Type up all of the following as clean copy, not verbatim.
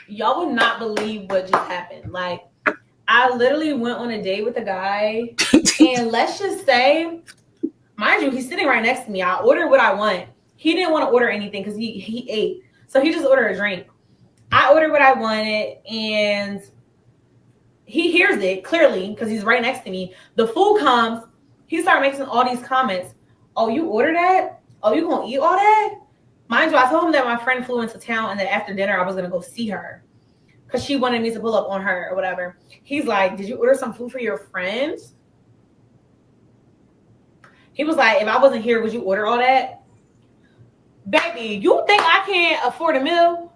Y'all would not believe what just happened. Like, I literally went on a date with a guy, and let's just say, mind you, he's sitting right next to me. I ordered what I want. He didn't want to order anything because he ate, so he just ordered a drink. I ordered what I wanted, and he hears it clearly because he's right next to me. The food comes. He started making all these comments. Oh, you ordered that? Oh, you gonna eat all that? Mind you, I told him that my friend flew into town and that after dinner I was gonna go see her because she wanted me to pull up on her or whatever. He's like, did you order some food for your friends? He was like, if I wasn't here, would you order all that? Baby, you think I can't afford a meal?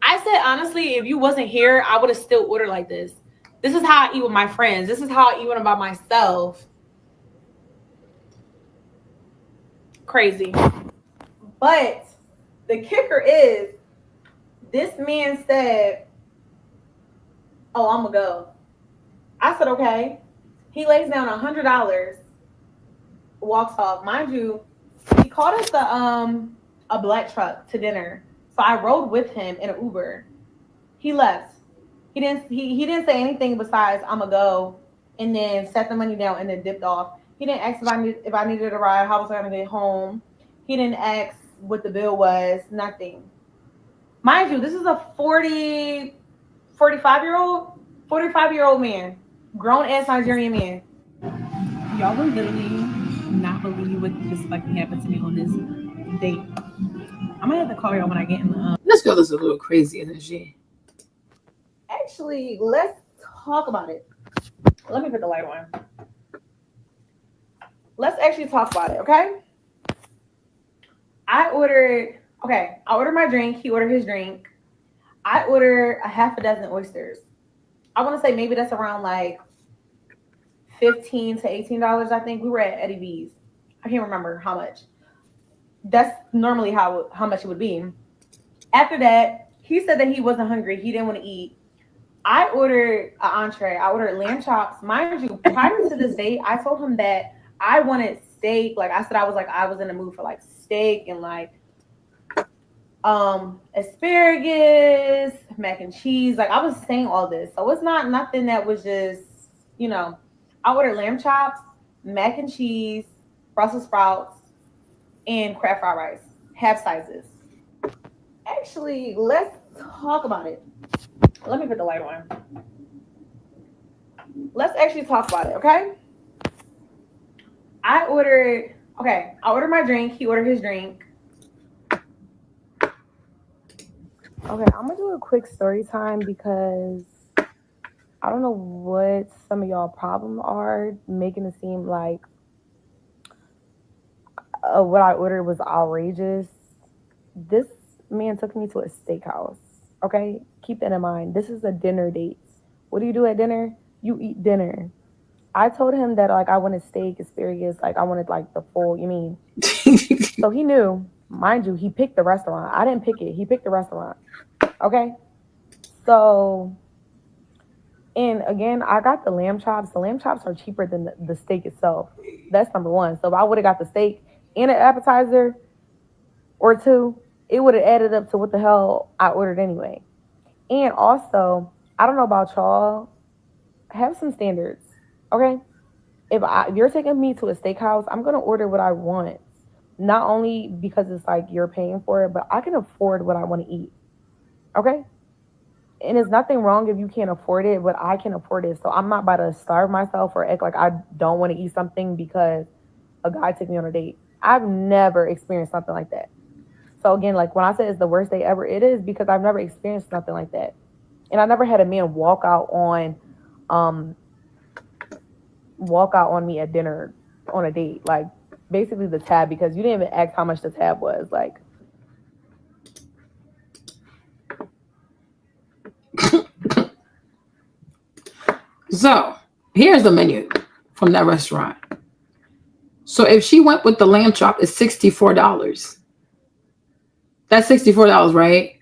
I said, honestly, if you wasn't here, I would have still ordered like this. This is how I eat with my friends. This is how I eat when I'm by myself. Crazy. But the kicker is, this man said, oh, I'm going to go. I said, okay. He lays down $100, walks off. Mind you, he called us a black truck to dinner. So I rode with him in an Uber. He left. He didn't say anything besides I'm gonna go, and then set the money down and then dipped off. He didn't ask if I needed a ride, how was I gonna get home. He didn't ask what the bill was, nothing. Mind you, this is a 45-year-old man, grown ass Nigerian man. Y'all will literally not believe what just fucking happened to me on this date. I'm gonna have to call y'all when I get in the. This girl is a little crazy, isn't she? Actually, let's talk about it. Let me put the light on. Let's actually talk about it, okay? I ordered my drink. He ordered his drink. I ordered a half a dozen oysters. I want to say maybe that's around like $15 to $18. I think we were at Eddie V's. I can't remember how much. That's normally how much it would be. After that, he said that he wasn't hungry. He didn't want to eat. I ordered an entree. I ordered lamb chops. Mind you, prior to this date, I told him that I wanted steak. Like I said, I was in the mood for like steak and like asparagus, mac and cheese. Like I was saying all this. So it's not nothing that was just, I ordered lamb chops, mac and cheese, Brussels sprouts, and crab fried rice, half sizes. Actually, let's talk about it. Let me put the light on. Let's actually talk about it, okay? I ordered my drink. He ordered his drink. Okay, I'm gonna do a quick story time because I don't know what some of y'all problems are, making it seem like what I ordered was outrageous. This man took me to a steakhouse. Okay, keep that in mind. This is a dinner date. What do you do at dinner? You eat dinner. I told him that like I wanted steak, asparagus, like I wanted like the full. So he knew. Mind you, he picked the restaurant. I didn't pick it. He picked the restaurant. Okay. So, and again, I got the lamb chops. The lamb chops are cheaper than the steak itself. That's number one. So if I would have got the steak and an appetizer or two, it would have added up to what the hell I ordered anyway. And also, I don't know about y'all, have some standards, okay? If you're taking me to a steakhouse, I'm going to order what I want. Not only because it's like you're paying for it, but I can afford what I want to eat, okay? And there's nothing wrong if you can't afford it, but I can afford it. So I'm not about to starve myself or act like I don't want to eat something because a guy took me on a date. I've never experienced something like that. So again, like when I say it's the worst day ever, it is because I've never experienced nothing like that. And I never had a man walk out on me at dinner on a date. Like basically the tab, because you didn't even ask how much the tab was. Like so here's the menu from that restaurant. So if she went with the lamb chop, it's $64. That's $64, right?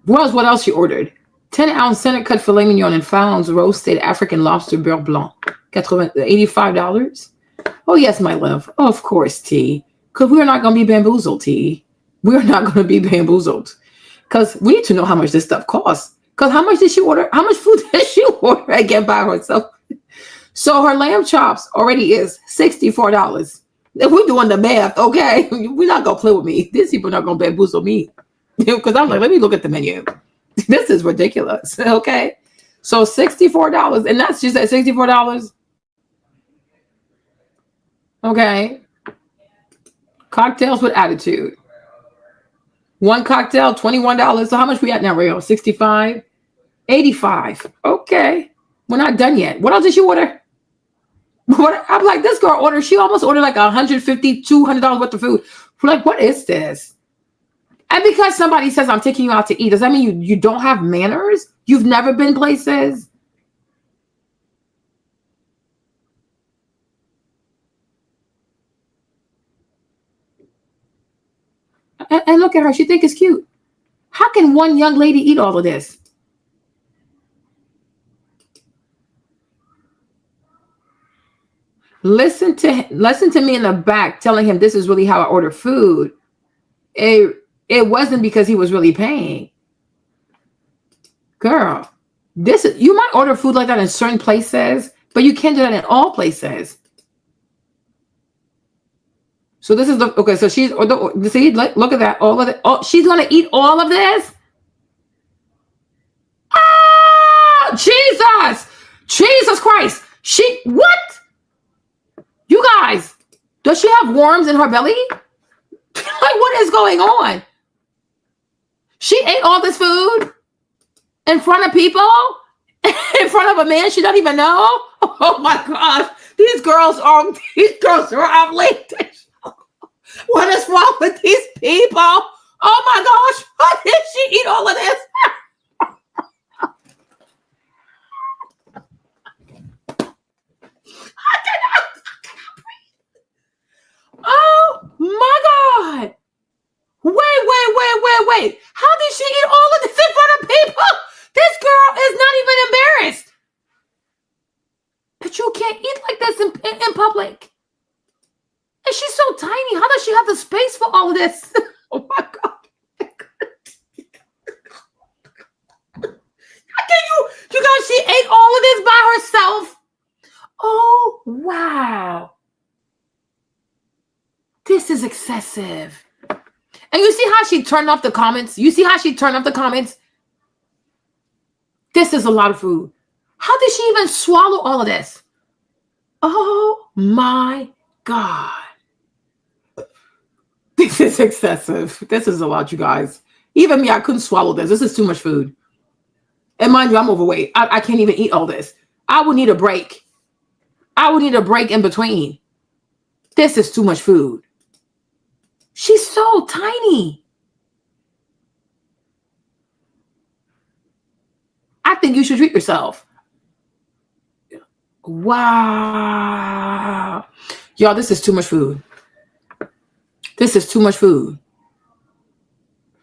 What else she ordered? 10-ounce center cut filet mignon and 5-ounce roasted African lobster beurre blanc. $85. Oh, yes, my love. Of course, T. Because we're not going to be bamboozled, T. We're not going to be bamboozled. Because we need to know how much this stuff costs. Because how much did she order? How much food did she order again by herself? So her lamb chops already is $64. If we're doing the math, okay, we're not gonna play with me. These people are not gonna bamboozle me. Because I'm like, let me look at the menu. This is ridiculous. Okay. So $64. And that's just at $64. Okay. Cocktails with attitude. One cocktail, $21. So how much we at now, Rio? 65? 85. Okay. We're not done yet. What else did she order? What? I'm like, this girl ordered, she almost ordered like $150, $200 worth of food. We're like, what is this? And because somebody says I'm taking you out to eat, does that mean you don't have manners? You've never been places? And look at her. She think it's cute. How can one young lady eat all of this? Listen to me in the back telling him this is really how I order food. It wasn't because he was really paying. Girl, you might order food like that in certain places, but you can't do that in all places. So this is okay. So she's see, look at that. All of it. Oh, she's gonna eat all of this. Oh, Jesus Christ! What? You guys, does she have worms in her belly? Like, what is going on? She ate all this food in front of people, in front of a man she doesn't even know. Oh my gosh, these girls are outrageous. What is wrong with these people? Oh my gosh, how did she eat all of this? I cannot breathe. Oh my God. Wait. How did she eat all of this in front of people? This girl is not even embarrassed. But you can't eat like this in public. And she's so tiny. How does she have the space for all of this? Oh my God. How can you guys, she ate all of this by herself. Oh, wow. This is excessive. And you see how she turned off the comments? This is a lot of food. How did she even swallow all of this? Oh my God. This is excessive. This is a lot, you guys. Even me, I couldn't swallow this. This is too much food. And mind you, I'm overweight. I can't even eat all this. I would need a break. In between. This is too much food. She's so tiny. I think you should treat yourself. Wow. Y'all, this is too much food.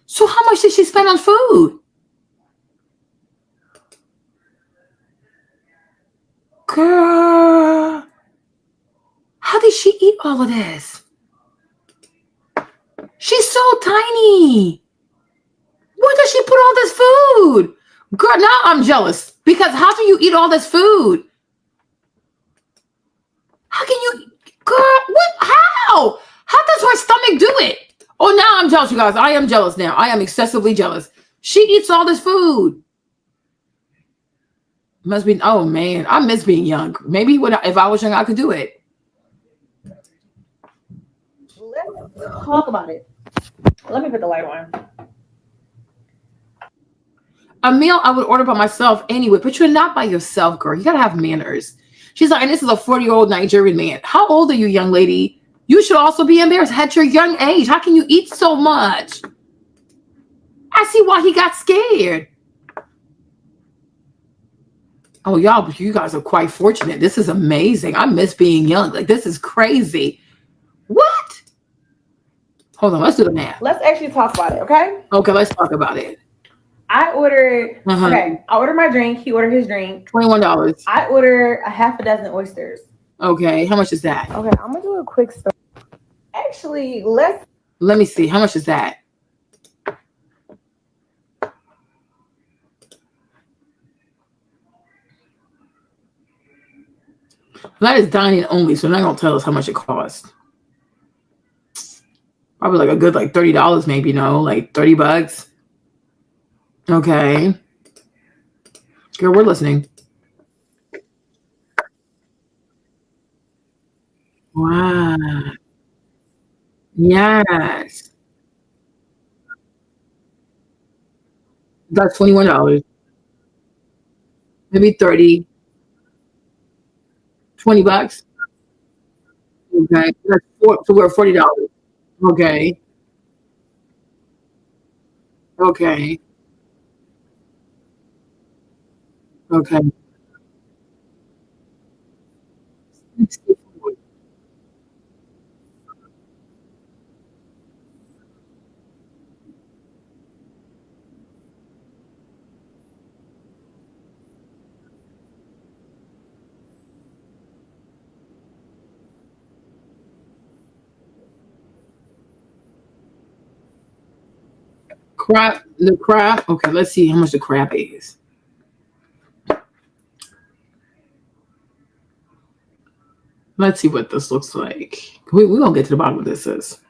So how much did she spend on food? Girl. How did she eat all of this? She's so tiny. Where does she put all this food? Girl, now I'm jealous. Because how do you eat all this food? How can you, girl, what, how? How does her stomach do it? Oh, now I'm jealous, you guys. I am jealous now. I am excessively jealous. She eats all this food. Must be, oh man, I miss being young. Maybe if I was young, I could do it. Let's talk about it. Let me put the light on. A meal I would order by myself anyway, but you're not by yourself, girl. You gotta have manners. She's like, and this is a 40-year-old Nigerian man. How old are you, young lady? You should also be embarrassed at your young age. How can you eat so much? I see why he got scared. Oh, y'all, you guys are quite fortunate. This is amazing. I miss being young. Like, this is crazy. What? Hold on, let's do the math. Let's actually talk about it, okay? Okay, let's talk about it. I ordered, I ordered my drink. He ordered his drink. $21. I ordered a half a dozen oysters. Okay, how much is that? Okay, I'm going to do a quick story. Actually, let me see. How much is that? That is dining only, so they're not gonna tell us how much it costs. Probably like a good like $30, maybe, no, like $30. Okay. Girl, we're listening. Wow. Yes. That's $21. Maybe 30, $20. Okay. That's so we're $40. Okay. Okay. Okay. 64. Crab, the crab. Okay, let's see how much the crab is. Let's see what this looks like. We're gonna get to the bottom of this. Is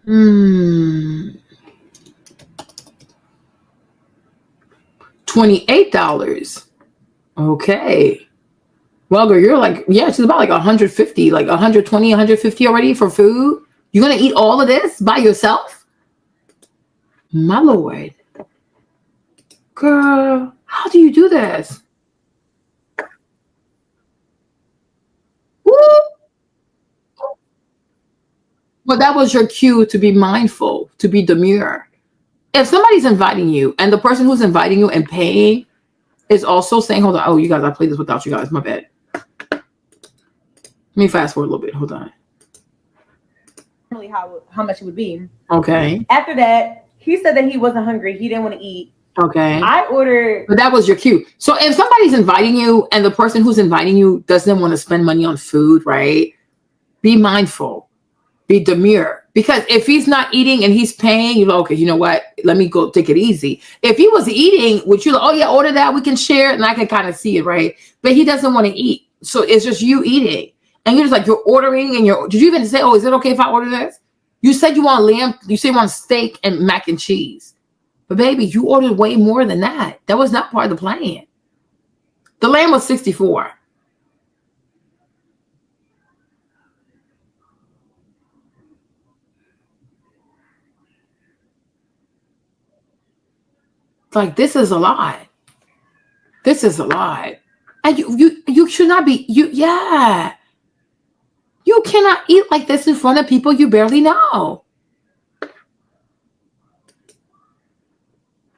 hmm, $28. Okay. Well, girl, you're like, yeah, she's about like 150, like 120, 150 already for food. You're gonna eat all of this by yourself? My lord. Girl, how do you do this? Woo! Well, that was your cue to be mindful, to be demure. If somebody's inviting you and the person who's inviting you and paying is also saying, hold on, oh, you guys, I played this without you guys, my bad. Let me fast forward a little bit. Hold on. How much it would be. Okay. After that, he said that he wasn't hungry. He didn't want to eat. Okay. I ordered. But that was your cue. So if somebody's inviting you and the person who's inviting you doesn't want to spend money on food, right? Be mindful. Be demure. Because if he's not eating and he's paying, you're like, okay, you know what? Let me go take it easy. If he was eating, would you like, oh yeah, order that, we can share it, and I can kind of see it, right? But he doesn't want to eat. So it's just you eating. And you're just like, you're ordering and did you even say, oh, is it okay if I order this? You said you want lamb, you said you want steak and mac and cheese. But baby, you ordered way more than that. That was not part of the plan. The lamb was 64. Like, this is a lot. This is a lot. And you should not be, yeah. You cannot eat like this in front of people you barely know. And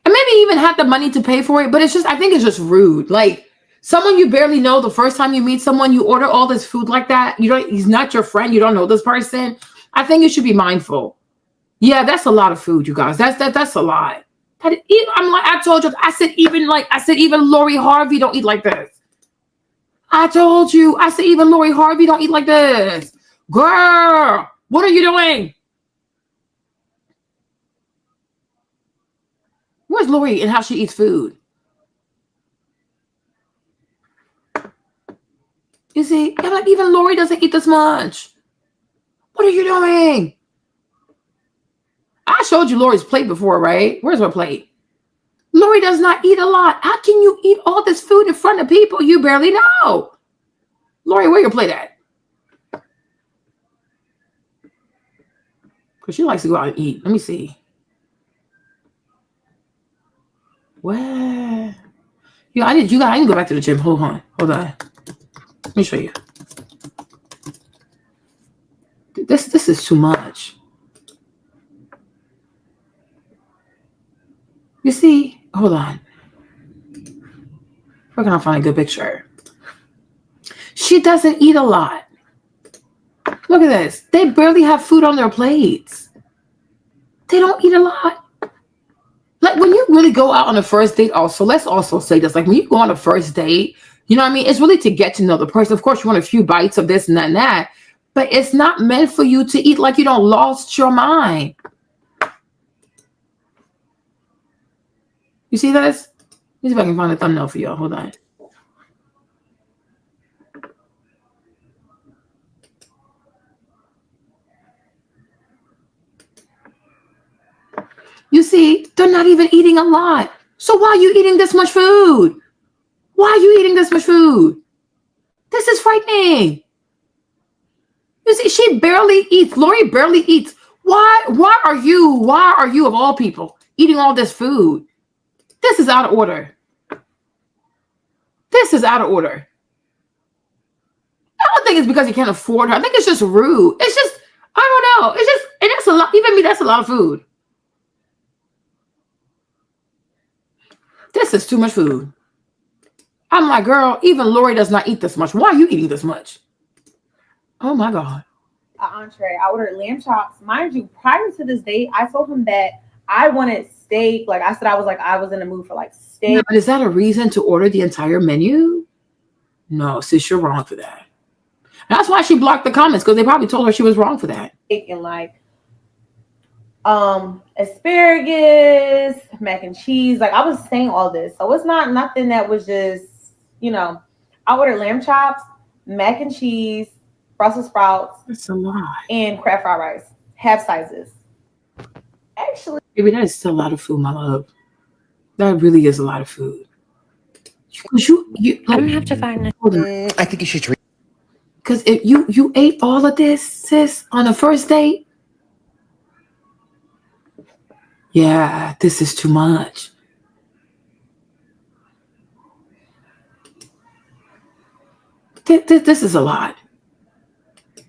maybe even have the money to pay for it, but I think it's just rude. Like, someone you barely know, the first time you meet someone, you order all this food like that. He's not your friend. You don't know this person. I think you should be mindful. Yeah, that's a lot of food, you guys. That's a lot. I'm like, I told you, I said even Lori Harvey don't eat like this. I told you, I said even Lori Harvey don't eat like this. Girl, what are you doing? Where's Lori and how she eats food? You see, I'm like, even Lori doesn't eat this much. What are you doing? I showed you Lori's plate before, right? Where's her plate? Lori does not eat a lot. How can you eat all this food in front of people you barely know? Lori, where your plate at? Because she likes to go out and eat. Let me see. Where? Yeah, I need to go back to the gym. Hold on. Let me show you. This is too much. You see? Hold on. Where can I find a good picture? She doesn't eat a lot. Look at this. They barely have food on their plates. They don't eat a lot. Like, when you really go out on a first date, also, let's also say this. Like, when you go on a first date, you know what I mean? It's really to get to know the person. Of course, you want a few bites of this and that and that. But it's not meant for you to eat like you don't lost your mind. You see this? Let me see if I can find a thumbnail for y'all. Hold on. They're not even eating a lot. So why are you eating this much food? Why are you eating this much food? This is frightening. You see, she barely eats. Lori barely eats. Why are you of all people eating all this food? This is out of order. This is out of order. I don't think it's because you can't afford her. I think it's just rude. It's just, I don't know. It's just, and that's a lot. Even me, that's a lot of food. This is too much food. I'm like, girl, even Lori does not eat this much. Why are you eating this much? Oh my God. An entree. I ordered lamb chops. Mind you, prior to this date, I told him that I wanted steak. Like I said, I was in the mood for like steak. Yeah, but is that a reason to order the entire menu? No, sis, you're wrong for that. That's why she blocked the comments, because they probably told her she was wrong for that. And like asparagus, mac and cheese. Like I was saying all this. So it's not nothing that was just, I ordered lamb chops, mac and cheese, Brussels sprouts. That's a lot. And crab fried rice. Half sizes. Actually, baby, that is still a lot of food, my love. That really is a lot of food. Because I'm gonna have to find it. I think you should drink. Because if you ate all of this, sis, on the first date, yeah, this is too much. This is a lot.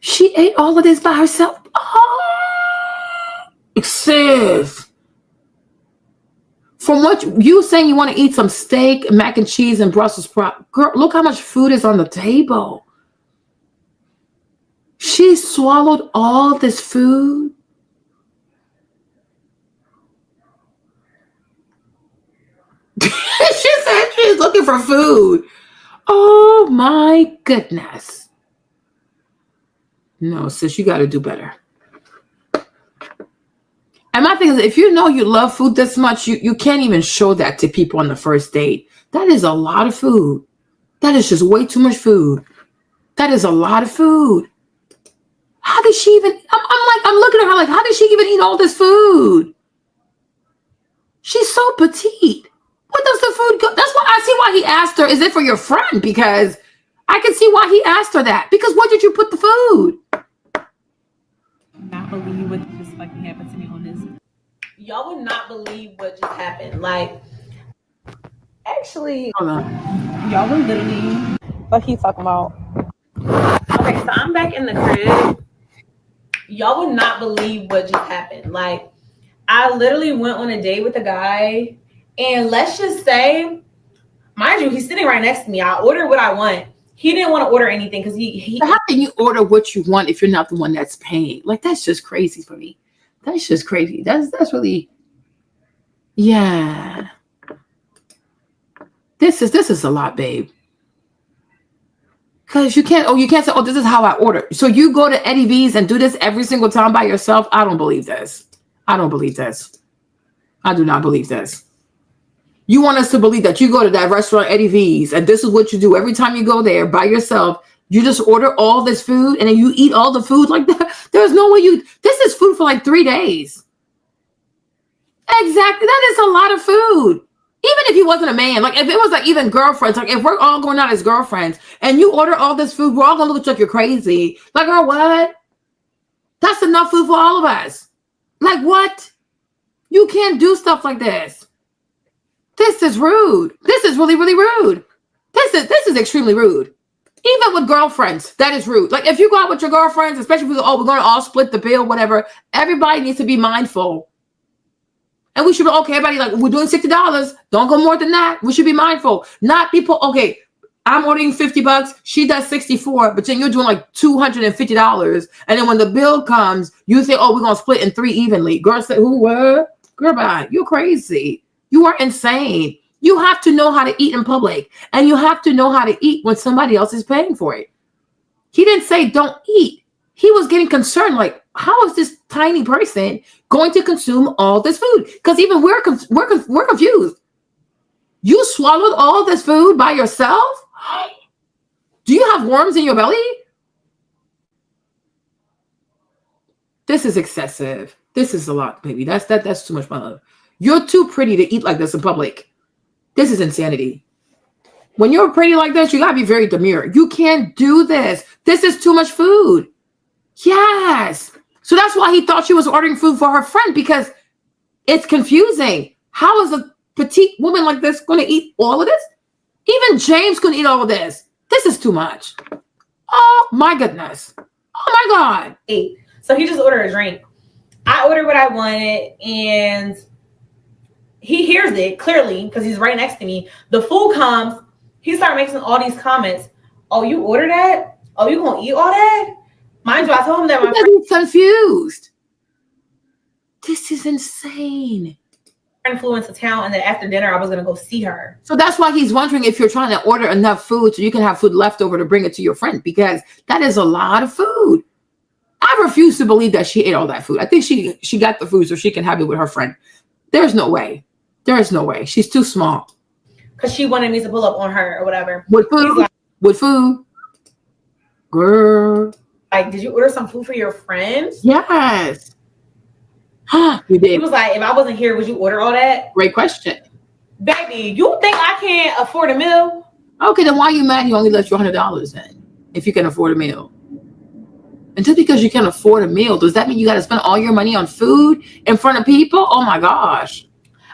She ate all of this by herself. Oh, sis. From what you saying, you want to eat some steak, mac and cheese, and Brussels sprouts. Girl, look how much food is on the table. She swallowed all this food. She said she's looking for food. Oh my goodness. No, sis, you got to do better. And my thing is, if you know you love food this much, you can't even show that to people on the first date. That is a lot of food. That is just way too much food. That is a lot of food. How did she even, I'm looking at her like, how did she even eat all this food? She's so petite. What does the food go? That's why I see why he asked her, is it for your friend? Because I can see why he asked her that. Because what did you put the food? Not believe what just fucking happened to me on this. Y'all would not believe what just happened. Like, actually, y'all would literally. What he talking about? Okay, so I'm back in the crib. Y'all would not believe what just happened. Like, I literally went on a date with a guy, and let's just say, mind you, he's sitting right next to me. I ordered what I want. He didn't want to order anything because he. How can you order what you want if you're not the one that's paying? Like, that's just crazy for me. That's just crazy. That's really, yeah. This is a lot, babe. Because you can't say, oh, this is how I order. So you go to Eddie V's and do this every single time by yourself? I don't believe this. I don't believe this. I do not believe this. You want us to believe that you go to that restaurant, Eddie V's, and this is what you do every time you go there by yourself. You just order all this food and then you eat all the food like that. There's no way this is food for like 3 days. Exactly. That is a lot of food. Even if he wasn't a man, like if it was like even girlfriends, like if we're all going out as girlfriends and you order all this food, we're all gonna look at you like you're crazy. Like, girl, what? That's enough food for all of us. Like, what? You can't do stuff like this. This is rude. This is really, really rude. This is extremely rude. Even with girlfriends, that is rude. Like if you go out with your girlfriends, especially if we're going to all split the bill, whatever, everybody needs to be mindful. And we should be, okay, everybody, like, we're doing $60. Don't go more than that. We should be mindful. Not people, okay, I'm ordering $50. She does 64, but then you're doing like $250. And then when the bill comes, you say, oh, we're going to split in 3 evenly. Girl say, who, what? Girl, bye. You're crazy. You are insane. You have to know how to eat in public. And you have to know how to eat when somebody else is paying for it. He didn't say don't eat. He was getting concerned, like, how is this tiny person going to consume all this food? Because even we're confused. You swallowed all this food by yourself? Do you have worms in your belly? This is excessive. This is a lot, baby. That's too much, my love. You're too pretty to eat like this in public. This is insanity. When you're pretty like this, you gotta be very demure. You can't do this. This is too much food. Yes. So that's why he thought she was ordering food for her friend, because it's confusing. How is a petite woman like this going to eat all of this? Even James couldn't eat all of this. This is too much. Oh my goodness. Oh my God. So he just ordered a drink. I ordered what I wanted, and he hears it clearly because he's right next to me. The food comes. He started making all these comments. Oh, you ordered that? Oh, you gonna eat all that? Mind you, I told him that my friend confused. This is insane. Friend flew into town, and then after dinner, I was gonna go see her. So that's why he's wondering if you're trying to order enough food so you can have food left over to bring it to your friend, because that is a lot of food. I refuse to believe that she ate all that food. I think she got the food so she can have it with her friend. There's no way. There is no way. She's too small. Because she wanted me to pull up on her or whatever. With food? Like, with food? Girl. Like, did you order some food for your friends? Yes. You did. He was like, if I wasn't here, would you order all that? Great question. Baby, you think I can't afford a meal? Okay, then why are you mad he only left you $100 then, if you can afford a meal? And just because you can't afford a meal, does that mean you got to spend all your money on food in front of people? Oh my gosh.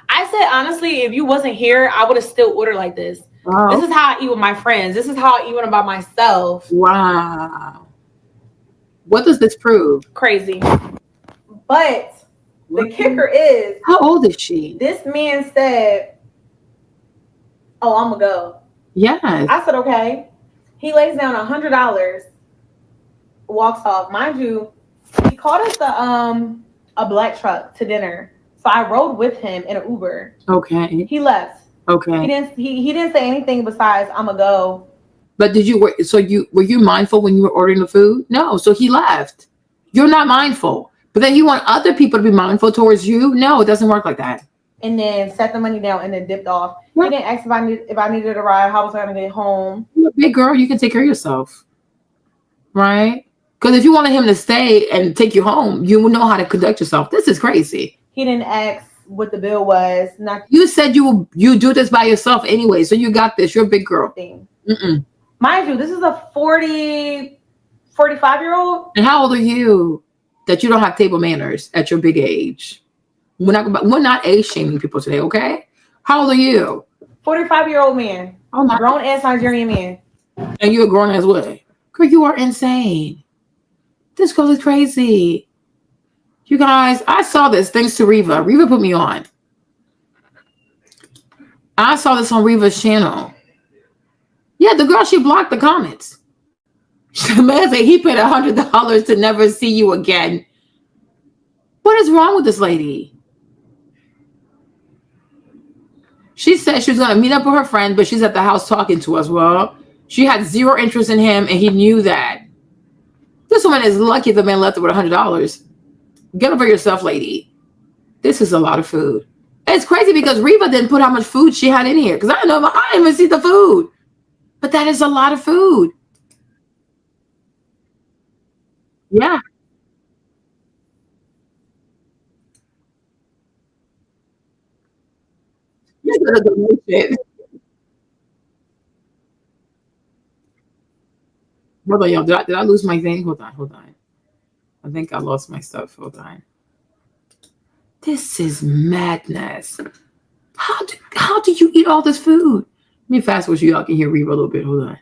I said, honestly, if you wasn't here, I would have still ordered like this. Wow. This is how I eat with my friends. This is how I eat when I'm by myself. Wow. What does this prove? Crazy. But the kicker is, how old is she? This man said, oh, I'm going to go. Yes. I said, okay. He lays down $100, walks off. Mind you, he called us a black truck to dinner. So I rode with him in an Uber. Okay. He left. Okay. He didn't say anything besides "I'ma go." But were you mindful when you were ordering the food? No. So he left. You're not mindful. But then you want other people to be mindful towards you? No, it doesn't work like that. And then set the money down and then dipped off. Yeah. He didn't ask if I needed a ride. How was I gonna get home? You're a big girl, you can take care of yourself, right? Because if you wanted him to stay and take you home, you would know how to conduct yourself. This is crazy. He didn't ask what the bill was. You said you do this by yourself anyway, so you got this. You're a big girl. Mind you, this is a 45-year-old. And how old are you that you don't have table manners at your big age? We're not age shaming people today, okay? How old are you? 45-year-old man. Oh my. Grown ass Nigerian man. And you're a grown ass what? Girl, you are insane. This girl is crazy. You guys, I saw this thanks to Reva. Reva put me on. I saw this on Reva's channel. Yeah, the girl, she blocked the comments. The man said he paid $100 to never see you again. What is wrong with this lady? She said she was going to meet up with her friend, but she's at the house talking to us. Well, she had zero interest in him, and he knew that. This woman is lucky the man left her with $100. Get over yourself, lady. This is a lot of food. It's crazy because Reva didn't put how much food she had in here, because I didn't even see the food. But that is a lot of food. Yeah. Hold on, y'all. Did I lose my thing? Hold on. I think I lost my stuff. Hold on. This is madness. How do you eat all this food? Let me fast forward so y'all can hear Reva a little bit. Hold on.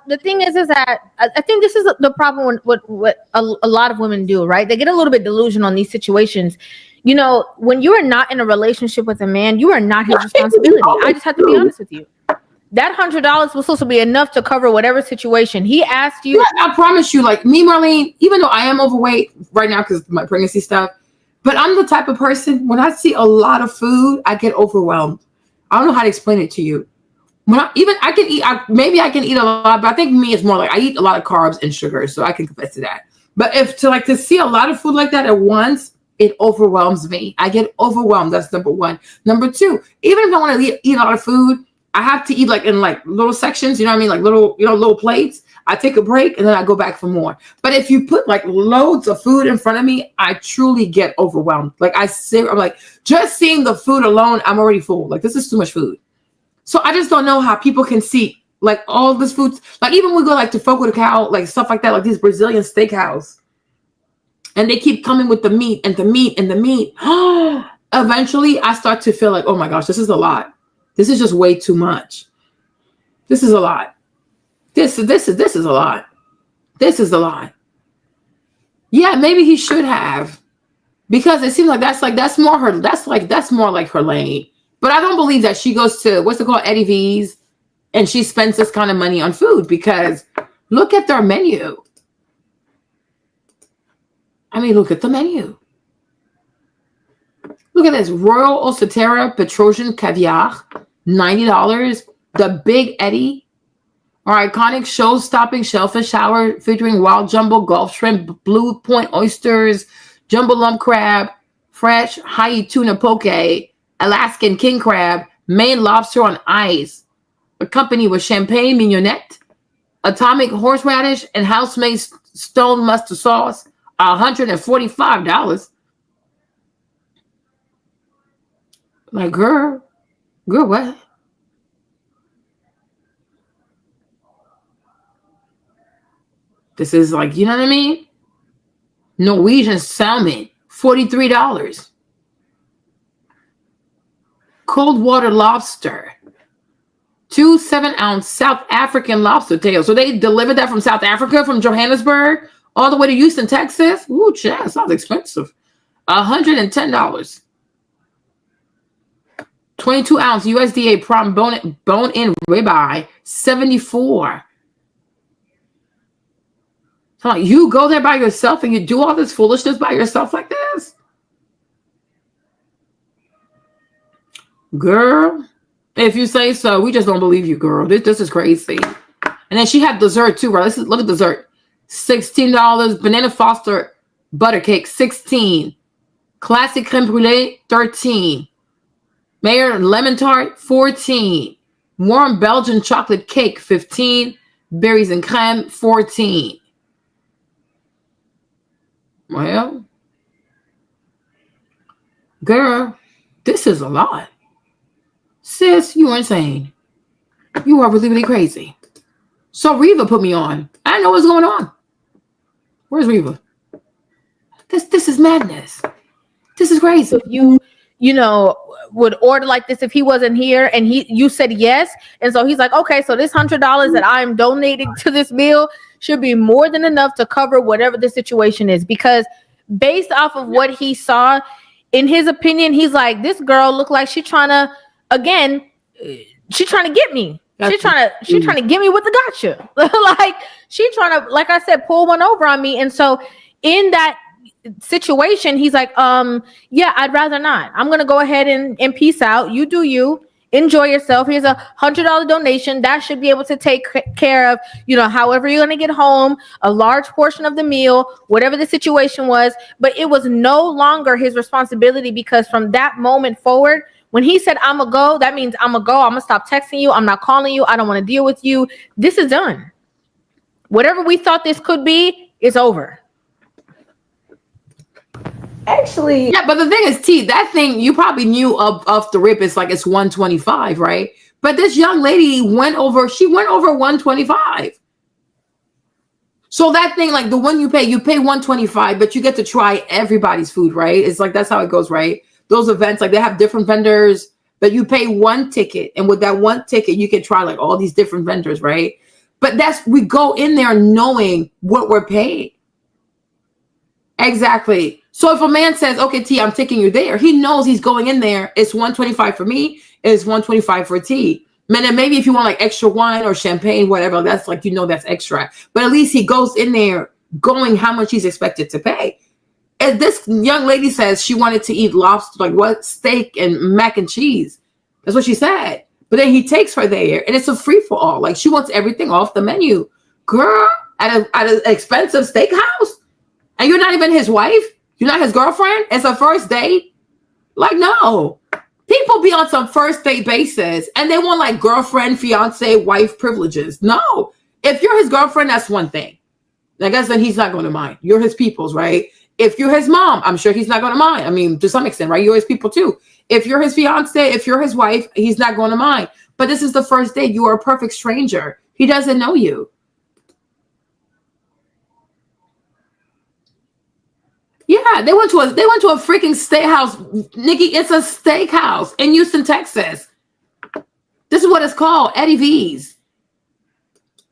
The thing is that I think this is the problem with what a lot of women do, right? They get a little bit delusional in these situations. You know, when you are not in a relationship with a man, you are not his responsibility. I just have to be honest with you. That $100 was supposed to be enough to cover whatever situation he asked you. Yeah, I promise you, like me, Marlene, even though I am overweight right now because of my pregnancy stuff, but I'm the type of person, when I see a lot of food, I get overwhelmed. I don't know how to explain it to you. I can eat, maybe I can eat a lot, but I think me, it's more like I eat a lot of carbs and sugar, so I can confess to that. But to see a lot of food like that at once, it overwhelms me. I get overwhelmed. That's number one. Number two, even if I want to eat a lot of food, I have to eat like in like little sections, you know what I mean? Like little plates. I take a break and then I go back for more. But if you put like loads of food in front of me, I truly get overwhelmed. Like I'm like, just seeing the food alone, I'm already full. Like this is too much food. So I just don't know how people can see like all this food. Like even when we go like to Fogo de Cow, like stuff like that, like these Brazilian steakhouse. And they keep coming with the meat and the meat and the meat. Eventually I start to feel like, oh my gosh, this is a lot. This is just way too much. This is a lot. This is a lot. This is a lot. Yeah, maybe he should have, because it seems like that's more like her lane. But I don't believe that she goes to what's it called, Eddie V's, and she spends this kind of money on food, because look at their menu. I mean, look at the menu. Look at this. Royal Ossetera Petrosian Caviar, $90. The Big Eddie, our iconic show-stopping shellfish shower featuring wild jumbo Gulf shrimp, blue point oysters, jumbo lump crab, fresh Hawaii tuna poke, Alaskan king crab, Maine lobster on ice, accompanied with champagne mignonette, atomic horseradish, and house-made stone mustard sauce, $145. Like, girl, what? This is like, you know what I mean? Norwegian salmon, $43. Cold water lobster, 2 7-ounce South African lobster tails. So they delivered that from South Africa, from Johannesburg, all the way to Houston, Texas. Ooh, that sounds expensive. $110. 22-ounce USDA prime bone-in ribeye, $74. So like, you go there by yourself and you do all this foolishness by yourself like this? Girl, if you say so, we just don't believe you, girl. This is crazy. And then she had dessert too, right? Look at dessert. $16. Banana Foster butter cake, $16. Classic creme brulee, $13. Mayor lemon tart, $14. Warm Belgian chocolate cake, $15. Berries and creme, $14. Well, girl, this is a lot. Sis, you are insane. You are really, really crazy. So Reva put me on. I know what's going on. Where's Reva? This is madness. This is crazy. If you know, would order like this if he wasn't here and you said yes, and so he's like, okay, so this $100 that I'm donating to this meal should be more than enough to cover whatever the situation is, because based off of what he saw, in his opinion, he's like, this girl looked like she's trying to get me. She's trying to get me with the gotcha. Like she's trying to, like I said, pull one over on me. And so in that situation, he's like, yeah, I'd rather not. I'm gonna go ahead and peace out. You do you. Enjoy yourself. Here's $100 donation that should be able to take care of, you know, however you're gonna get home, a large portion of the meal, whatever the situation was. But it was no longer his responsibility, because from that moment forward, when he said, I'm gonna go, that means I'm gonna go. I'm gonna stop texting you. I'm not calling you. I don't want to deal with you. This is done. Whatever we thought this could be, it's over. Actually, yeah, but the thing is, T, that thing you probably knew off the rip. It's like it's 125, right? But this young lady went over 125. So that thing, like the one you pay 125, but you get to try everybody's food, right? It's like that's how it goes, right? Those events, like they have different vendors, but you pay one ticket, and with that one ticket, you can try like all these different vendors, right? But we go in there knowing what we're paying. Exactly. So if a man says, okay, T, I'm taking you there, he knows he's going in there. It's 125 for me. It's 125 for T. Man, and maybe if you want like extra wine or champagne, whatever, that's like, you know, that's extra. But at least he goes in there going how much he's expected to pay. And this young lady says she wanted to eat lobster, like what, steak and mac and cheese. That's what she said. But then he takes her there and it's a free for all. Like she wants everything off the menu. Girl, at an expensive steakhouse? And you're not even his wife? You're not his girlfriend? It's a first date? Like, no. People be on some first date basis and they want like girlfriend, fiance, wife privileges. No. If you're his girlfriend, that's one thing. I guess then he's not going to mind. You're his people's, right? If you're his mom, I'm sure he's not going to mind. I mean, to some extent, right? You're his people too. If you're his fiance, if you're his wife, he's not going to mind. But this is the first date. You are a perfect stranger. He doesn't know you. Yeah, they went to a freaking steakhouse. Nikki, it's a steakhouse in Houston, Texas. This is what it's called, Eddie V's.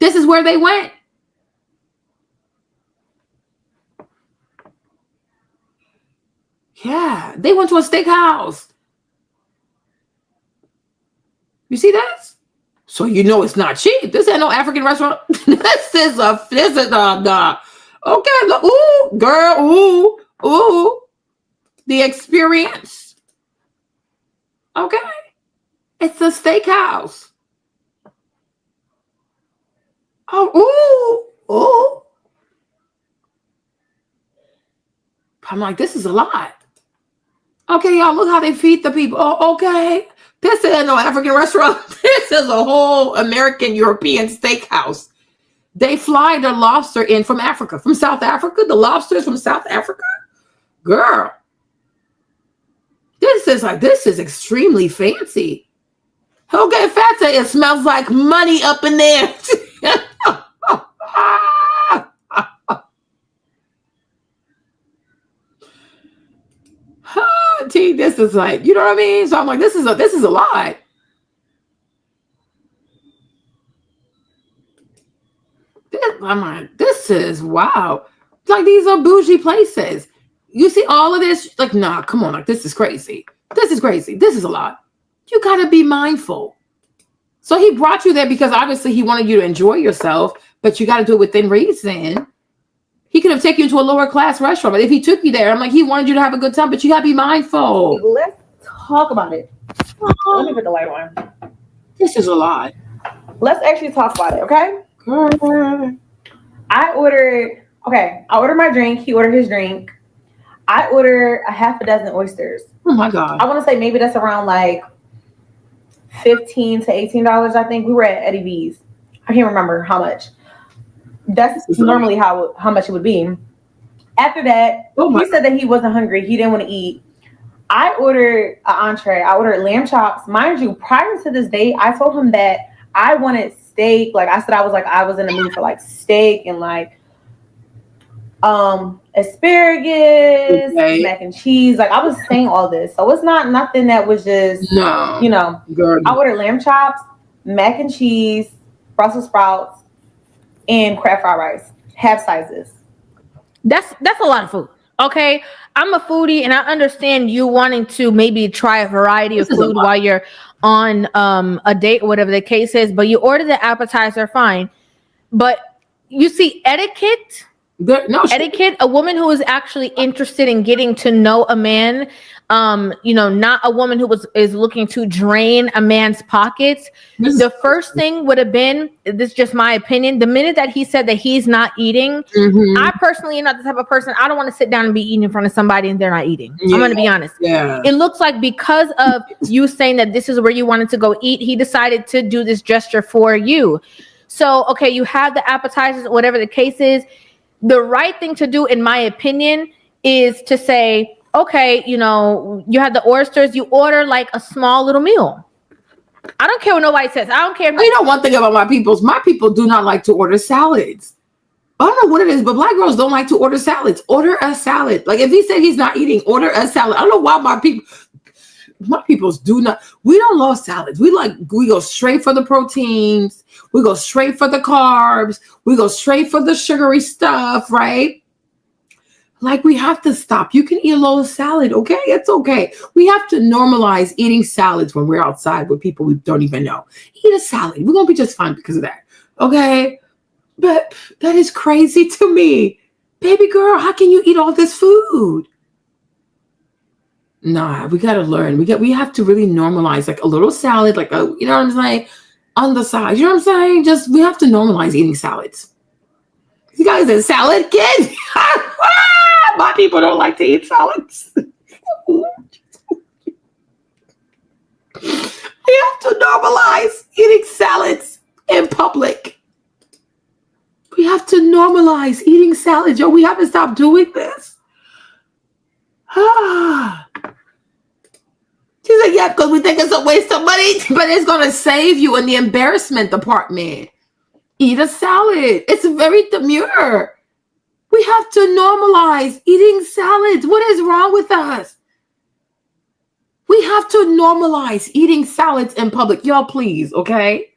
This is where they went. Yeah, they went to a steakhouse. You see that? So you know it's not cheap. This ain't no African restaurant. This is the okay. Look, ooh, girl, ooh, the experience. Okay, it's a steakhouse. Oh, ooh. I'm like, this is a lot. Okay, y'all, look how they feed the people. Oh, okay. This ain't no African restaurant. This is a whole American European steakhouse. They fly the lobster in from Africa, from South Africa. The lobsters from South Africa. Girl. This is extremely fancy. Okay, Fata, it smells like money up in there. T, this is like, you know what I mean? So I'm like, this is a lot. I'm like, this is wow. Like, these are bougie places. You see all of this? Like, nah, come on. Like, this is crazy. This is crazy. This is a lot. You got to be mindful. So he brought you there because obviously he wanted you to enjoy yourself, but you got to do it within reason. He could have taken you to a lower class restaurant, but if he took you there, I'm like, he wanted you to have a good time, but you got to be mindful. Let's talk about it. Let me put the light on. This is a lot. Let's actually talk about it, okay? Girl. I ordered my drink. He ordered his drink. I ordered a half a dozen oysters. Oh my God. I want to say maybe that's around like $15 to $18, I think. We were at Eddie V's. I can't remember how much. That's normally how much it would be. After that, he said that he wasn't hungry. He didn't want to eat. I ordered an entree. I ordered lamb chops. Mind you, prior to this date, I told him that I wanted steak. Like I said, I was in the mood for like steak and like asparagus, mac and cheese. Like I was saying all this. So it's not nothing that was just, Girl. I ordered lamb chops, mac and cheese, Brussels sprouts, and crab fried rice, half sizes. That's a lot of food. Okay, I'm a foodie, and I understand you wanting to maybe try a variety of food while you're on a date or whatever the case is. But you order the appetizer, fine. But you see, etiquette. A woman who is actually interested in getting to know a man, not a woman who is looking to drain a man's pockets. The first thing would have been, this is just my opinion, the minute that he said that he's not eating, I personally am not the type of person, I don't want to sit down and be eating in front of somebody and they're not eating. I'm going to be honest. Yeah. It looks like because of you saying that this is where you wanted to go eat, he decided to do this gesture for you. So, okay, you have the appetizers, whatever the case is. The right thing to do, in my opinion, is to say, okay, you had the oysters, you order like a small little meal. I don't care what nobody says. I don't care. One thing about my people do not like to order salads. I don't know what it is, but black girls don't like to order salads. Order a salad. Like if he said he's not eating, order a salad. I don't know why my peoples do not. We don't love salads. We go straight for the proteins. We go straight for the carbs. We go straight for the sugary stuff, right? Like we have to stop. You can eat a little salad, okay? It's okay. We have to normalize eating salads when we're outside with people we don't even know. Eat a salad. We're going to be just fine because of that, okay? But that is crazy to me. Baby girl, how can you eat all this food? Nah, we got to learn. We have to really normalize like a little salad, like a, you know what I'm saying? On the side, you know what I'm saying? We have to normalize eating salads. You guys a salad kid? My people don't like to eat salads. We have to normalize eating salads in public. normalize eating salad. Yo, we have to stop doing this. She said, yeah, because we think it's a waste of money, but it's going to save you in the embarrassment department. Eat a salad. It's very demure. We have to normalize eating salads. What is wrong with us? We have to normalize eating salads in public. Y'all, please, okay?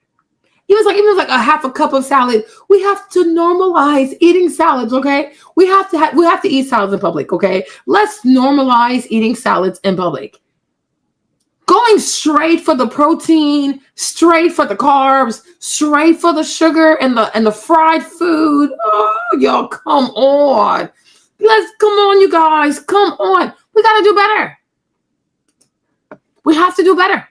Even like a half a cup of salad. We have to normalize eating salads, okay? We have to eat salads in public, okay? Let's normalize eating salads in public. Going straight for the protein, straight for the carbs, straight for the sugar and the fried food. Oh, y'all, come on. Come on, you guys. Come on. We got to do better. We have to do better.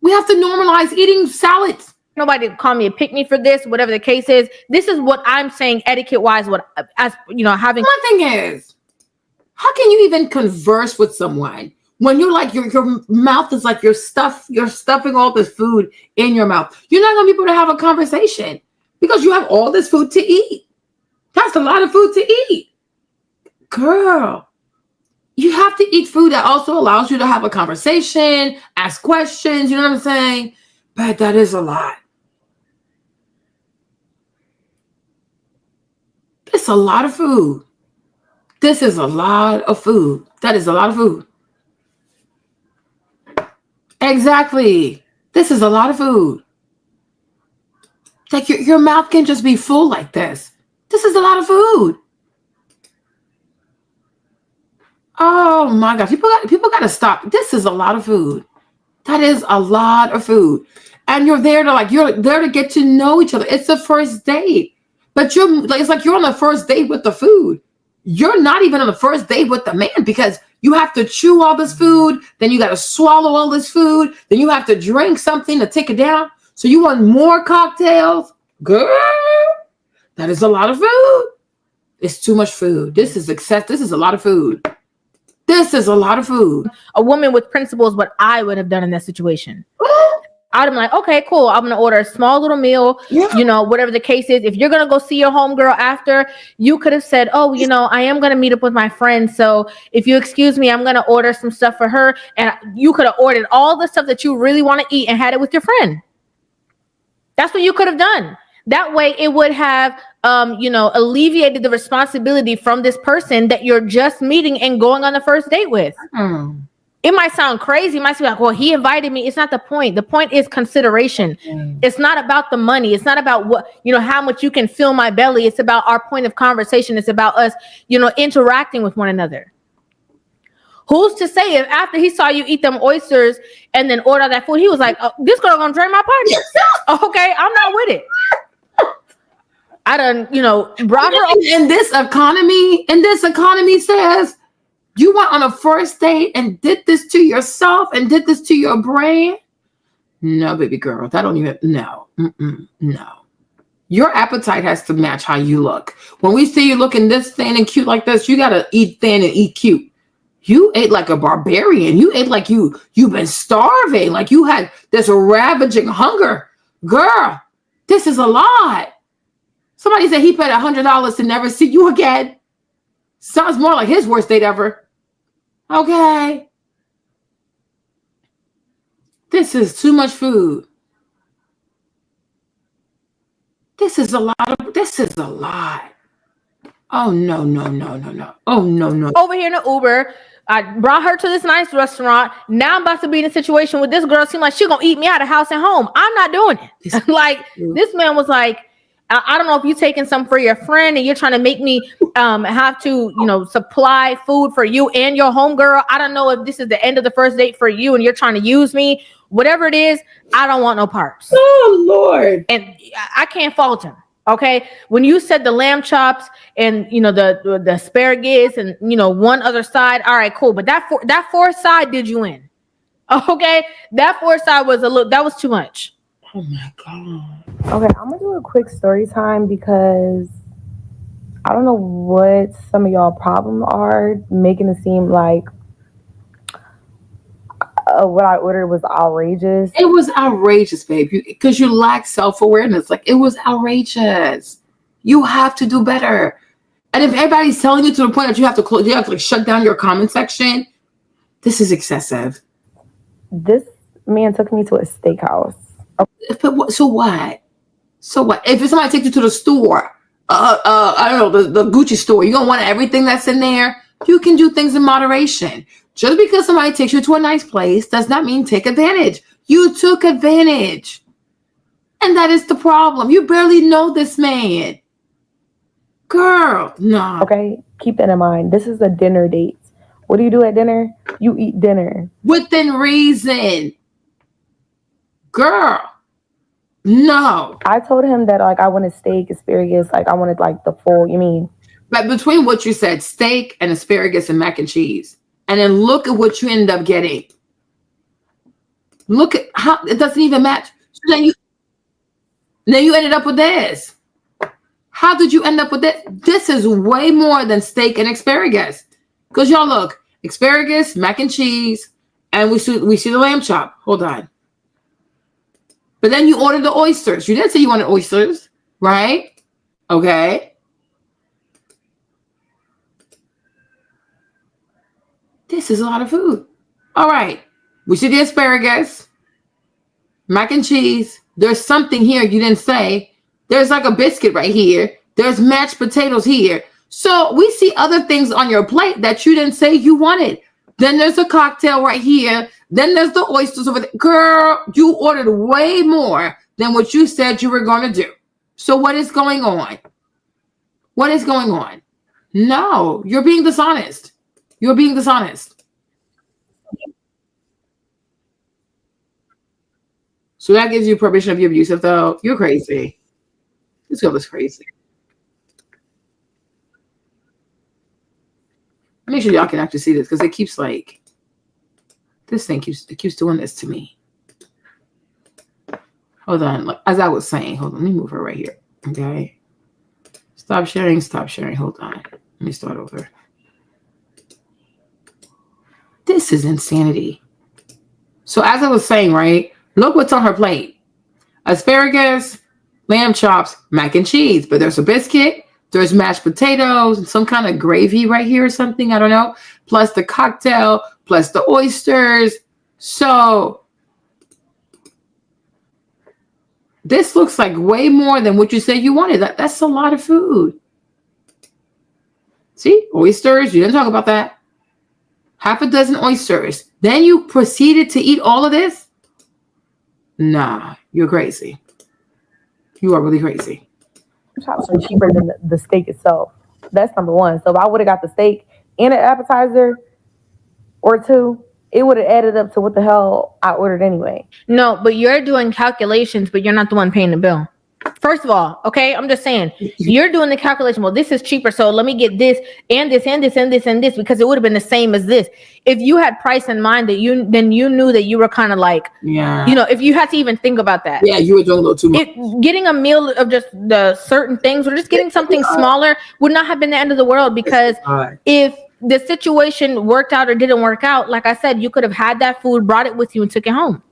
We have to normalize eating salads. Nobody call me a pick-me for this, whatever the case is. This is what I'm saying etiquette-wise, having... One thing is, how can you even converse with someone when you're like, your mouth is like you're stuffing all this food in your mouth? You're not going to be able to have a conversation because you have all this food to eat. That's a lot of food to eat. Girl, you have to eat food that also allows you to have a conversation, ask questions, you know what I'm saying? But that is a lot. It's a lot of food. This is a lot of food. That is a lot of food. Exactly. This is a lot of food. Like your mouth can just be full like this. This is a lot of food. Oh my gosh. People got to stop. This is a lot of food. That is a lot of food. And you're there to get to know each other. It's the first date. But it's like you're on the first date with the food. You're not even on the first date with the man because you have to chew all this food. Then you got to swallow all this food. Then you have to drink something to take it down. So you want more cocktails? Girl, that is a lot of food. It's too much food. This is excess. This is a lot of food. This is a lot of food. A woman with principles, what I would have done in that situation. I'd have been like, okay, cool. I'm going to order a small little meal, whatever the case is. If you're going to go see your homegirl after, you could have said, oh, I am going to meet up with my friend. So if you excuse me, I'm going to order some stuff for her. And you could have ordered all the stuff that you really want to eat and had it with your friend. That's what you could have done. That way it would have, alleviated the responsibility from this person that you're just meeting and going on the first date with. It might sound crazy. It might be like, well, he invited me. It's not the point. The point is consideration. It's not about the money. It's not about how much you can fill my belly. It's about our point of conversation. It's about us, interacting with one another. Who's to say if after he saw you eat them oysters and then order that food, he was like, oh, this girl gonna drain my party. Okay, I'm not with it. I done, brought her over. In this economy says, you went on a first date and did this to yourself and did this to your brain? No, baby girl, that don't even, no. No. Your appetite has to match how you look. When we see you looking this thin and cute like this, you got to eat thin and eat cute. You ate like a barbarian. You ate like you've been starving, like you had this ravaging hunger. Girl, this is a lot. Somebody said he paid $100 to never see you again. Sounds more like his worst date ever. Okay. This is too much food. This is a lot. Oh, no. Oh, no. Over here in the Uber. I brought her to this nice restaurant. Now I'm about to be in a situation with this girl. Seems like she's going to eat me out of house and home. I'm not doing it. This man was like, I don't know if you're taking some for your friend and you're trying to make me have to, supply food for you and your homegirl. I don't know if this is the end of the first date for you and you're trying to use me. Whatever it is, I don't want no parts. Oh, Lord. And I can't fault him. Okay. When you said the lamb chops and, the asparagus and, one other side. All right, cool. But that fourth side did you in. Okay. That fourth side that was too much. Oh my God. Okay, I'm gonna do a quick story time because I don't know what some of y'all problems are, making it seem like what I ordered was outrageous. It was outrageous, babe, because you lack self-awareness. Like, it was outrageous. You have to do better. And if everybody's telling you to the point that you have to like shut down your comment section, this is excessive. This man took me to a steakhouse. But so what? So what? If somebody takes you to the store, I don't know, the Gucci store, you don't want everything that's in there. You can do things in moderation. Just because somebody takes you to a nice place does not mean take advantage. You took advantage. And that is the problem. You barely know this man. Girl, no. Okay, keep that in mind. This is a dinner date. What do you do at dinner? You eat dinner. Within reason. Girl, no. I told him that like I wanted steak, asparagus, like I wanted like the full, you mean? But between what you said, steak and asparagus and mac and cheese, and then look at what you end up getting. Look at how it doesn't even match. So then you ended up with this. How did you end up with this? This is way more than steak and asparagus. Because y'all look, asparagus, mac and cheese, and we see the lamb chop. Hold on. But then you ordered the oysters. You didn't say you wanted oysters, right? Okay. This is a lot of food. All right. We see the asparagus, mac and cheese. There's something here you didn't say. There's like a biscuit right here. There's mashed potatoes here. So we see other things on your plate that you didn't say you wanted. Then there's a cocktail right here. Then there's the oysters over there. Girl, you ordered way more than what you said you were going to do. So what is going on? What is going on? No, you're being dishonest. You're being dishonest. So that gives you permission to be abusive, though. You're crazy. This girl is crazy. Make sure y'all can actually see this because it keeps like this thing keeps doing this to me. Hold on, like, as I was saying, hold on, let me move her right here. Okay. Stop sharing. Hold on. Let me start over. This is insanity. So as I was saying, right? Look what's on her plate. Asparagus, lamb chops, mac and cheese. But there's a biscuit, there's mashed potatoes, and some kind of gravy right here or something. I don't know. Plus the cocktail, plus the oysters. So this looks like way more than what you said you wanted. That's a lot of food. See? Oysters. You didn't talk about that. Half a dozen oysters. Then you proceeded to eat all of this? Nah, you're crazy. You are really crazy. Chops are cheaper than the steak itself. That's number one. So if I would have got the steak and an appetizer or two, it would have added up to what the hell I ordered anyway. No, but you're doing calculations, but you're not the one paying the bill. First of all, okay, I'm just saying, you're doing the calculation. Well, this is cheaper, so let me get this and this and this and this and this because it would have been the same as this. If you had price in mind, then you knew that you were kind of like, yeah, you know, if you had to even think about that. Yeah, you were doing a little too much. Getting a meal of just the certain things or just getting something smaller would not have been the end of the world because if the situation worked out or didn't work out, like I said, you could have had that food, brought it with you and took it home.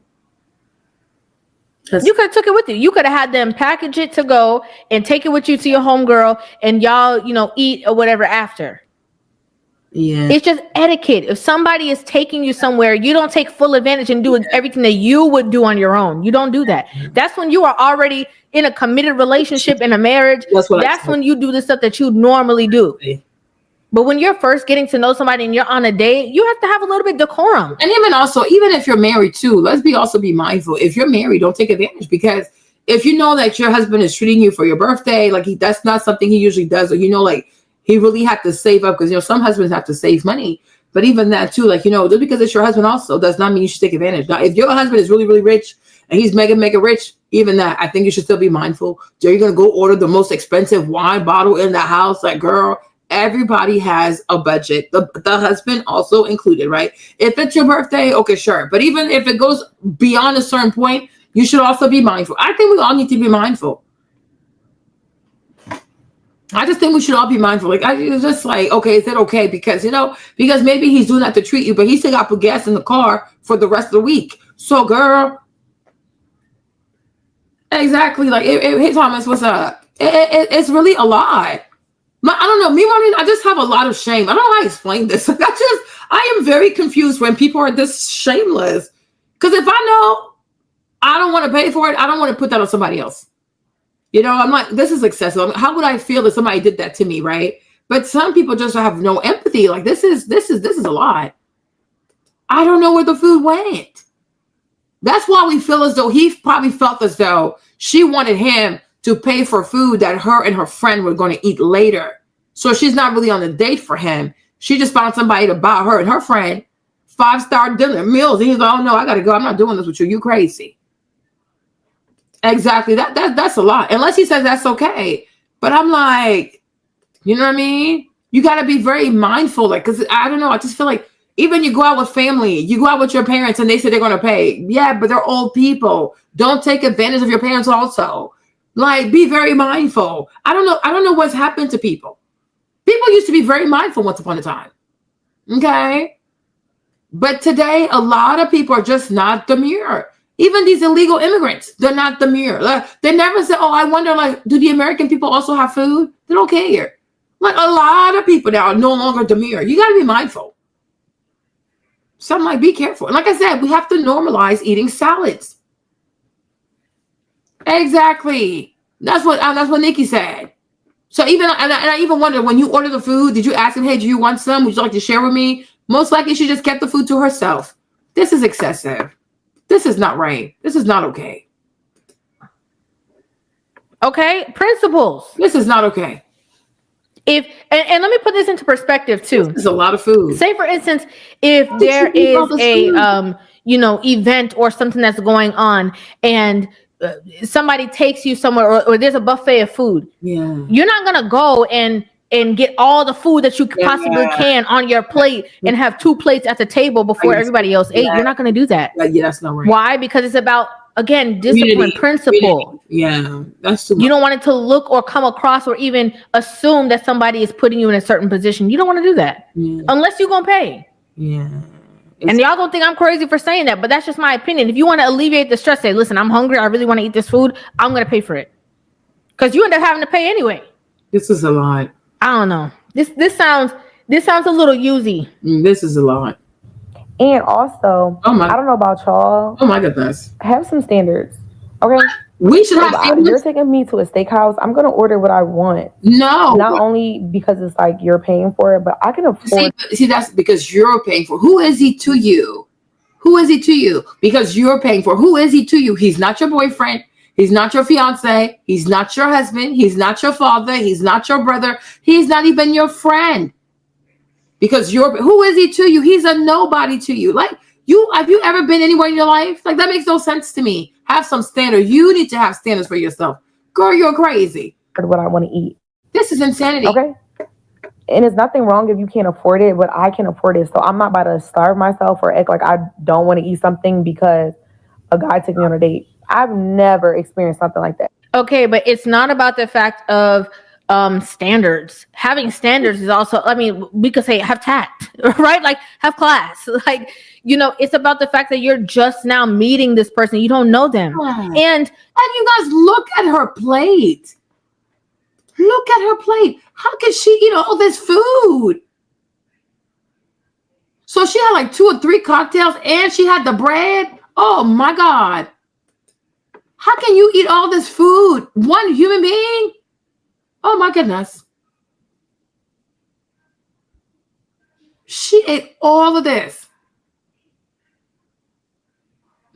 You could have took it with you. You could have had them package it to go and take it with you to your homegirl and y'all, you know, eat or whatever after. Yeah. It's just etiquette. If somebody is taking you somewhere, you don't take full advantage and do everything that you would do on your own. You don't do that. That's when you are already in a committed relationship, in a marriage. That's when you do the stuff that you normally do. Yeah. But when you're first getting to know somebody and you're on a date, you have to have a little bit decorum. And even also, even if you're married too, let's also be mindful. If you're married, don't take advantage because if you know that your husband is treating you for your birthday, like that's not something he usually does, or you know, like he really had to save up because you know some husbands have to save money. But even that too, like you know, just because it's your husband also does not mean you should take advantage. Now, if your husband is really, really rich and he's mega rich, even that, I think you should still be mindful. Are you gonna go order the most expensive wine bottle in the house? Like, girl. Everybody has a budget, the husband also included, right? If it's your birthday, okay, sure. But even if it goes beyond a certain point, you should also be mindful. I think we all need to be mindful. I just think we should all be mindful. Like, it's just like, okay, is it okay? Because, you know, because maybe he's doing that to treat you, but he still got to put gas in the car for the rest of the week. So, girl, exactly. Like, hey, Thomas, what's up? It's really a lot. I don't know. Me, Marlene, I just have a lot of shame. I don't know how to explain this. Like, I am very confused when people are this shameless. Because if I know I don't want to pay for it, I don't want to put that on somebody else. You know, I'm like, this is excessive. How would I feel if somebody did that to me, right? But some people just have no empathy. Like, this is a lot. I don't know where the food went. That's why we feel as though he probably felt as though she wanted him to pay for food that her and her friend were going to eat later. So she's not really on a date for him. She just found somebody to buy her and her friend 5-star dinner meals. And he's like, oh no, I got to go. I'm not doing this with you. You crazy. Exactly. That's a lot. Unless he says that's okay. But I'm like, you know what I mean? You got to be very mindful. Like, because I don't know. I just feel like even you go out with family, you go out with your parents and they say they're going to pay. Yeah, but they're old people. Don't take advantage of your parents also. Like, be very mindful. I don't know what's happened to people. People used to be very mindful once upon a time. Okay? But today, a lot of people are just not demure. Even these illegal immigrants, they're not demure. Like, they never say, oh, I wonder, like, do the American people also have food? They don't care. Like, a lot of people now are no longer demure. You got to be mindful. So I'm like, be careful. And like I said, we have to normalize eating salads. Exactly. That's what Nikki said. So even and I even wonder, when you order the food, did you ask him, hey, do you want some? Would you like to share with me? Most likely she just kept the food to herself. This is excessive. This is not right. This is not okay. Okay, principles. This is not okay. And let me put this into perspective too. This is a lot of food. Say for instance, if there is a event or something that's going on, and somebody takes you somewhere, or there's a buffet of food. Yeah, you're not gonna go and get all the food that you possibly can on your plate and have 2 plates at the table before everybody else ate. You're not gonna do that. Yeah, that's not right. Why? Because it's about, again, discipline, principle. Yeah, that's too much. You don't want it to look or come across or even assume that somebody is putting you in a certain position. You don't want to do that unless you're gonna pay. Yeah. And y'all gonna think I'm crazy for saying that, but that's just my opinion. If you want to alleviate the stress, say, listen, I'm hungry. I really want to eat this food. I'm gonna pay for it, because you end up having to pay anyway. This is a lot. I don't know. This sounds a little usy. This is a lot. And also, I don't know about y'all. Oh my goodness. Have some standards. Okay. We should have standards. You're taking me to a steakhouse. I'm gonna order what I want. No. Not only because it's like you're paying for it, but I can afford. See, that's because you're paying for. Who is he to you? Who is he to you? Because you're paying for. Who is he to you? He's not your boyfriend. He's not your fiance. He's not your husband. He's not your father. He's not your brother. He's not even your friend. Because who is he to you? He's a nobody to you. Like, have you ever been anywhere in your life? Like, that makes no sense to me. Have some standard. You need to have standards for yourself. Girl, you're crazy. What I want to eat. This is insanity. Okay. And there's nothing wrong if you can't afford it, but I can afford it. So I'm not about to starve myself or act like I don't want to eat something because a guy took me on a date. I've never experienced something like that. Okay, but it's not about the fact of standards. Having standards is also, I mean, we could say have tact, right? Like, have class. Like, it's about the fact that you're just now meeting this person. You don't know them. And you guys look at her plate. Look at her plate. How can she eat all this food? So she had like 2 or 3 cocktails and she had the bread. Oh my God. How can you eat all this food? One human being? Oh my goodness. She ate all of this.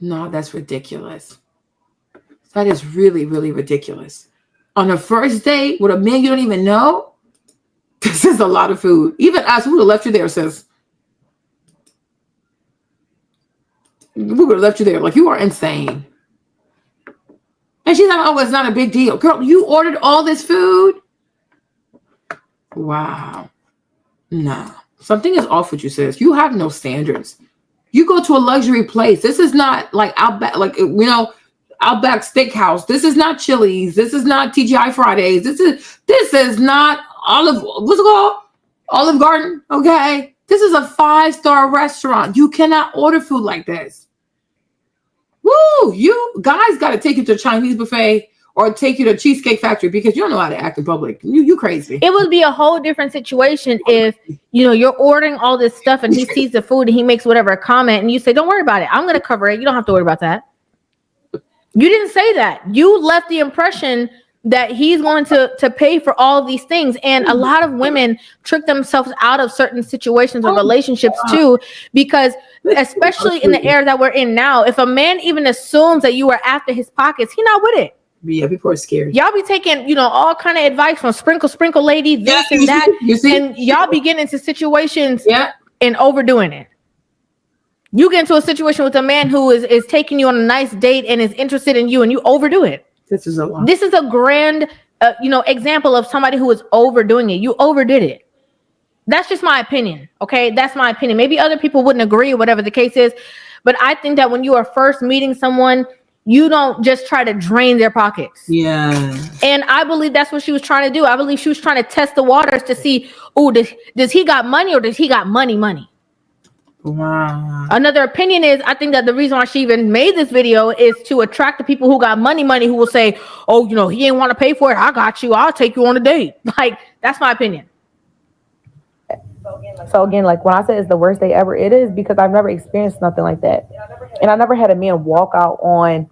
No, that's ridiculous. That is really, really ridiculous. On a first date with a man you don't even know? This is a lot of food. Even us, who would have left you there, sis? We would have left you there. Like, you are insane. And she's like, oh, it's not a big deal. Girl, you ordered all this food? Wow. Nah. Something is off with you, sis. You have no standards. You go to a luxury place. This is not like Outback, Outback Steakhouse. This is not Chili's. This is not TGI Fridays. This is not what's it called? Olive Garden. Okay. This is a 5-star restaurant. You cannot order food like this. Woo! You guys got to take you to a Chinese buffet or take you to Cheesecake Factory because you don't know how to act in public. You crazy. It would be a whole different situation if, you know, you're ordering all this stuff and he sees the food and he makes whatever comment and you say, don't worry about it. I'm going to cover it. You don't have to worry about that. You didn't say that. You left the impression that he's going to pay for all of these things. And a lot of women trick themselves out of certain situations or relationships too, because especially in the era that we're in now, if a man even assumes that you are after his pockets, he's not with it. Yeah, people are scared. Y'all be taking, you know, all kind of advice from sprinkle lady, this and that. And y'all be getting into situations and overdoing it. You get into a situation with a man who is taking you on a nice date and is interested in you and you overdo it. This is a grand, you know, example of somebody who is overdoing it. You overdid it. That's just my opinion. Okay. That's my opinion. Maybe other people wouldn't agree or whatever the case is. But I think that when you are first meeting someone, you don't just try to drain their pockets. Yeah. And I believe that's what she was trying to do. I believe she was trying to test the waters to see, does he got money or does he got money? Wow. Another opinion is, I think that the reason why she even made this video is to attract the people who got money, who will say, oh, you know, he ain't want to pay for it. I got you. I'll take you on a date. Like, that's my opinion. So again, like when I say it's the worst day ever, it is because I've never experienced nothing like that. And I never had a man walk out on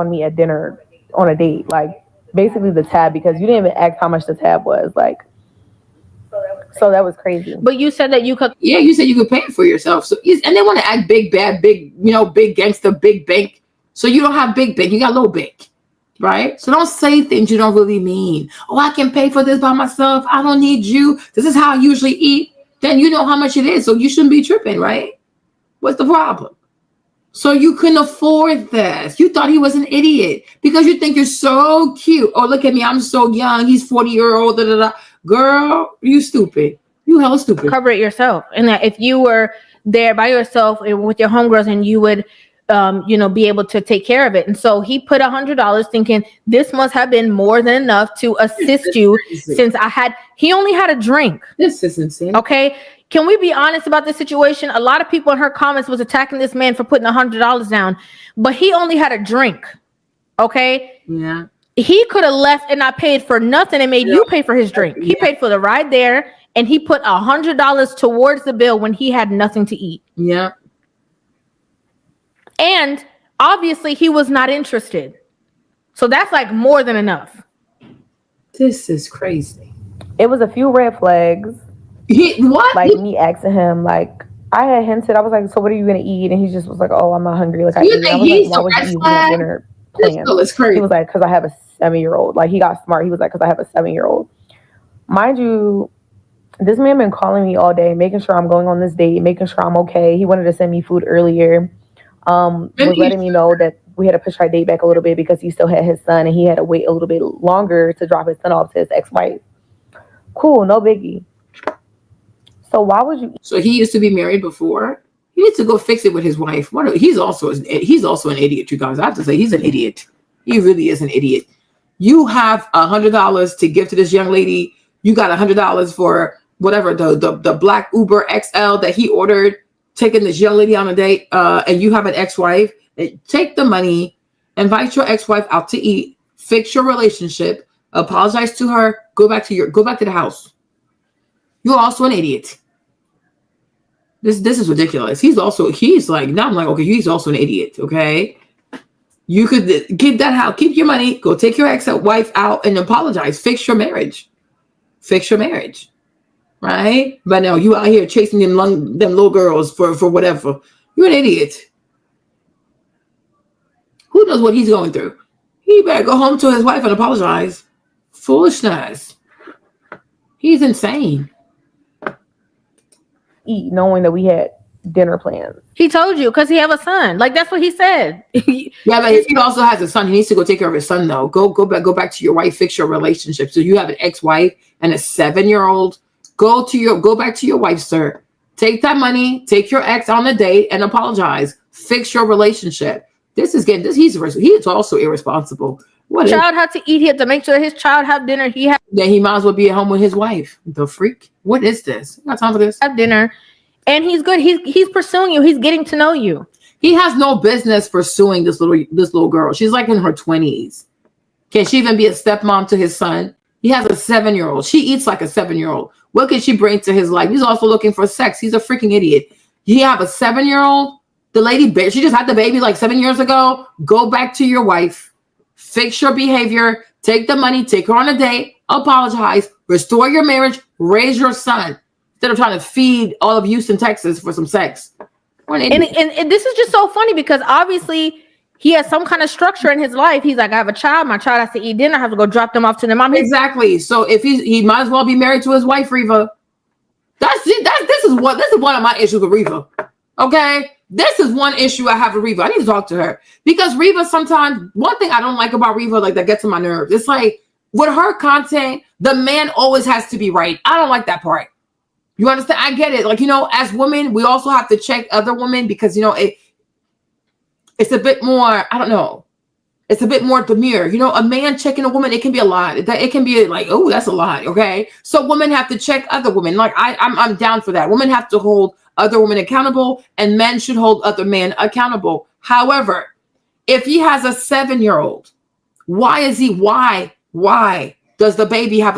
me at dinner on a date. Like basically the tab, because you didn't even ask how much the tab was. Like, so that was crazy. But you said that you could. Yeah, you said you could pay it for yourself. So and they want to act big, bad, big, you know, big gangster, big bank. So you don't have big bank, you got little bank. Right? So don't say things you don't really mean. Oh, I can pay for this by myself. I don't need you. This is how I usually eat. Then you know how much it is. So you shouldn't be tripping, right? What's the problem? So you couldn't afford this. You thought he was an idiot because you think you're so cute. Oh, look at me. I'm so young. He's 40-year-old. Da, da, da. Girl, you stupid. You hella stupid. Cover it yourself. And that if you were there by yourself with your homegirls and you would you know, be able to take care of it. And so he put $100 thinking this must have been more than enough to assist you since he only had a drink. This is insane. Okay. Can we be honest about this situation? A lot of people in her comments was attacking this man for putting $100 down, but he only had a drink. Okay. Yeah. He could have left and not paid for nothing and made you pay for his drink. He paid for the ride there and he put $100 towards the bill when he had nothing to eat. Yeah. And obviously he was not interested. So that's like more than enough. This is crazy. It was a few red flags. What? Like me asking him, like I had hinted, I was like, so what are you gonna eat? And he just was like, oh, I'm not hungry. Like I was like, why would you eat with dinner plans? This is crazy. He was like, because I have a 7-year-old. Like he got smart. He was like, because I have a 7-year-old. Mind you, this man been calling me all day, making sure I'm going on this date, making sure I'm okay. He wanted to send me food earlier. Was letting me know that we had to push our date back a little bit because he still had his son and he had to wait a little bit longer to drop his son off to his ex-wife. Cool, no biggie. So why would you? So he used to be married before. He needs to go fix it with his wife. He's also an idiot, you guys. I have to say he's an idiot. He really is an idiot. You have $100 to give to this young lady. You got $100 for whatever the black Uber XL that he ordered. Taking this young lady on a date, and you have an ex-wife, take the money, invite your ex-wife out to eat, fix your relationship, apologize to her, go back to the house. You're also an idiot. This is ridiculous. He's like, now I'm like, okay, he's also an idiot. Okay, you could keep that house, keep your money, go take your ex-wife out and apologize, fix your marriage. Right? But no, you out here chasing them little girls for whatever. You're an idiot. Who knows what he's going through? He better go home to his wife and apologize. Foolishness. He's insane. Eat knowing that we had dinner plans. He told you because he have a son. Like that's what he said. Yeah, but he also has a son. He needs to go take care of his son though. Go back to your wife, fix your relationship. So you have an ex-wife and a 7-year-old. Go back to your wife, sir. Take that money, take your ex on a date and apologize. Fix your relationship. He's also irresponsible. What child had to eat? He had to make sure his child have dinner. Then he might as well be at home with his wife. The freak. What is this? You got time for this? Have dinner. And he's good. He's pursuing you. He's getting to know you. He has no business pursuing this little girl. She's like in her 20s. Can she even be a stepmom to his son? He has a 7-year-old. She eats like a 7-year-old. What can she bring to his life? He's also looking for sex. He's a freaking idiot. You have a 7-year-old. The lady, she just had the baby like 7 years ago. Go back to your wife. Fix your behavior. Take the money. Take her on a date. Apologize. Restore your marriage. Raise your son. Instead of trying to feed all of Houston, Texas for some sex. And this is just so funny because obviously he has some kind of structure in his life. He's like, I have a child. My child has to eat dinner. I have to go drop them off to their mom. Exactly. So if he might as well be married to his wife, Reva. This is one of my issues with Reva. Okay, this is one issue I have with Reva. I need to talk to her because Reva sometimes, one thing I don't like about Reva, like that gets on my nerves. It's like with her content, the man always has to be right. I don't like that part. You understand? I get it. Like, as women, we also have to check other women because, it's a bit more, I don't know. It's a bit more demure. A man checking a woman, it can be a lot. It can be like, oh, that's a lot. Okay. So women have to check other women. Like I'm down for that. Women have to hold other women accountable and men should hold other men accountable. However, if he has a 7-year-old, why does the baby have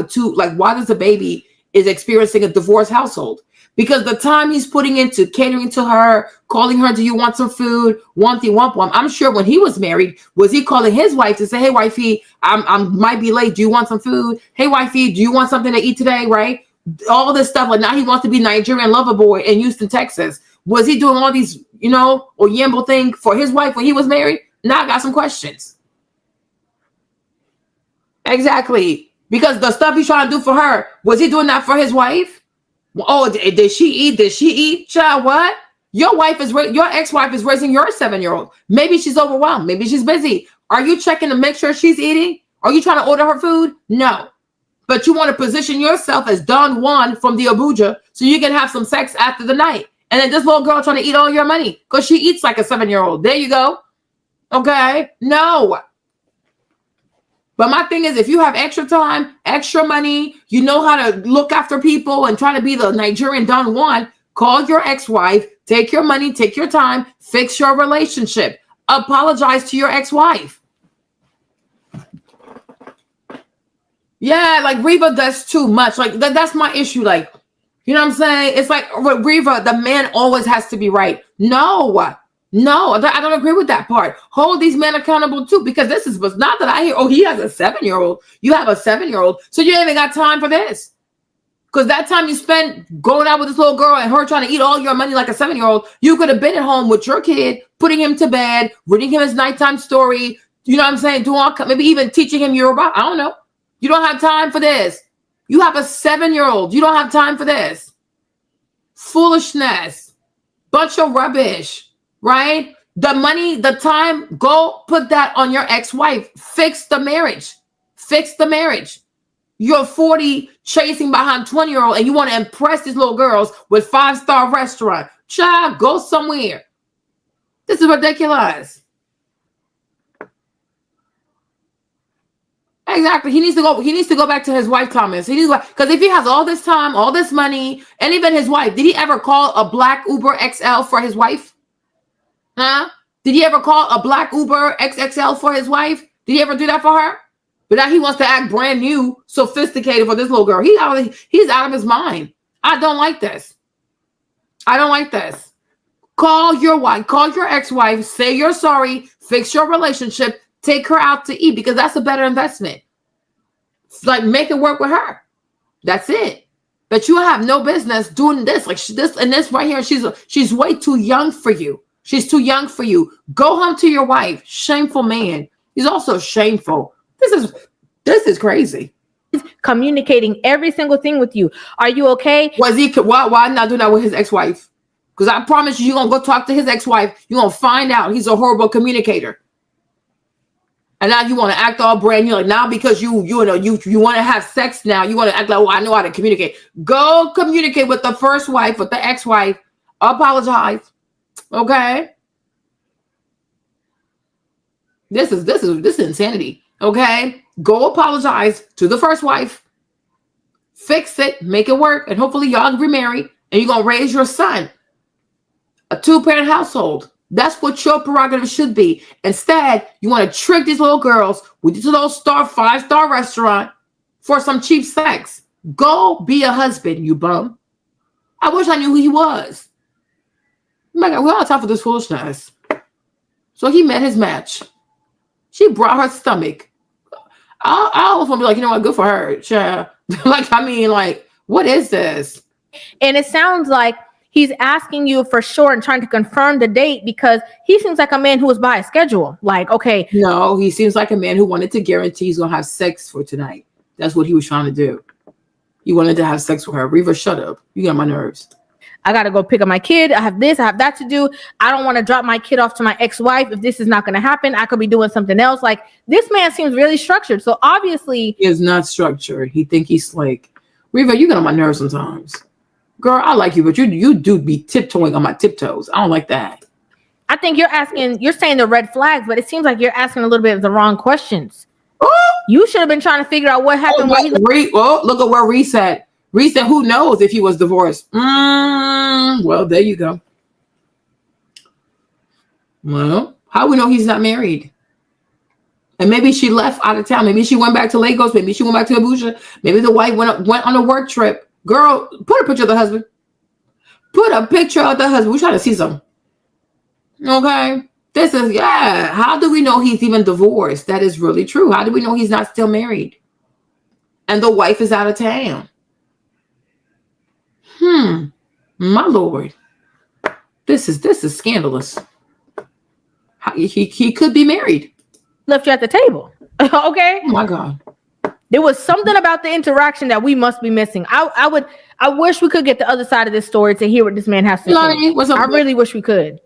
why does the baby is experiencing a divorce household? Because the time he's putting into catering to her, calling her, do you want some food? Womp. I'm sure when he was married, was he calling his wife to say, hey, wifey, I might be late. Do you want some food? Hey, wifey, do you want something to eat today? Right? All this stuff. Like now he wants to be Nigerian lover boy in Houston, Texas. Was he doing all these, or Yambo thing for his wife when he was married? Now I got some questions. Exactly. Because the stuff he's trying to do for her, was he doing that for his wife? Oh, did she eat? Did she eat? Child, what? Your ex-wife is raising your 7-year-old. Maybe she's overwhelmed. Maybe she's busy. Are you checking to make sure she's eating? Are you trying to order her food? No. But you want to position yourself as Don Juan from the Abuja so you can have some sex after the night. And then this little girl trying to eat all your money because she eats like a 7-year-old. There you go. Okay? No. But my thing is, if you have extra time, extra money, you know how to look after people and try to be the Nigerian Don Juan, call your ex-wife, take your money, take your time, fix your relationship. Apologize to your ex-wife. Yeah, like Reva does too much. Like that's my issue. Like, you know what I'm saying? It's like with Reva, the man always has to be right. No, I don't agree with that part. Hold these men accountable too, because this is not that I hear, oh, he has a 7-year-old. You have a 7-year-old. So you ain't even got time for this. Because that time you spent going out with this little girl and her trying to eat all your money like a 7-year-old, you could have been at home with your kid, putting him to bed, reading him his nighttime story. You know what I'm saying? Maybe even teaching him Yoruba. I don't know. You don't have time for this. You have a 7-year-old. You don't have time for this. Foolishness. Bunch of rubbish. Right? The money, the time, go put that on your ex-wife. Fix the marriage. Fix the marriage. You're 40 chasing behind 20-year-old and you want to impress these little girls with 5-star restaurant. Child, go somewhere. This is ridiculous. Exactly. He needs to go back to his wife, Thomas. Because if he has all this time, all this money, and even his wife, did he ever call a black Uber XL for his wife? Huh? Did he ever call a black Uber XXL for his wife? Did he ever do that for her? But now he wants to act brand new, sophisticated for this little girl. He's out of his mind. I don't like this. I don't like this. Call your wife, call your ex-wife, say you're sorry, fix your relationship, take her out to eat because that's a better investment. Like make it work with her. That's it. But you have no business doing this. Like this right here, she's way too young for you. She's too young for you. Go home to your wife. Shameful man. He's also shameful. This is crazy. He's communicating every single thing with you. Are you okay? Why not do that with his ex-wife? Because I promise you're going to go talk to his ex-wife. You're going to find out he's a horrible communicator. And now you want to act all brand new. Like now because you want to have sex now. You want to act like, oh, I know how to communicate. Go communicate with the first wife, with the ex-wife. Apologize. Okay. This is insanity. Okay. Go apologize to the first wife. Fix it. Make it work. And hopefully y'all remarry. And you're going to raise your son. A 2-parent household. That's what your prerogative should be. Instead, you want to trick these little girls with this little five-star restaurant for some cheap sex. Go be a husband, you bum. I wish I knew who he was. My God, we're all time for this foolishness. So he met his match. She brought her stomach. I almost want to be like, you know what, good for her. Yeah. Like, I mean, like, what is this? And it sounds like he's asking you for sure and trying to confirm the date because he seems like a man who was by a schedule. Like, okay. No, he seems like a man who wanted to guarantee he's going to have sex for tonight. That's what he was trying to do. He wanted to have sex with her. Reva, shut up. You got my nerves. I got to go pick up my kid. I have this, I have that to do. I don't want to drop my kid off to my ex-wife. If this is not going to happen, I could be doing something else. Like, this man seems really structured. So obviously he is not structured. He think he's slick. Reva, you get on my nerves sometimes. Girl, I like you, but you do be tiptoeing on my tiptoes. I don't like that. I think you're saying the red flags, but it seems like you're asking a little bit of the wrong questions. Oh! You should have been trying to figure out what happened. Look at where reset. Reset, who knows if he was divorced? Well, there you go. Well, how we know he's not married? And maybe she left out of town. Maybe she went back to Lagos. Maybe she went back to Abuja. Maybe the wife went on a work trip. Girl, put a picture of the husband. Put a picture of the husband. We're trying to see some. Okay. This is, yeah. How do we know he's even divorced? That is really true. How do we know he's not still married? And the wife is out of town. My Lord. This is scandalous. He could be married. Left you at the table. Okay. Oh my God. There was something about the interaction that we must be missing. I wish we could get the other side of this story to hear what this man has to say. I really wish we could.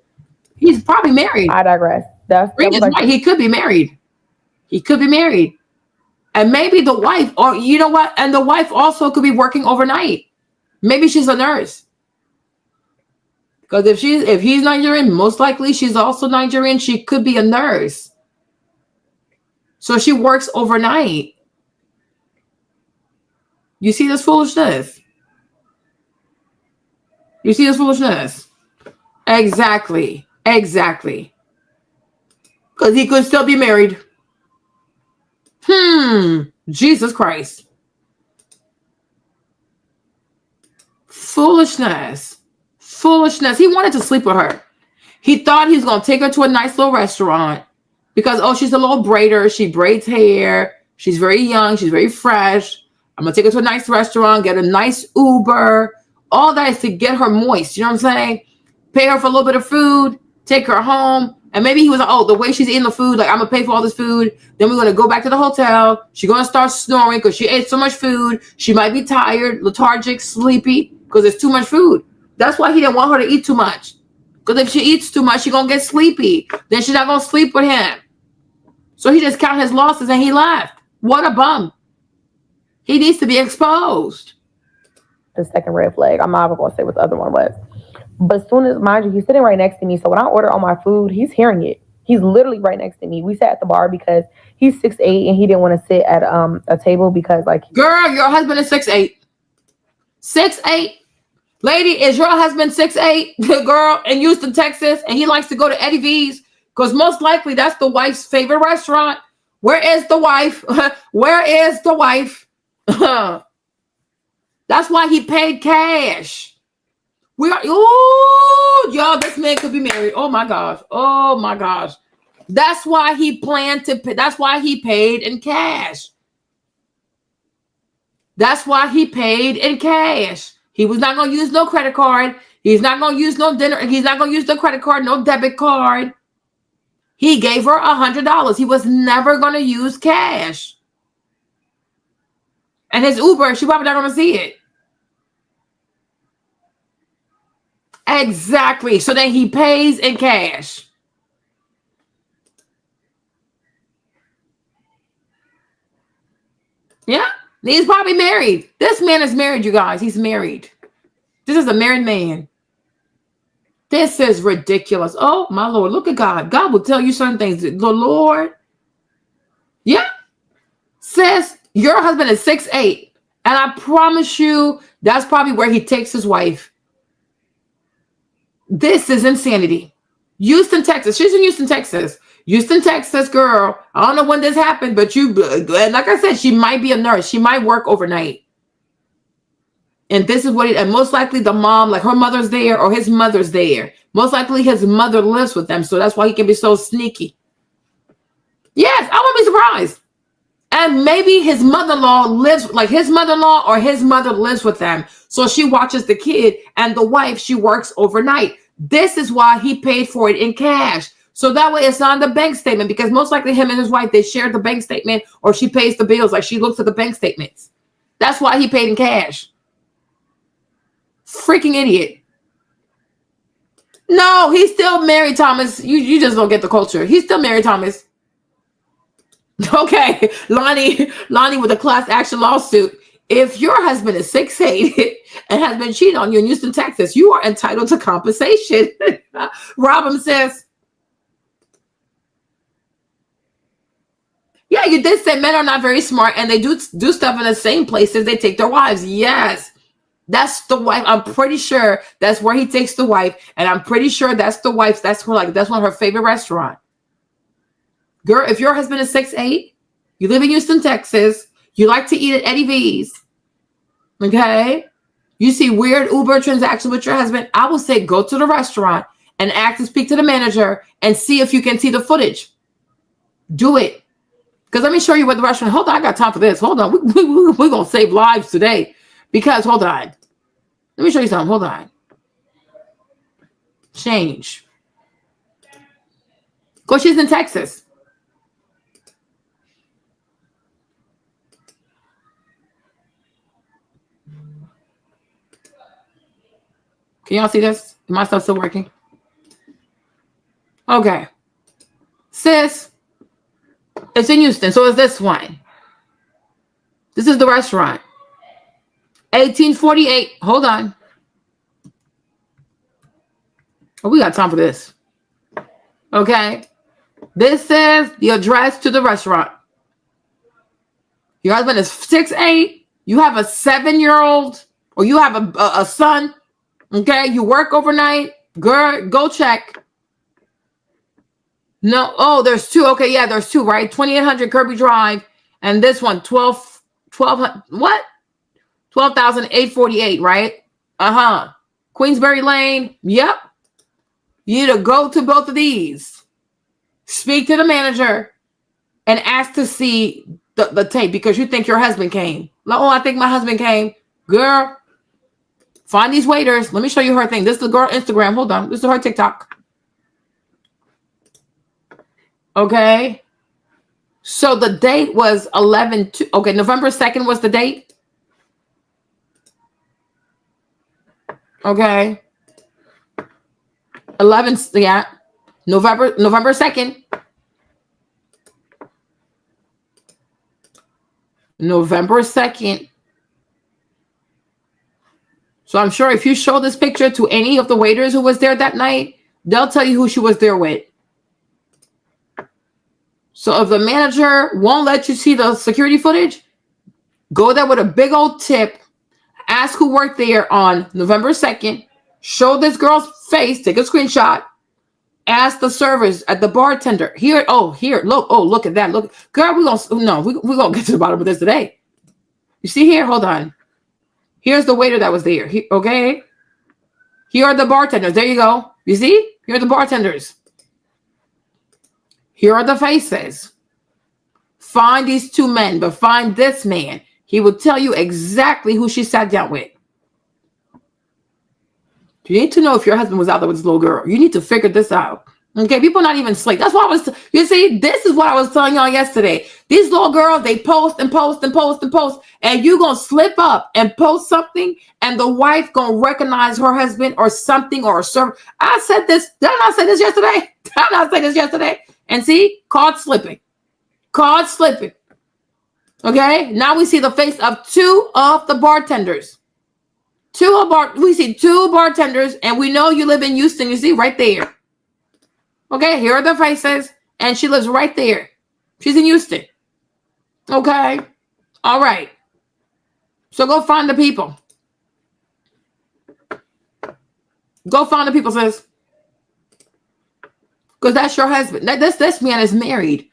He's probably married. I digress. He could be married. He could be married. And maybe the wife, or you know what? And the wife also could be working overnight. Maybe she's a nurse. Because if he's Nigerian, most likely she's also Nigerian. She could be a nurse. So she works overnight. You see this foolishness? You see this foolishness? Exactly. Because he could still be married. Jesus Christ. Foolishness. He wanted to sleep with her. He thought he was going to take her to a nice little restaurant because, she's a little braider. She braids hair. She's very young. She's very fresh. I'm going to take her to a nice restaurant, get a nice Uber. All that is to get her moist. You know what I'm saying? Pay her for a little bit of food, take her home. And maybe he was like, the way she's eating the food, like, I'm going to pay for all this food. Then we're going to go back to the hotel. She's going to start snoring because she ate so much food. She might be tired, lethargic, sleepy because there's too much food. That's why he didn't want her to eat too much. Because if she eats too much, she's going to get sleepy. Then she's not going to sleep with him. So he just counted his losses and he left. What a bum. He needs to be exposed. The second red flag. I'm not even going to say what the other one was. But as soon as, mind you, he's sitting right next to me. So when I order all my food, he's hearing it. He's literally right next to me. We sat at the bar because he's 6'8" and he didn't want to sit at a table because, like... Girl, your husband is 6'8". 6'8". Lady, is your husband 6'8", girl, in Houston, Texas, and he likes to go to Eddie V's? Because most likely that's the wife's favorite restaurant. Where is the wife? Where is the wife? That's why he paid cash. Y'all, this man could be married. Oh my gosh. That's why he planned to pay. That's why he paid in cash. He was not going to use no credit card. He's not going to use no dinner. He's not going to use the credit card, no debit card. He gave her $100. He was never going to use cash. And his Uber, she probably not going to see it. Exactly. So then he pays in cash. Yeah. He's probably married. This man is married, you guys. He's married. This is a married man. This is ridiculous. Oh, my Lord. Look at God. God will tell you certain things. The Lord. Yeah. Says your husband is 6'8". And I promise you, that's probably where he takes his wife. This is insanity. Houston, Texas. She's in Houston, Texas. Houston, Texas, girl. I don't know when this happened, but like I said, she might be a nurse. She might work overnight. And this is and most likely the mom, like her mother's there or his mother's there. Most likely his mother lives with them. So that's why he can be so sneaky. Yes, I wouldn't be surprised. And maybe his mother-in-law lives, like his mother-in-law or his mother lives with them. So she watches the kid, and the wife, she works overnight. This is why he paid for it in cash. So that way it's on the bank statement, because most likely him and his wife, they share the bank statement, or she pays the bills. Like she looks at the bank statements. That's why he paid in cash. Freaking idiot. No, he's still married, Thomas. You just don't get the culture. He's still married, Thomas. Okay, Lonnie with a class action lawsuit. If your husband is 6'8" and has been cheating on you in Houston, Texas, you are entitled to compensation. Robin says, yeah, you did say men are not very smart, and they do stuff in the same places they take their wives. Yes. That's the wife. I'm pretty sure that's where he takes the wife. And I'm pretty sure that's the wife. That's one of her favorite restaurant. Girl, if your husband is 6'8", you live in Houston, Texas, you like to eat at Eddie V's, okay? You see weird Uber transactions with your husband, I will say go to the restaurant and ask to speak to the manager and see if you can see the footage. Do it. Because let me show you what the restaurant, hold on, I got time for this. Hold on, we're going to save lives today. Because, hold on. Let me show you something. Hold on. Change. Because she's in Texas. Can y'all see this? Is my stuff still working? Okay. Sis, it's in Houston. So is this one. This is the restaurant. 1848. Hold on. Oh, we got time for this. Okay. This says the address to the restaurant. Your husband is 6'8". You have a 7-year-old, or you have a son. Okay. You work overnight. Girl, go check. No. Oh, there's two. Okay. Yeah, there's two, right? 2800 Kirby Drive. And this one, 1200. What? 12,848, right? Queensberry Lane. Yep. You need to go to both of these. Speak to the manager and ask to see the tape, because you think your husband came. Like, oh, I think my husband came. Girl, find these waiters. Let me show you her thing. This is the girl Instagram. Hold on. This is her TikTok. Okay. So the date was 11. Okay, November 2nd was the date. Okay. 11, yeah. November 2nd. November 2nd. So I'm sure if you show this picture to any of the waiters who was there that night, they'll tell you who she was there with. So if the manager won't let you see the security footage, go there with a big old tip. Ask who worked there on November 2nd. Show this girl's face. Take a screenshot. Ask the servers at the bartender. Here, look at that. Look, girl, we're gonna get to the bottom of this today. You see here? Hold on. Here's the waiter that was there. Okay. Here are the bartenders. There you go. You see? Here are the bartenders. Here are the faces. Find these two men, but find this man. He will tell you exactly who she sat down with. You need to know if your husband was out there with this little girl. You need to figure this out. Okay, people not even slick. That's what you see, this is what I was telling y'all yesterday. These little girls, they post and post and post and post, and you gonna slip up and post something, and the wife gonna recognize her husband or something, or a server. I said this. Did I not say this yesterday? Did I not say this yesterday? And see, caught slipping. Caught slipping. Okay, now we see the face of two of the bartenders. We see two bartenders, and we know you live in Houston. You see right there. Okay, here are the faces, and she lives right there. She's in Houston. Okay, all right. So go find the people. Go find the people, sis. because that's your husband. This man is married.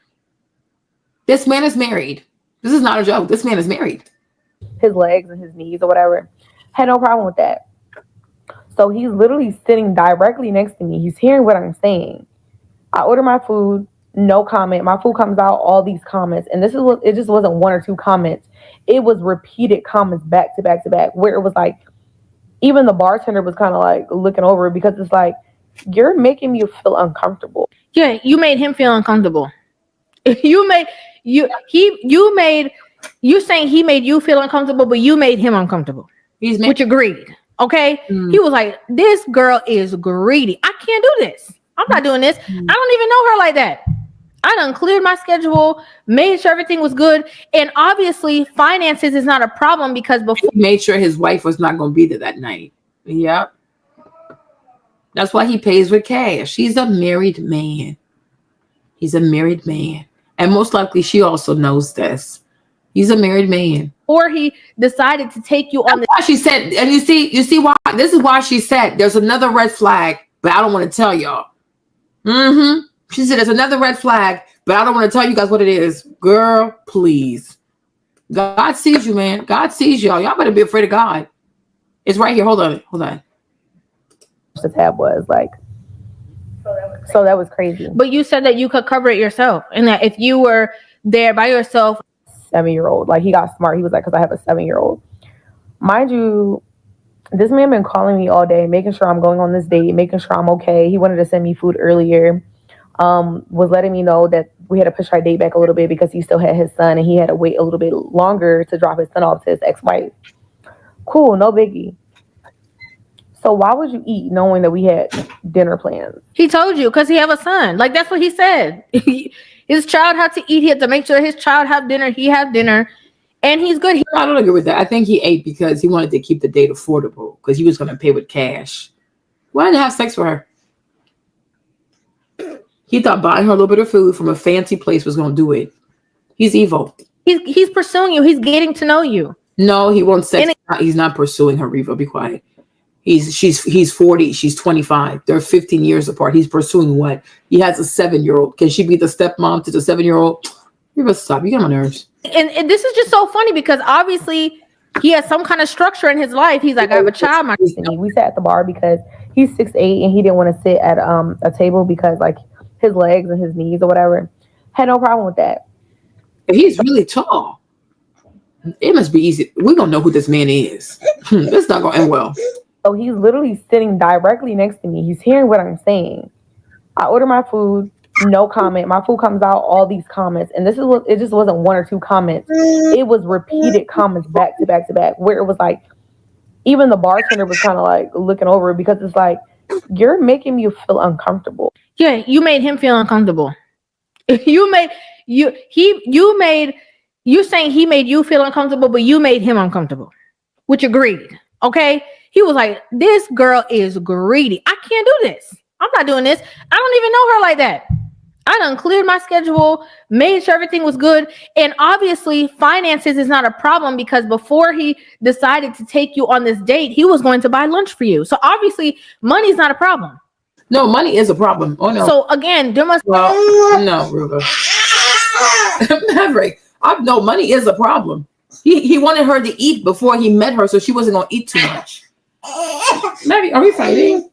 This man is married. This is not a joke. This man is married. His legs and his knees or whatever. Had no problem with that. So he's literally sitting directly next to me. He's hearing what I'm saying. I order my food, no comment. My food comes out, all these comments. And this is what it just wasn't one or two comments. It was repeated comments back to back to back, where it was like, even the bartender was kind of like looking over it, because it's like, you're making me feel uncomfortable. Yeah, you made him feel uncomfortable. You saying he made you feel uncomfortable, but you made him uncomfortable. Which agreed. Okay. He was like, this girl is greedy. I can't do this. I'm not doing this. I don't even know her like that. I done cleared my schedule, made sure everything was good. And obviously finances is not a problem, because before he made sure his wife was not going to be there that night. Yep. That's why he pays with cash. He's a married man. He's a married man. And most likely she also knows this. He's a married man. Or he decided to take you on. Why she said, and you see why, this is why she said there's another red flag, but I don't want to tell y'all. She said there's another red flag, but I don't want to tell you guys what it is. Girl, please. God sees you, man. God sees y'all. Y'all better be afraid of God. It's right here. Hold on. The tab was like, so that was crazy. But you said that you could cover it yourself, and that if you were there by yourself. 7-year-old, like, he got smart. He was like, because I have a 7-year-old. Mind you, this man been calling me all day, making sure I'm going on this date, making sure I'm okay. He wanted to send me food earlier. Was letting me know that we had to push our date back a little bit because he still had his son and he had to wait a little bit longer to drop his son off to his ex-wife. Cool, no biggie. So why would you eat knowing that we had dinner plans? He told you because he have a son. Like, that's what he said. His child had to eat. He had to make sure his child have dinner. He have dinner, and he's good. I don't agree with that. I think he ate because he wanted to keep the date affordable, because he was going to pay with cash. Why didn't he have sex with her? He thought buying her a little bit of food from a fancy place was going to do it. He's evil. He's pursuing you. He's getting to know you. No, he wants sex. He's not pursuing her, Reva. Be quiet. He's 40. She's 25. They're 15 years apart. He's pursuing what? He has a 7-year-old. Can she be the stepmom to the 7-year-old? Reva, stop. You get on my nerves. And this is just so funny because obviously he has some kind of structure in his life. He's like, I have a child. We sat at the bar because he's 6'8" and he didn't want to sit at a table because, like, his legs and his knees or whatever. Had no problem with that. If he's really tall, it must be easy. We don't know who this man is. This is not going to end well. So he's literally sitting directly next to me. He's hearing what I'm saying. I order my food, no comment. My food comes out, all these comments. And it just wasn't one or two comments. It was repeated comments back to back to back, where it was like, even the bartender was kind of like looking over it, because it's like, you're making me feel uncomfortable. Yeah, you made him feel uncomfortable. You saying he made you feel uncomfortable, but you made him uncomfortable, which agreed. Okay. He was like, this girl is greedy. I can't do this. I'm not doing this. I don't even know her like that. I done cleared my schedule, made sure everything was good. And obviously finances is not a problem, because before he decided to take you on this date, he was going to buy lunch for you. So obviously money's not a problem. No, money is a problem. Oh no. So again, there must no, Ruga. Maverick. No, money is a problem. He wanted her to eat before he met her, so she wasn't gonna eat too much. Maverick, are we fighting?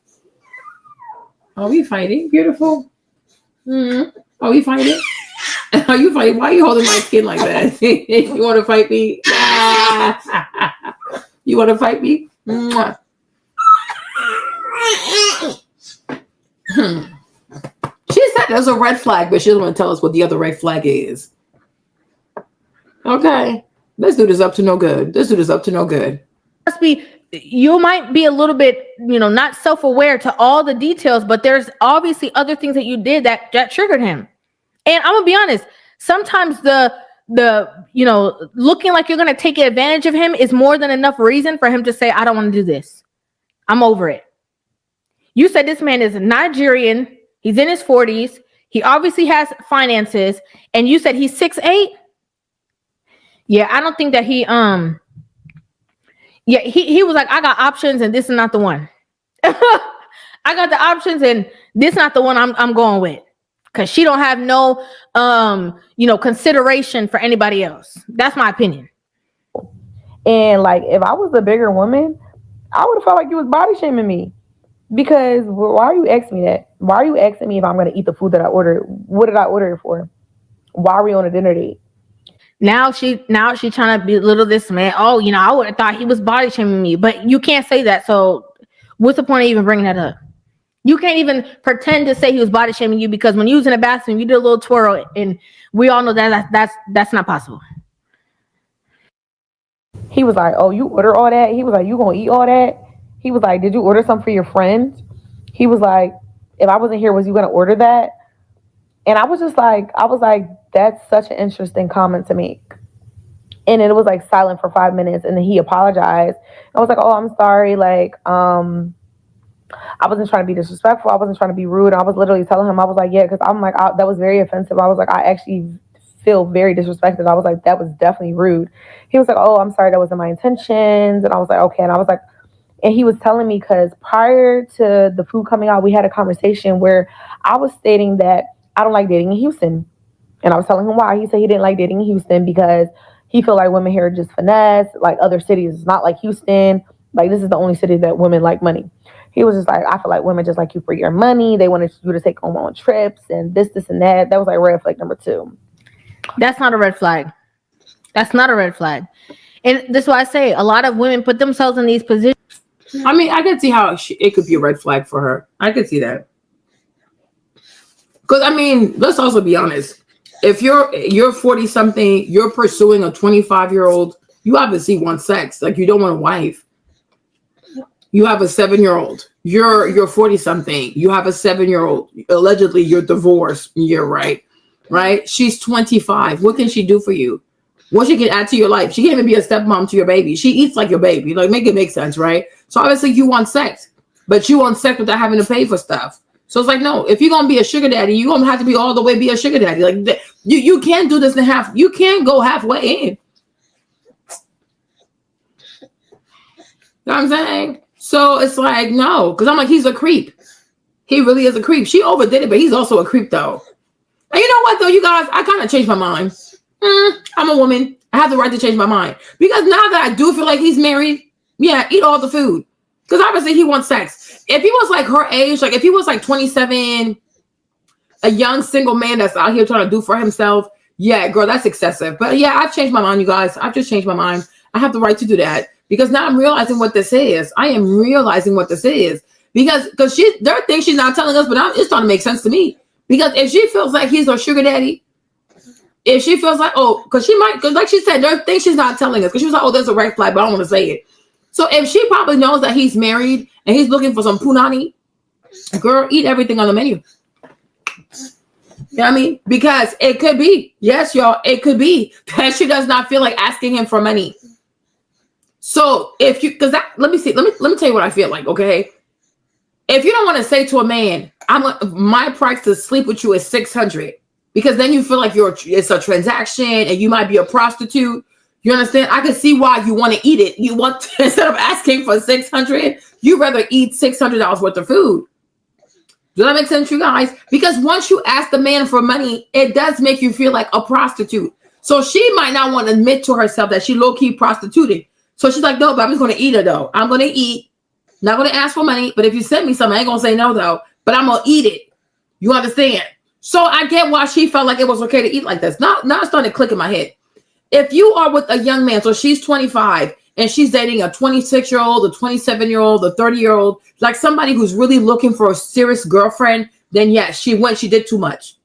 Are we fighting? Beautiful. Are we fighting? Are you fighting? Why are you holding my skin like that? You want to fight me? You want to fight me? She said there's a red flag, but she doesn't want to tell us what the other red flag is. Okay. This dude is up to no good. Must be, you might be a little bit, not self-aware to all the details, but there's obviously other things that you did that triggered him. And I'm gonna be honest, sometimes the looking like you're gonna take advantage of him is more than enough reason for him to say, I don't want to do this. I'm over it. You said this man is Nigerian. He's in his 40s. He obviously has finances. And you said he's 6'8". Yeah, I don't think that he was like, I got options and this is not the one. I got the options and this is not the one I'm going with. because she don't have no consideration for anybody else. That's my opinion. And like, if I was a bigger woman, I would have felt like you was body shaming me. Because why are you asking me that? Why are you asking me if I'm going to eat the food that I ordered? What did I order it for? Why are we on a dinner date? Now she trying to belittle this man. Oh, I would have thought he was body shaming me, but you can't say that. So what's the point of even bringing that up? You can't even pretend to say he was body shaming you, because when you was in the bathroom, you did a little twirl, and we all know that's not possible. He was like, oh, you order all that? He was like, you going to eat all that? He was like, did you order some for your friend? He was like, if I wasn't here, was you going to order that? And I was like, that's such an interesting comment to make. And it was like silent for 5 minutes, and then he apologized. I was like, oh, I'm sorry. Like, I wasn't trying to be disrespectful. I wasn't trying to be rude. I was literally telling him, I was like, yeah, because I'm like, that was very offensive. I was like, I actually feel very disrespected. I was like, that was definitely rude. He was like, oh, I'm sorry, that wasn't my intentions. And I was like, okay. And I was like, and he was telling me, because prior to the food coming out, we had a conversation where I was stating that I don't like dating in Houston. And I was telling him why. He said he didn't like dating in Houston because he felt like women here are just finesse, like other cities. It's not like Houston. Like, this is the only city that women like money. He was just like, I feel like women just like you for your money. They wanted you to take them on trips and this, and that. That was like red flag number 2. That's not a red flag. That's not a red flag. And this is why I say a lot of women put themselves in these positions. I mean, I can see how it could be a red flag for her. I could see that. Because, I mean, let's also be honest. If you're 40 something, you're pursuing a 25-year-old, you obviously want sex. Like, you don't want a wife. You have a 7-year-old. You're 40 something. You have a 7-year-old. Allegedly, you're divorced. You're right. Right? She's 25. What can she do for you? What she can add to your life? She can't even be a stepmom to your baby. She eats like your baby. Like, make it make sense, right? So obviously you want sex, but you want sex without having to pay for stuff. So it's like, no, if you're gonna be a sugar daddy, you're gonna have to be all the way be a sugar daddy. Like, you can't do this in half. You can't go halfway in. You know what I'm saying? So it's like, no, because I'm like, he's a creep. He really is a creep. She overdid it, but he's also a creep, though. And you know what, though, you guys, I kind of changed my mind. I'm a woman. I have the right to change my mind. Because now that I do feel like he's married, yeah, eat all the food. Because obviously he wants sex. If he was like her age, like if he was like 27, a young single man that's out here trying to do for himself, yeah, girl, that's excessive. But yeah, I've changed my mind, you guys. I've just changed my mind. I have the right to do that. Because now I'm realizing what this is. I am realizing what this is. Because there are things she's not telling us, but it's starting to make sense to me. Because if she feels like he's her sugar daddy, if she feels like, because like she said, there are things she's not telling us. Because she was like, oh, there's a red flag, but I don't want to say it. So if she probably knows that he's married and he's looking for some punani, girl, eat everything on the menu. You know what I mean? Because it could be, yes, y'all, it could be that she does not feel like asking him for money. So if you, let me tell you what I feel like, okay? If you don't want to say to a man, my price to sleep with you is $600, because then you feel like it's a transaction and you might be a prostitute. You understand? I can see why you want to eat it. You want instead of asking for $600, you rather eat $600 worth of food. Does that make sense, you guys? Because once you ask the man for money, it does make you feel like a prostitute. So she might not want to admit to herself that she low-key prostituting. So she's like, no, but I'm just going to eat it, though. I'm going to eat. Not going to ask for money. But if you send me something, I ain't going to say no, though. But I'm going to eat it. You understand? So I get why she felt like it was okay to eat like this. Now it's starting to click in my head. If you are with a young man, so she's 25, and she's dating a 26-year-old, a 27-year-old, a 30-year-old, like somebody who's really looking for a serious girlfriend, then yes, she did too much.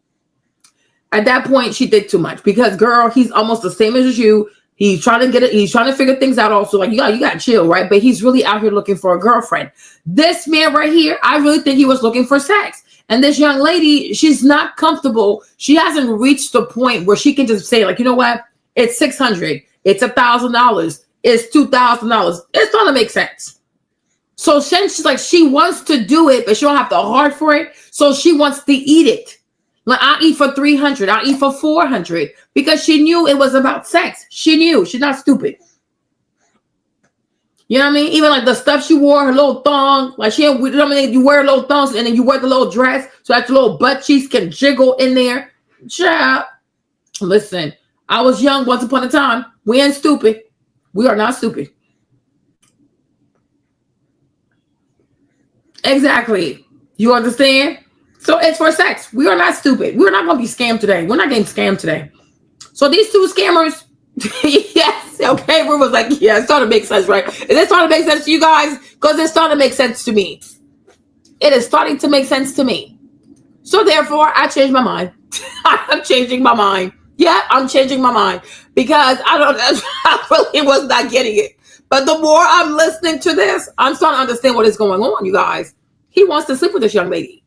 At that point, she did too much because, girl, he's almost the same as you. He's trying to get it. He's trying to figure things out also. Like, you got to chill, right? But he's really out here looking for a girlfriend. This man right here, I really think he was looking for sex. And this young lady, she's not comfortable. She hasn't reached the point where she can just say, like, you know what? It's $600. It's $1,000. It's $2,000. It's going to make sense. So she's like, she wants to do it, but she don't have the heart for it. So she wants to eat it. Like, I'll eat for $300. I'll eat for $400 because she knew it was about sex. She knew. She's not stupid. You know what I mean? Even like the stuff she wore, her little thong, like she, you know what I mean? You wear little thongs and then you wear the little dress so that your little butt cheeks can jiggle in there. Child, listen, I was young once upon a time. We ain't stupid. We are not stupid. Exactly. You understand? So it's for sex. We are not stupid. We're not going to be scammed today. We're not getting scammed today. So these two scammers, yes, okay, we was like, yeah, it's starting to make sense, right? Is it starting to make sense to you guys? Because it's starting to make sense to me. It is starting to make sense to me. So therefore, I changed my mind. I'm changing my mind. Yeah, I'm changing my mind because I really was not getting it. But the more I'm listening to this, I'm starting to understand what is going on, you guys. He wants to sleep with this young lady.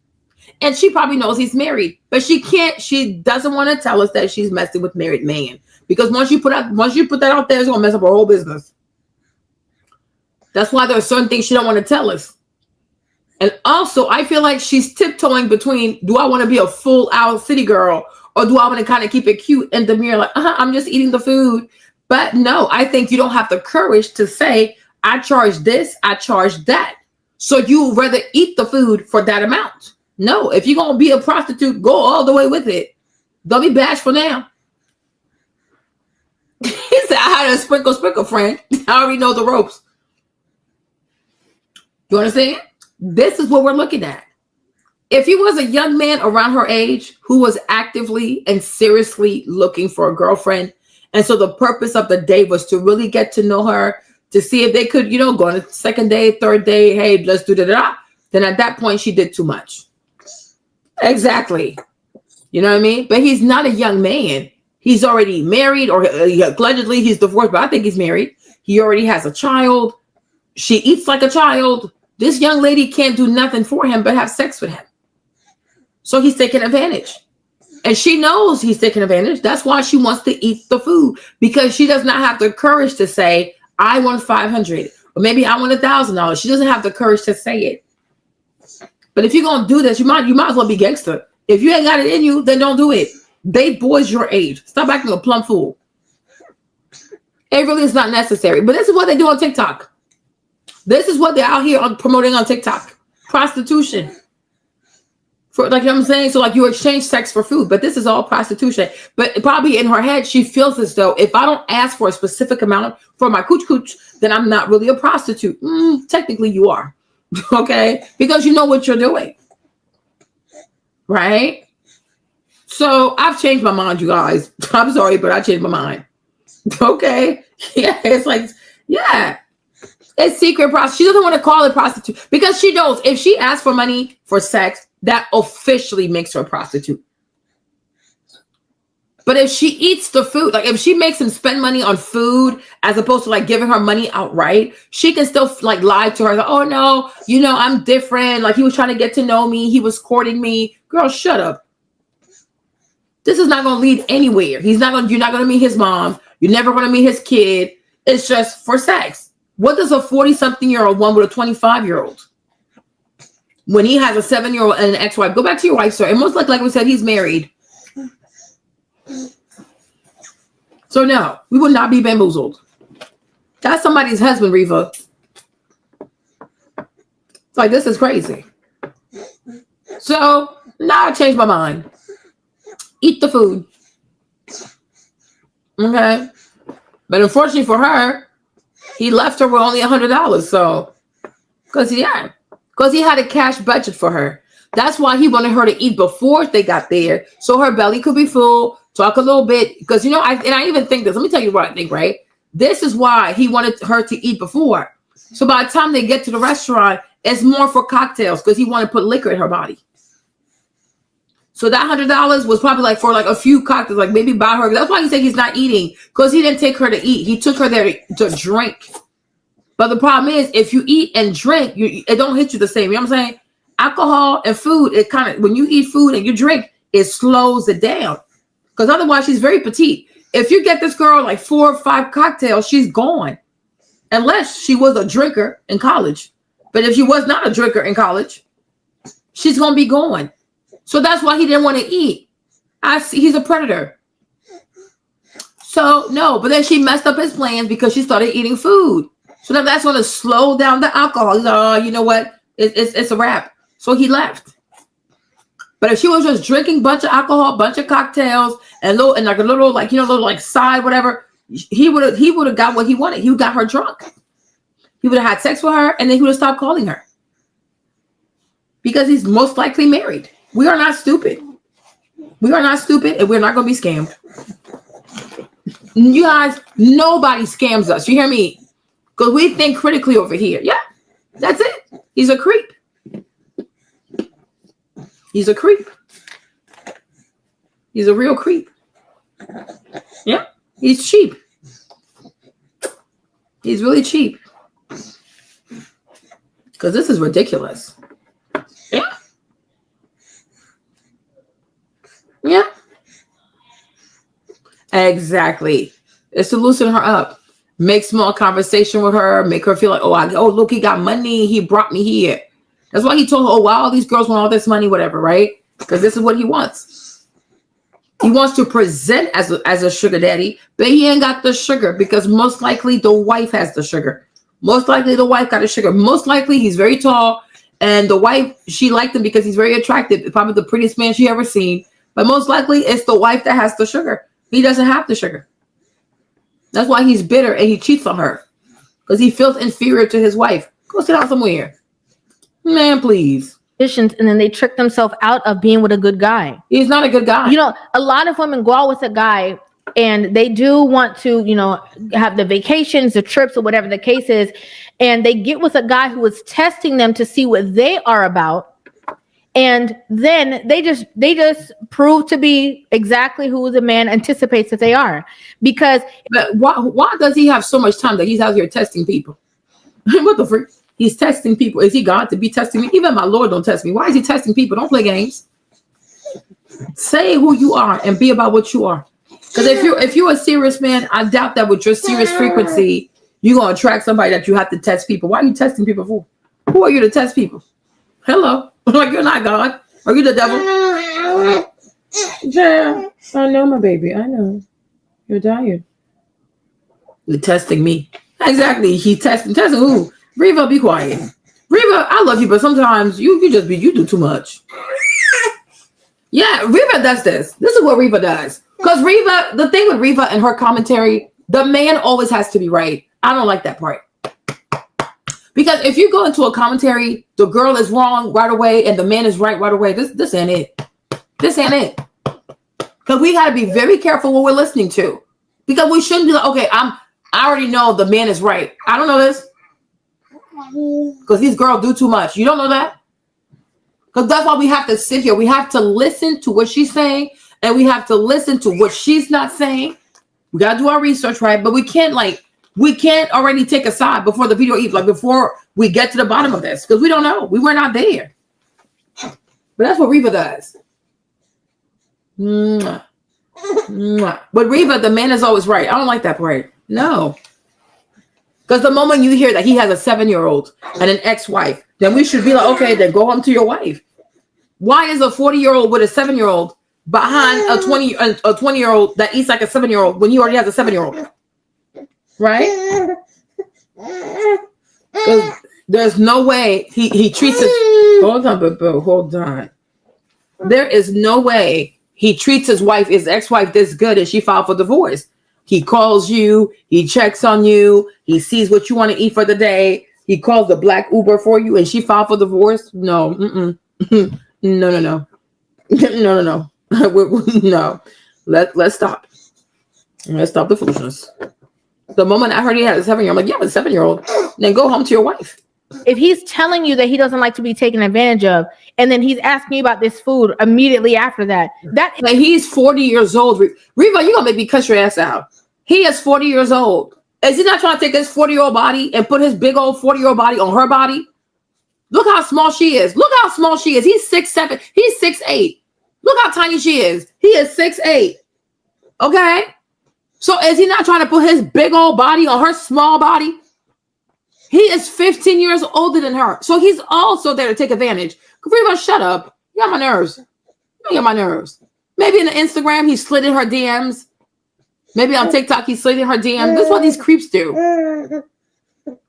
And she probably knows he's married, but she doesn't want to tell us that she's messing with married man. Because once you put that out there, it's gonna mess up her whole business. That's why there are certain things she don't want to tell us. And also, I feel like she's tiptoeing between, do I want to be a full out city girl or do I want to kind of keep it cute and demure, like, I'm just eating the food. But no, I think you don't have the courage to say, I charge this, I charge that. So you would rather eat the food for that amount. No, if you're going to be a prostitute, go all the way with it. Don't be bashful now. He said, I had a sprinkle, friend. I already know the ropes. You understand? This is what we're looking at. If he was a young man around her age who was actively and seriously looking for a girlfriend, and so the purpose of the day was to really get to know her, to see if they could, go on a second day, third day, hey, let's do da-da-da, then at that point she did too much. Exactly. You know what I mean? But he's not a young man. He's already married, or allegedly he's divorced, but I think he's married. He already has a child. She eats like a child. This young lady can't do nothing for him but have sex with him. So he's taking advantage. And she knows he's taking advantage. That's why she wants to eat the food, because she does not have the courage to say, I want $500 or maybe I want $1,000. She doesn't have the courage to say it. But if you're going to do this, you might as well be gangster. If you ain't got it in you, then don't do it. Date boys your age. Stop acting a plumb fool. It really is not necessary. But this is what they do on TikTok. This is what they're out here promoting on TikTok. Prostitution. For, like, you know what I'm saying? So like you exchange sex for food, but this is all prostitution. But probably in her head, she feels as though if I don't ask for a specific amount for my cooch, then I'm not really a prostitute. Technically you are. Okay? Because you know what you're doing. Right? So I've changed my mind, you guys. I'm sorry, but I changed my mind. Okay? Yeah, it's like, yeah. It's secret prostitution. She doesn't want to call it prostitute because she knows if she asks for money for sex, that officially makes her a prostitute. But if she eats the food, like if she makes him spend money on food as opposed to like giving her money outright, she can still like lie to her. Like, oh no, I'm different. Like he was trying to get to know me. He was courting me. Girl, shut up. This is not going to lead anywhere. You're not going to meet his mom. You're never going to meet his kid. It's just for sex. What does a 40-something-year-old want with a 25-year-old? When he has a 7-year-old and an ex-wife. Go back to your wife, sir. And most like we said, he's married. So no, we will not be bamboozled. That's somebody's husband, Reva. It's like, this is crazy. So now I changed my mind. Eat the food. Okay. But unfortunately for her, he left her with only $100. So, because he had a cash budget for her. That's why he wanted her to eat before they got there, so her belly could be full, talk a little bit. Because I even think this. Let me tell you what I think, right? This is why he wanted her to eat before. So by the time they get to the restaurant, it's more for cocktails because he wanted to put liquor in her body. So that $100 was probably like for like a few cocktails, like maybe buy her. That's why he said he's not eating, because he didn't take her to eat. He took her there to drink. But the problem is, if you eat and drink, it don't hit you the same. You know what I'm saying? Alcohol and food, it kind of, when you eat food and you drink, it slows it down. Because otherwise, she's very petite. If you get this girl like 4 or 5 cocktails, she's gone. Unless she was a drinker in college. But if she was not a drinker in college, she's going to be gone. So that's why he didn't want to eat. He's a predator. So no, but then she messed up his plans because she started eating food. So that's going to slow down the alcohol. He's like, oh, you know what? It's a wrap. So he left. But if she was just drinking a bunch of alcohol, bunch of cocktails, and like a little like, you know, little like side, whatever, he would have got what he wanted. He got her drunk. He would have had sex with her, and then he would have stopped calling her. Because he's most likely married. We are not stupid. We are not stupid, and we're not going to be scammed. You guys, nobody scams us. You hear me? Because we think critically over here. Yeah, that's it. He's a creep. He's a creep. He's a real creep. Yeah, he's cheap. He's really cheap. Because this is ridiculous. Yeah. Yeah. Exactly. It's to loosen her up. Make small conversation with her. Make her feel like, oh, look, he got money. He brought me here. That's why he told her, oh, wow, these girls want all this money, whatever, right? Because this is what he wants. He wants to present as a sugar daddy, but he ain't got the sugar because most likely the wife has the sugar. Most likely the wife got the sugar. Most likely he's very tall, and the wife, she liked him because he's very attractive. Probably the prettiest man she ever seen. But most likely it's the wife that has the sugar. He doesn't have the sugar. That's why he's bitter and he cheats on her. Because he feels inferior to his wife. Go sit down somewhere. Man, please. And then they trick themselves out of being with a good guy. He's not a good guy. You know, a lot of women go out with a guy and they do want to, you know, have the vacations, the trips, or whatever the case is. And they get with a guy who is testing them to see what they are about. And then they just prove to be exactly who the man anticipates that they are. Because but why does he have so much time that he's out here testing people? What the freak? He's testing people. Is he God to be testing me? Even my Lord don't test me. Why is he testing people? Don't play games. Say who you are and be about what you are. Because if you're a serious man, I doubt that with your serious frequency, you're gonna attract somebody that you have to test people. Why are you testing people for? Who are you to test people? Hello. Like, you're not God. Are you the devil? Yeah, I know, my baby. I know. You're tired. You're testing me. Exactly. He testing who? Reva, be quiet. Reva, I love you, but sometimes you do too much. Yeah, Reva does this. This is what Reva does. Because Reva, the thing with Reva and her commentary, the man always has to be right. I don't like that part. Because if you go into a commentary, the girl is wrong right away and the man is right away. This ain't it. This ain't it. Because we got to be very careful what we're listening to. Because we shouldn't be like, okay, I already know the man is right. I don't know this. Because these girls do too much. You don't know that? Because that's why we have to sit here. We have to listen to what she's saying. And we have to listen to what she's not saying. We got to do our research, right? But we can't already take a side before the video, like before we get to the bottom of this, because we don't know. We were not there. But that's what Reva does. Mwah. Mwah. But Reva, the man is always right. I don't like that part. No. Because the moment you hear that he has a 7-year-old and an ex-wife, then we should be like, okay, then go home to your wife. Why is a 40-year-old with a 7-year-old behind a 20-year-old that eats like a 7-year-old when he already has a 7-year-old? Right? There's no way he treats his hold on. There is no way he treats his wife, his ex-wife, this good and she filed for divorce. He calls you, he checks on you, he sees what you want to eat for the day, he calls the black Uber for you and she filed for divorce. No. No. No. Let's stop. Let's stop the foolishness. The moment I heard he had a 7-year-old, I'm like, yeah, but a 7-year-old. Then go home to your wife. If he's telling you that he doesn't like to be taken advantage of, and then he's asking you about this food immediately after that, like he's 40 years old. Reva, you're gonna make me cuss your ass out. He is 40 years old. Is he not trying to take his 40-year-old body and put his big old 40-year-old body on her body? Look how small she is. Look how small she is. He's 6'7". He's 6'8". Look how tiny she is. He is 6'8". Okay? So is he not trying to put his big old body on her small body? He is 15 years older than her. So he's also there to take advantage. Reva, shut up. You got my nerves. You got my nerves. Maybe in the Instagram, he slid in her DMs. Maybe on TikTok, he slid in her DMs. That's what these creeps do.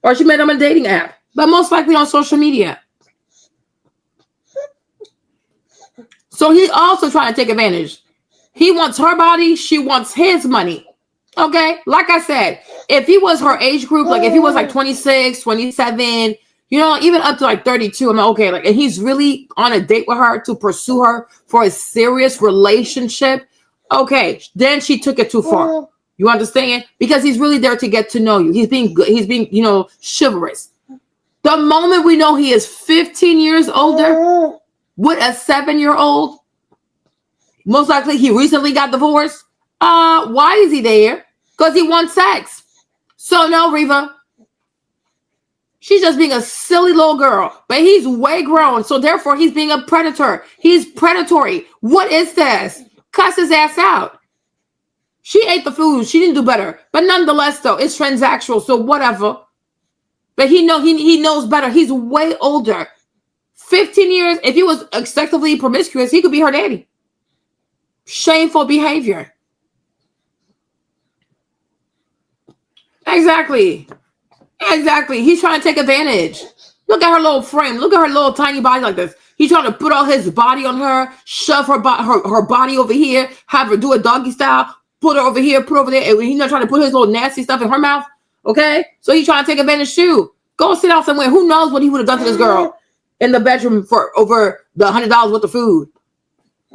Or she met him on a dating app, but most likely on social media. So he's also trying to take advantage. He wants her body. She wants his money. Okay. Like I said, if he was her age group, like if he was like 26, 27, you know, even up to like 32, I'm like, okay. Like, and he's really on a date with her to pursue her for a serious relationship. Okay. Then she took it too far. You understand? Because he's really there to get to know you. He's being good. He's being, you know, chivalrous. The moment we know he is 15 years older with a 7-year-old, most likely he recently got divorced. Why is he there? Because he wants sex. So no, Reva. She's just being a silly little girl. But he's way grown. So therefore, he's being a predator. He's predatory. What is this? Cuss his ass out. She ate the food. She didn't do better. But nonetheless, though, it's transactional. So whatever. But he knows better. He's way older. 15 years. If he was excessively promiscuous, he could be her daddy. Shameful behavior. Exactly. He's trying to take advantage. Look at her little frame. Look at her little tiny body like this. He's trying to put all his body on her, shove her body over here, have her do a doggy style, put her over here, put her over there. And he's not trying to put his little nasty stuff in her mouth. Okay? So he's trying to take advantage too. Go sit down somewhere. Who knows what he would have done to this girl in the bedroom for over the $100 worth of food.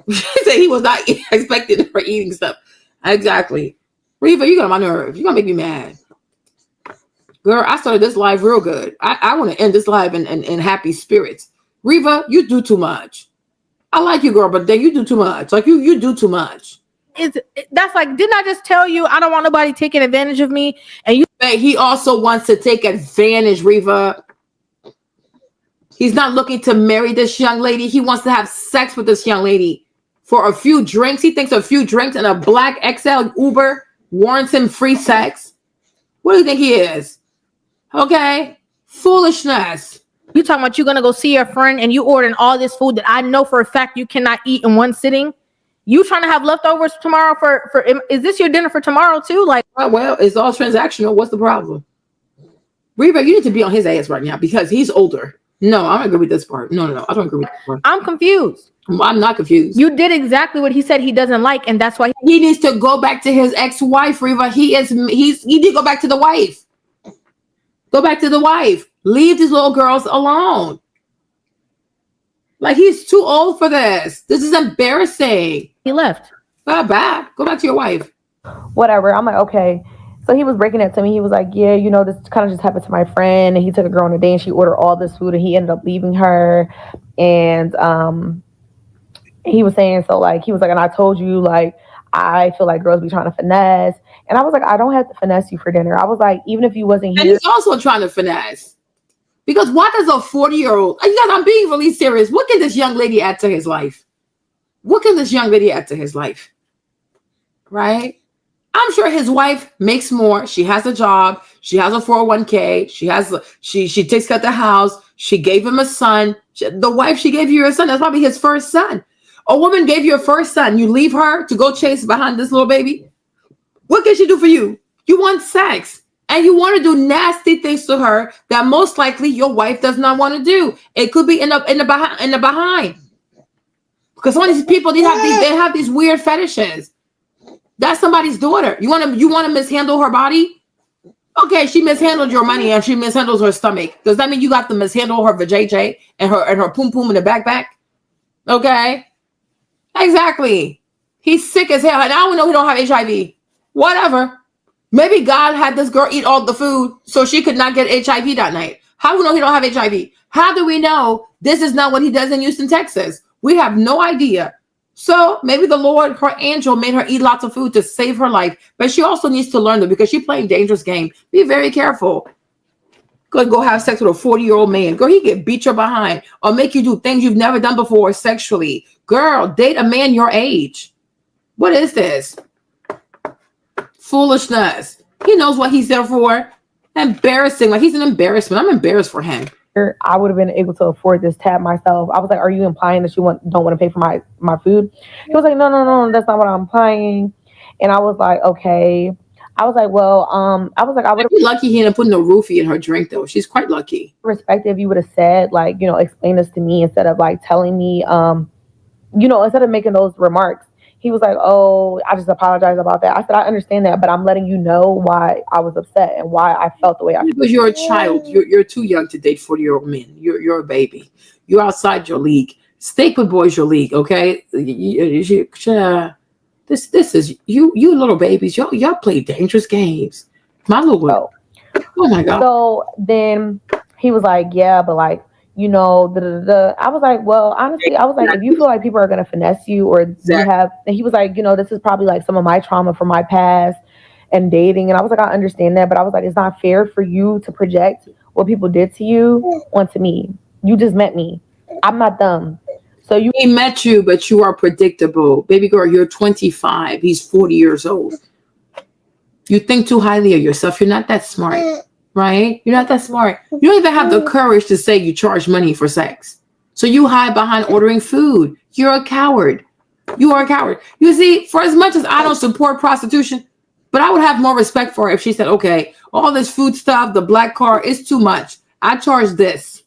He said he was not expected for eating stuff. Exactly. Reva, you're going to my nerves. You're going to make me mad. Girl, I started this live real good. I want to end this live in happy spirits. Reva, you do too much. I like you, girl, but then you do too much. Like you do too much. That's like, didn't I just tell you I don't want nobody taking advantage of me? And you, but he also wants to take advantage, Reva. He's not looking to marry this young lady. He wants to have sex with this young lady for a few drinks. He thinks a few drinks and a black XL Uber warrants him free sex. What do you think he is? Okay, foolishness. You talking about you're gonna go see your friend and you ordering all this food that I know for a fact you cannot eat in one sitting? You trying to have leftovers tomorrow for is this your dinner for tomorrow too? Like, well, it's all transactional. What's the problem? Reva, you need to be on his ass right now because he's older. No, I don't agree with this part. No, I don't agree with this part. I'm confused. I'm not confused. You did exactly what he said he doesn't like, and that's why he needs to go back to his ex-wife, Reva. He need to go back to the wife. Go back to the wife. Leave these little girls alone. Like, he's too old for this. This is embarrassing. He left. Bye. Go back to your wife. Whatever. I'm like, okay. So he was breaking it to me. He was like, yeah, you know, this kind of just happened to my friend. And he took a girl on a date and she ordered all this food and he ended up leaving her. And he was saying, so like, he was like, and I told you, like, I feel like girls be trying to finesse. And I was like, I don't have to finesse you for dinner. I was like, even if you wasn't here. And he's also trying to finesse. Because what does a 40-year-old, you guys, I'm being really serious. What can this young lady add to his life? Right? I'm sure his wife makes more. She has a job. She has a 401k. She takes care of the house. She gave him a son. The wife she gave you a son, that's probably his first son. A woman gave you a first son. You leave her to go chase behind this little baby. What can she do for you? You want sex. And you want to do nasty things to her that most likely your wife does not want to do. It could be in the behind. Because some of these people, they have these weird fetishes. That's somebody's daughter. You want to mishandle her body? Okay, she mishandled your money and she mishandles her stomach. Does that mean you got to mishandle her vajayjay and her poom poom in the backpack? Okay. Exactly. He's sick as hell. And I don't know he don't have HIV. Whatever. Maybe God had this girl eat all the food so she could not get HIV that night. How do we know he don't have HIV? How do we know this is not what he does in Houston, Texas? We have no idea. So maybe the Lord, her angel, made her eat lots of food to save her life. But she also needs to learn that because she's playing dangerous game. Be very careful. Go have sex with a 40-year-old man. Girl, he can beat your behind or make you do things you've never done before sexually. Girl, date a man your age. What is this? Foolishness. He knows what he's there for. Embarrassing. Like, he's an embarrassment. I'm embarrassed for him. I would have been able to afford this tab myself. I was like, are you implying that you don't want to pay for my food? He was like, no, that's not what I'm implying. And I was like, okay. I was like, well, I was like, I would have You're lucky he didn't put no roofie in her drink though. She's quite lucky. respected if you would have said, like, you know, explain this to me instead of like telling me, you know, instead of making those remarks. He was like, oh, I just apologize about that. I said, I understand that, but I'm letting you know why I was upset and why I felt the way I felt. Because you're a child. You're too young to date 40-year-old men. You're a baby. You're outside your league. Steak with boys your league, okay? This is you little babies. Y'all play dangerous games. My Lord. Oh my God. So then he was like, yeah, but like, you know, I was like, well, honestly, I was like, if you feel like people are gonna finesse you or you have, and he was like, you know, this is probably like some of my trauma from my past and dating. And I was like, I understand that, but I was like, it's not fair for you to project what people did to you onto me. You just met me. I'm not dumb. So he met you, but you are predictable. Baby girl, you're 25. He's 40 years old. You think too highly of yourself. You're not that smart, right? You're not that smart. You don't even have the courage to say you charge money for sex. So you hide behind ordering food. You're a coward. You are a coward. You see, for as much as I don't support prostitution, but I would have more respect for her if she said, okay, all this food stuff, the black car, is too much. I charge this.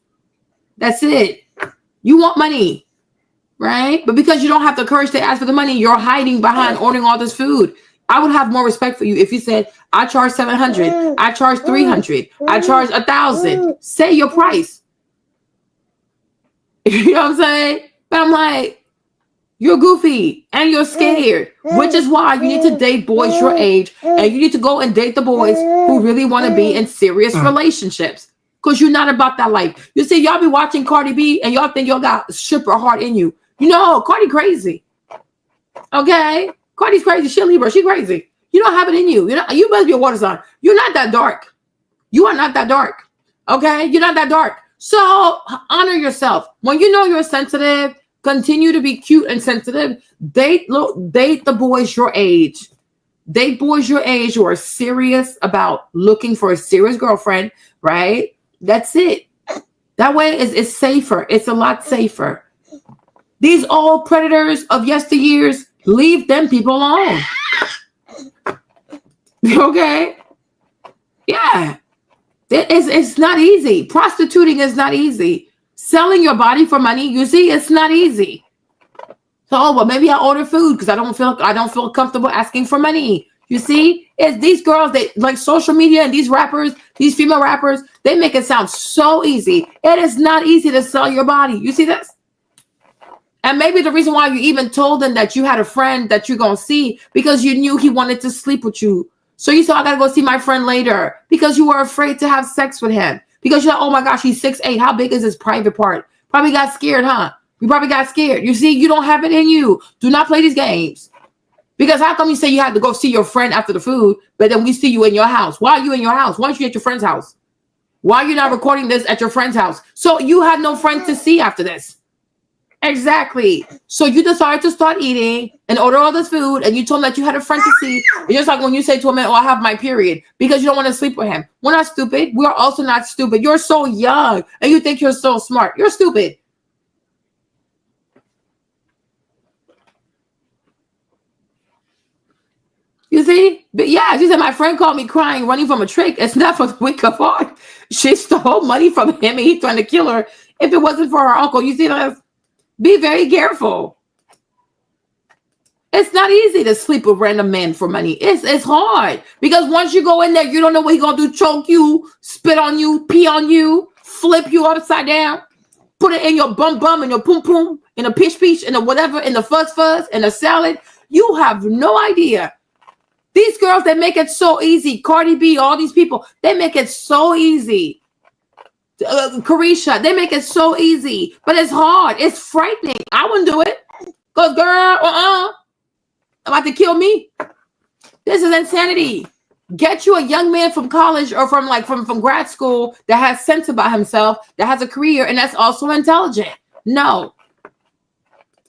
That's it. You want money, right? But because you don't have the courage to ask for the money, you're hiding behind ordering all this food. I would have more respect for you if you said, I charge 700, I charge 300, I charge 1,000. Say your price. You know what I'm saying? But I'm like, you're goofy and you're scared, which is why you need to date boys your age, and you need to go and date the boys who really want to be in serious relationships. Because you're not about that life. You see, y'all be watching Cardi B and y'all think y'all got stripper heart in you. You know, Cardi crazy. Okay? Cardi's crazy. She'll leave her. She crazy. You don't have it in you. You must be a water sign. You're not that dark. You are not that dark. Okay? You're not that dark. So honor yourself. When you know you're sensitive, continue to be cute and sensitive. Date the boys your age. Date boys your age who are serious about looking for a serious girlfriend, right? That's it. That way it's safer. It's a lot safer. These old predators of yesteryears, leave them people alone. Okay? Yeah. It's not easy. Prostituting is not easy. Selling your body for money, you see, it's not easy. So, well, maybe I'll order food because I don't feel comfortable asking for money. You see, it's these girls that like social media and these rappers, these female rappers, they make it sound so easy. It is not easy to sell your body. You see this? And maybe the reason why you even told them that you had a friend that you're going to see because you knew he wanted to sleep with you. So you said, I got to go see my friend later because you were afraid to have sex with him. Because you're like, oh my gosh, he's 6'8". How big is his private part? Probably got scared, huh? You probably got scared. You see, you don't have it in you. Do not play these games. Because how come you say you had to go see your friend after the food, but then we see you in your house? Why are you in your house? Why aren't you at your friend's house? Why are you not recording this at your friend's house? So you had no friends to see after this. Exactly. So you decided to start eating and order all this food, and you told him that you had a friend to see. It's just like when you say to a man, oh, I have my period, because you don't want to sleep with him. We're not stupid. We're also not stupid. You're so young, and you think you're so smart. You're stupid. You see? But yeah, she said, my friend called me crying, running from a trick. It's not for the weak of heart. She stole money from him, and he's trying to kill her if it wasn't for her uncle. You see that? Be very careful. It's not easy to sleep with random men for money. It's hard because once you go in there, you don't know what he's gonna do. Choke you, spit on you, pee on you, flip you upside down, put it in your bum, in your pum, in a peach, in a whatever, in the fuzz, in a salad. You have no idea. These girls, they make it so easy. Cardi B, all these people, they make it so easy. Carisha, they make it so easy, but it's hard. It's frightening. I wouldn't do it. Because girl, about to kill me. This is insanity. Get you a young man from college or from grad school that has sense about himself, that has a career, and that's also intelligent. No.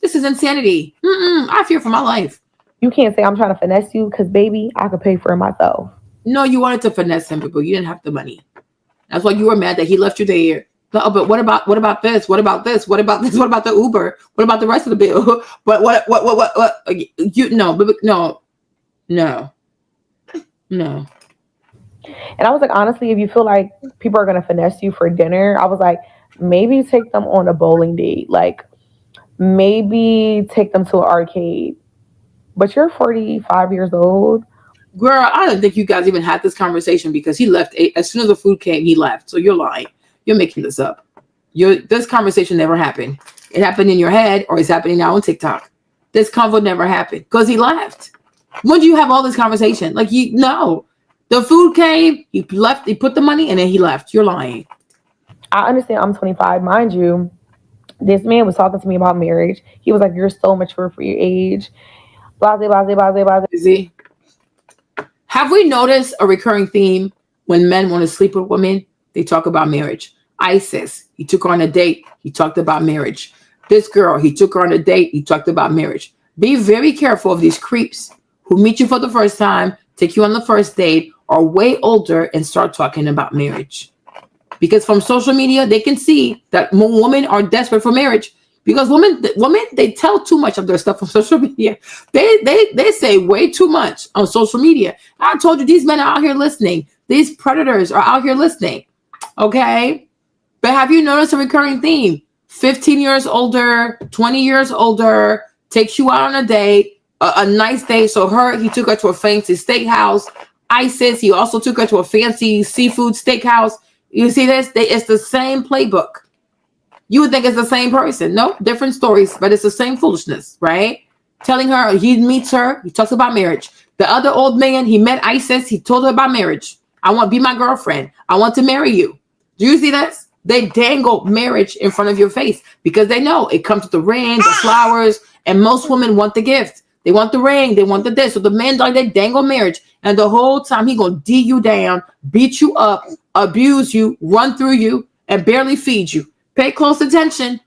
This is insanity. I fear for my life. You can't say I'm trying to finesse you because, baby, I could pay for it myself. No, you wanted to finesse him, but you didn't have the money. That's why you were mad that he left you there. Oh, but what about this? What about this? What about this? What about the Uber? What about the rest of the bill? But what? You no. No. And I was like, honestly, if you feel like people are gonna finesse you for dinner, I was like, maybe take them on a bowling date. Like maybe take them to an arcade. But you're 45 years old. Girl, I don't think you guys even had this conversation because he left as soon as the food came. He left. So you're lying. You're making this up. This conversation never happened. It happened in your head, or it's happening now on TikTok. This convo never happened because he left. When do you have all this conversation? Like no, the food came. He left. He put the money and then he left. You're lying. I understand I'm 25, mind you. This man was talking to me about marriage. He was like, "You're so mature for your age." Blase, blase, blase, blase. See? Have we noticed a recurring theme when men want to sleep with women? They talk about marriage. ISIS, he took her on a date. He talked about marriage. This girl, he took her on a date. He talked about marriage. Be very careful of these creeps who meet you for the first time, take you on the first date, are way older and start talking about marriage. Because from social media, they can see that women are desperate for marriage. Because women, they tell too much of their stuff on social media. They say way too much on social media. I told you, these men are out here listening. These predators are out here listening. Okay? But have you noticed a recurring theme? 15 years older, 20 years older, takes you out on a date, a nice date. So he took her to a fancy steakhouse. ISIS, he also took her to a fancy seafood steakhouse. You see this? It's the same playbook. You would think it's the same person. No, different stories, but it's the same foolishness, right? Telling her, he meets her, he talks about marriage. The other old man, he met ISIS, he told her about marriage. I want to be my girlfriend. I want to marry you. Do you see this? They dangle marriage in front of your face because they know it comes with the ring, the flowers, and most women want the gift. They want the ring, they want the this. So the men, they dangle marriage, and the whole time he gonna D you down, beat you up, abuse you, run through you, and barely feed you. Pay close attention.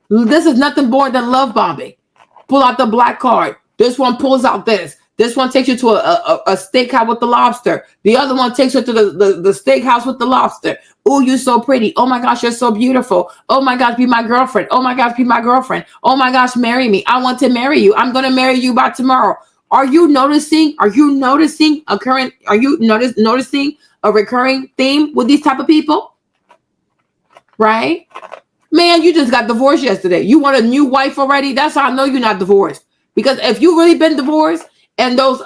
This is nothing more than love bombing. Pull out the black card. This one pulls out this. This one takes you to a steakhouse with the lobster. The other one takes you to the steakhouse with the lobster. Oh, you're so pretty. Oh my gosh, you're so beautiful. Oh my gosh, be my girlfriend. Oh my gosh, be my girlfriend. Oh my gosh, marry me. I want to marry you. I'm gonna marry you by tomorrow. Are you noticing? Are you noticing noticing a recurring theme with these type of people? Right? Man, you just got divorced yesterday. You want a new wife already? That's how I know you're not divorced. Because if you really been divorced and those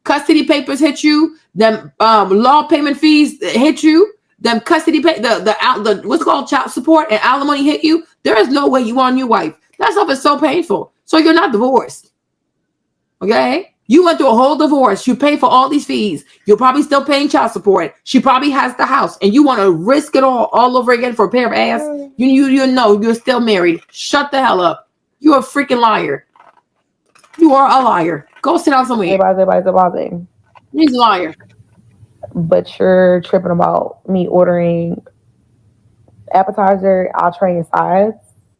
custody papers hit you, them law payment fees hit you, them custody the what's called child support and alimony hit you, there is no way you want a new wife. That stuff is so painful. So you're not divorced. Okay? You went through a whole divorce. You pay for all these fees. You're probably still paying child support. She probably has the house, and you want to risk it all over again for a pair of ass. You know you're still married. Shut the hell up. You're a freaking liar. You are a liar. Go sit down somewhere. He's a liar. But you're tripping about me ordering appetizer, entree, and sides.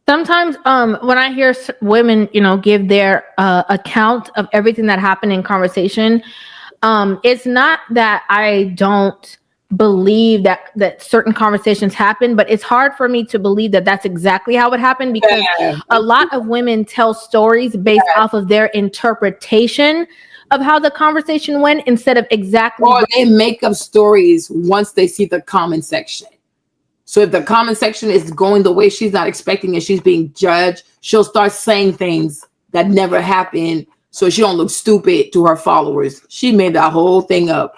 Sometimes when I hear women, give their account of everything that happened in conversation, it's not that I don't believe that certain conversations happen, but it's hard for me to believe that that's exactly how it happened because a lot of women tell stories based off of their interpretation of how the conversation went instead of exactly. Or they make up stories once they see the comment section. So if the comment section is going the way she's not expecting and she's being judged, she'll start saying things that never happened so she don't look stupid to her followers. She made that whole thing up.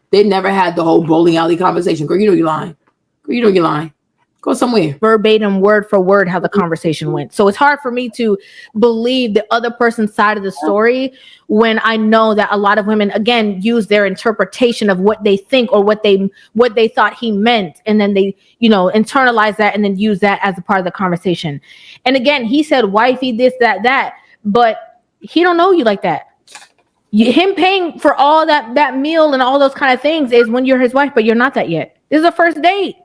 They never had the whole bowling alley conversation. Girl, you know you're lying. Girl, you know you're lying. Go somewhere. Verbatim, word for word, how the conversation went. So it's hard for me to believe the other person's side of the story when I know that a lot of women, again, use their interpretation of what they think or what they thought he meant. And then they, internalize that and then use that as a part of the conversation. And again, he said, wifey, this, that, but he don't know you like that. Him paying for all that meal and all those kind of things is when you're his wife, but you're not that yet. This is a first date.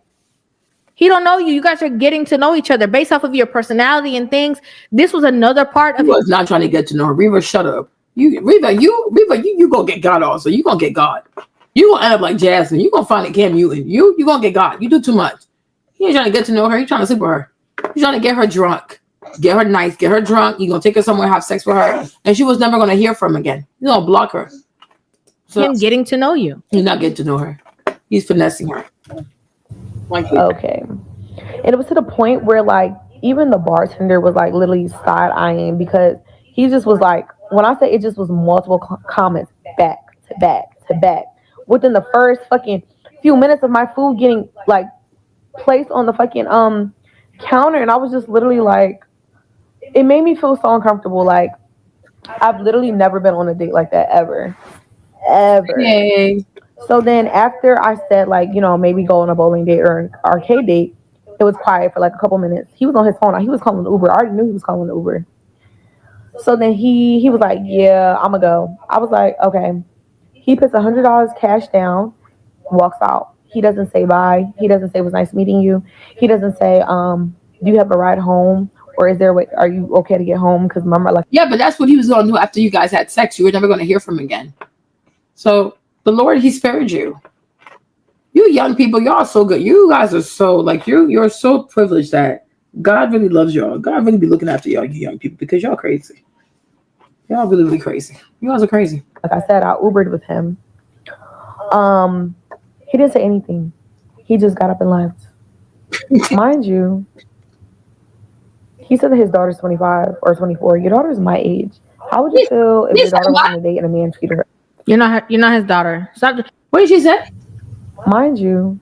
He don't know you. You guys are getting to know each other based off of your personality and things. This was another part of. He was not trying to get to know her. Reva, shut up. You gonna get God also. You gonna get God. You gonna end up like Jasmine. You gonna find a Cam Newton. You gonna get God. You do too much. He ain't trying to get to know her. He's trying to sleep with her. He's trying to get her drunk, get her nice, get her drunk. You gonna take her somewhere, have sex with her, and she was never gonna hear from him again. You gonna block her. So him getting to know you. he's not getting to know her. He's finessing her. Okay. And it was to the point where like even the bartender was like literally side eyeing because he just was like, when I say it just was multiple comments back to back to back within the first fucking few minutes of my food getting like placed on the fucking counter, and I was just literally like, it made me feel so uncomfortable. Like I've literally never been on a date like that ever. Yay. So then after I said like, you know, maybe go on a bowling date or an arcade date, it was quiet for like a couple minutes. He was on his phone. He was calling the Uber. I already knew he was calling the Uber. So then he was like, yeah, I'm gonna go. I was like, okay. He puts $100 cash down, walks out. He doesn't say bye. He doesn't say it was nice meeting you. He doesn't say, do you have a ride home? Or is there a way, are you okay to get home? Because remember, like, Yeah, but that's what he was going to do after you guys had sex. You were never going to hear from him again. So the Lord, he spared you. You young people, y'all are so good. You guys are so like you're so privileged that God really loves y'all. God really be looking after y'all, you young people, because y'all crazy. Y'all really, really crazy. You guys are crazy. like I said, I Ubered with him. He didn't say anything. He just got up and left. Mind you, he said that his daughter's 25 or 24. Your daughter's my age. How would you feel if your daughter went on a date and a man treated her? You're not his daughter. Stop. What did she say? Mind you,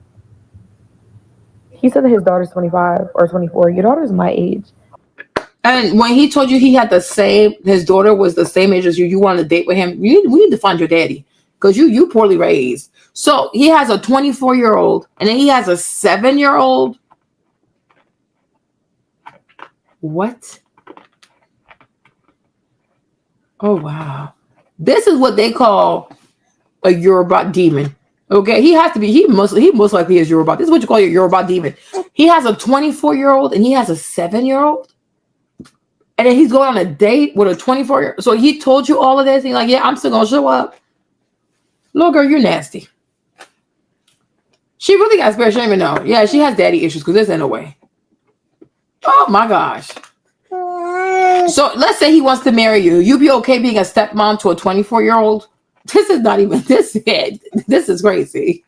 he said that his daughter's 25 or 24. Your daughter's my age. And when he told you he had his daughter was the same age as you wanted to date with him, we need to find your daddy because you poorly raised. So he has a 24-year-old and then he has a 7-year-old. What? Oh, wow. This is what they call a Yoruba demon. Okay, he has to be. He most likely is Yoruba. This is what you call your Yoruba demon. He has a 24-year-old and he has a 7-year-old, and then he's going on a date with a 24-year-old. So he told you all of this. And he's like, "Yeah, I'm still gonna show up." Little girl, you're nasty. She really got spared. She don't even know. Yeah, she has daddy issues because there's no way. Oh my gosh. So let's say he wants to marry you. You be okay being a stepmom to a 24-year-old? This is not even this. This is crazy.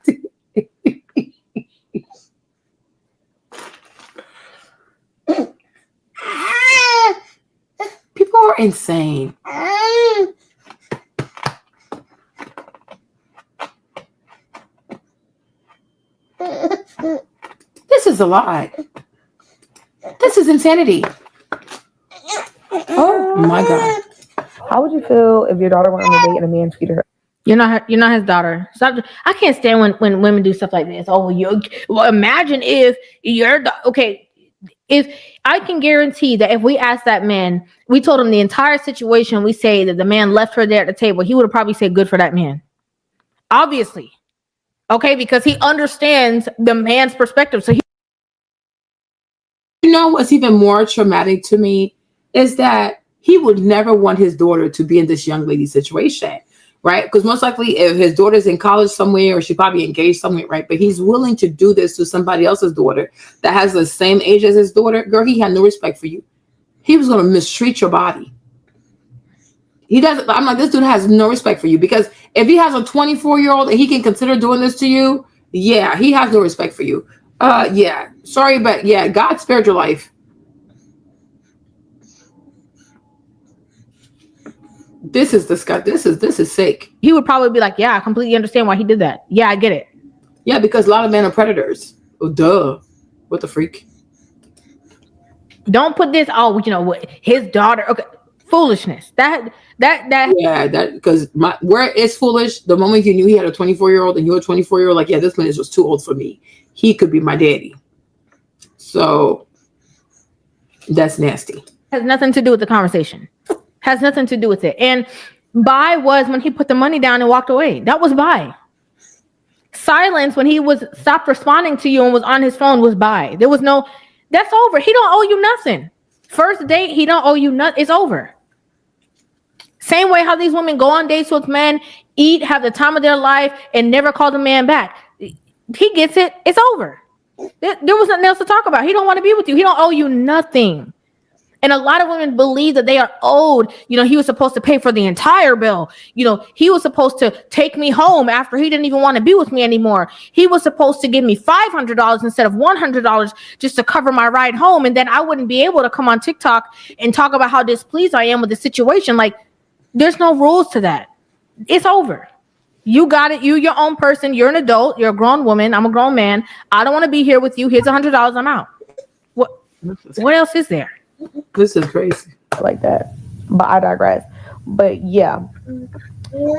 People are insane. This is a lot. This is insanity. Oh my God. How would you feel if your daughter went on a date and a man treated her? You're not his daughter. Stop. I can't stand when women do stuff like this. Oh, imagine if okay. If I can guarantee that if we asked that man, we told him the entire situation, we say that the man left her there at the table, he would have probably said good for that man. Obviously. Okay, because he understands the man's perspective. So you know what's even more traumatic to me is that he would never want his daughter to be in this young lady situation, right? Because most likely if his daughter's in college somewhere or she's probably engaged somewhere, right? But he's willing to do this to somebody else's daughter that has the same age as his daughter. Girl, he had no respect for you. He was going to mistreat your body. He doesn't. I'm like, this dude has no respect for you, because if he has a 24-year-old and he can consider doing this to you, yeah, he has no respect for you. Yeah, sorry, but yeah, God spared your life. This is disgusting. This is sick. he would probably be like, yeah, I completely understand why he did that. Yeah, I get it. Yeah, because a lot of men are predators. Oh, duh. What the freak? Don't put this. Oh, what his daughter. Okay, foolishness. That. Yeah, that because where it's foolish. The moment you knew he had a 24-year-old and you're a 24-year-old, like, yeah, this man is just too old for me. He could be my daddy. So that's nasty. Has nothing to do with the conversation. Has nothing to do with it. And bye was when he put the money down and walked away. That was bye. Silence when he was stopped responding to you and was on his phone was bye. There was no. That's over. He don't owe you nothing. First date, he don't owe you nothing. It's over. Same way how these women go on dates with men, eat, have the time of their life, and never call the man back. He gets it. It's over. There was nothing else to talk about. He don't want to be with you. He don't owe you nothing. And a lot of women believe that they are owed, he was supposed to pay for the entire bill. He was supposed to take me home after he didn't even want to be with me anymore. He was supposed to give me $500 instead of $100 just to cover my ride home. And then I wouldn't be able to come on TikTok and talk about how displeased I am with the situation. Like, there's no rules to that. It's over. You got it. You're your own person. You're an adult. You're a grown woman. I'm a grown man. I don't want to be here with you. Here's $100. I'm out. What else is there? This is crazy. Like that. But I digress. But yeah,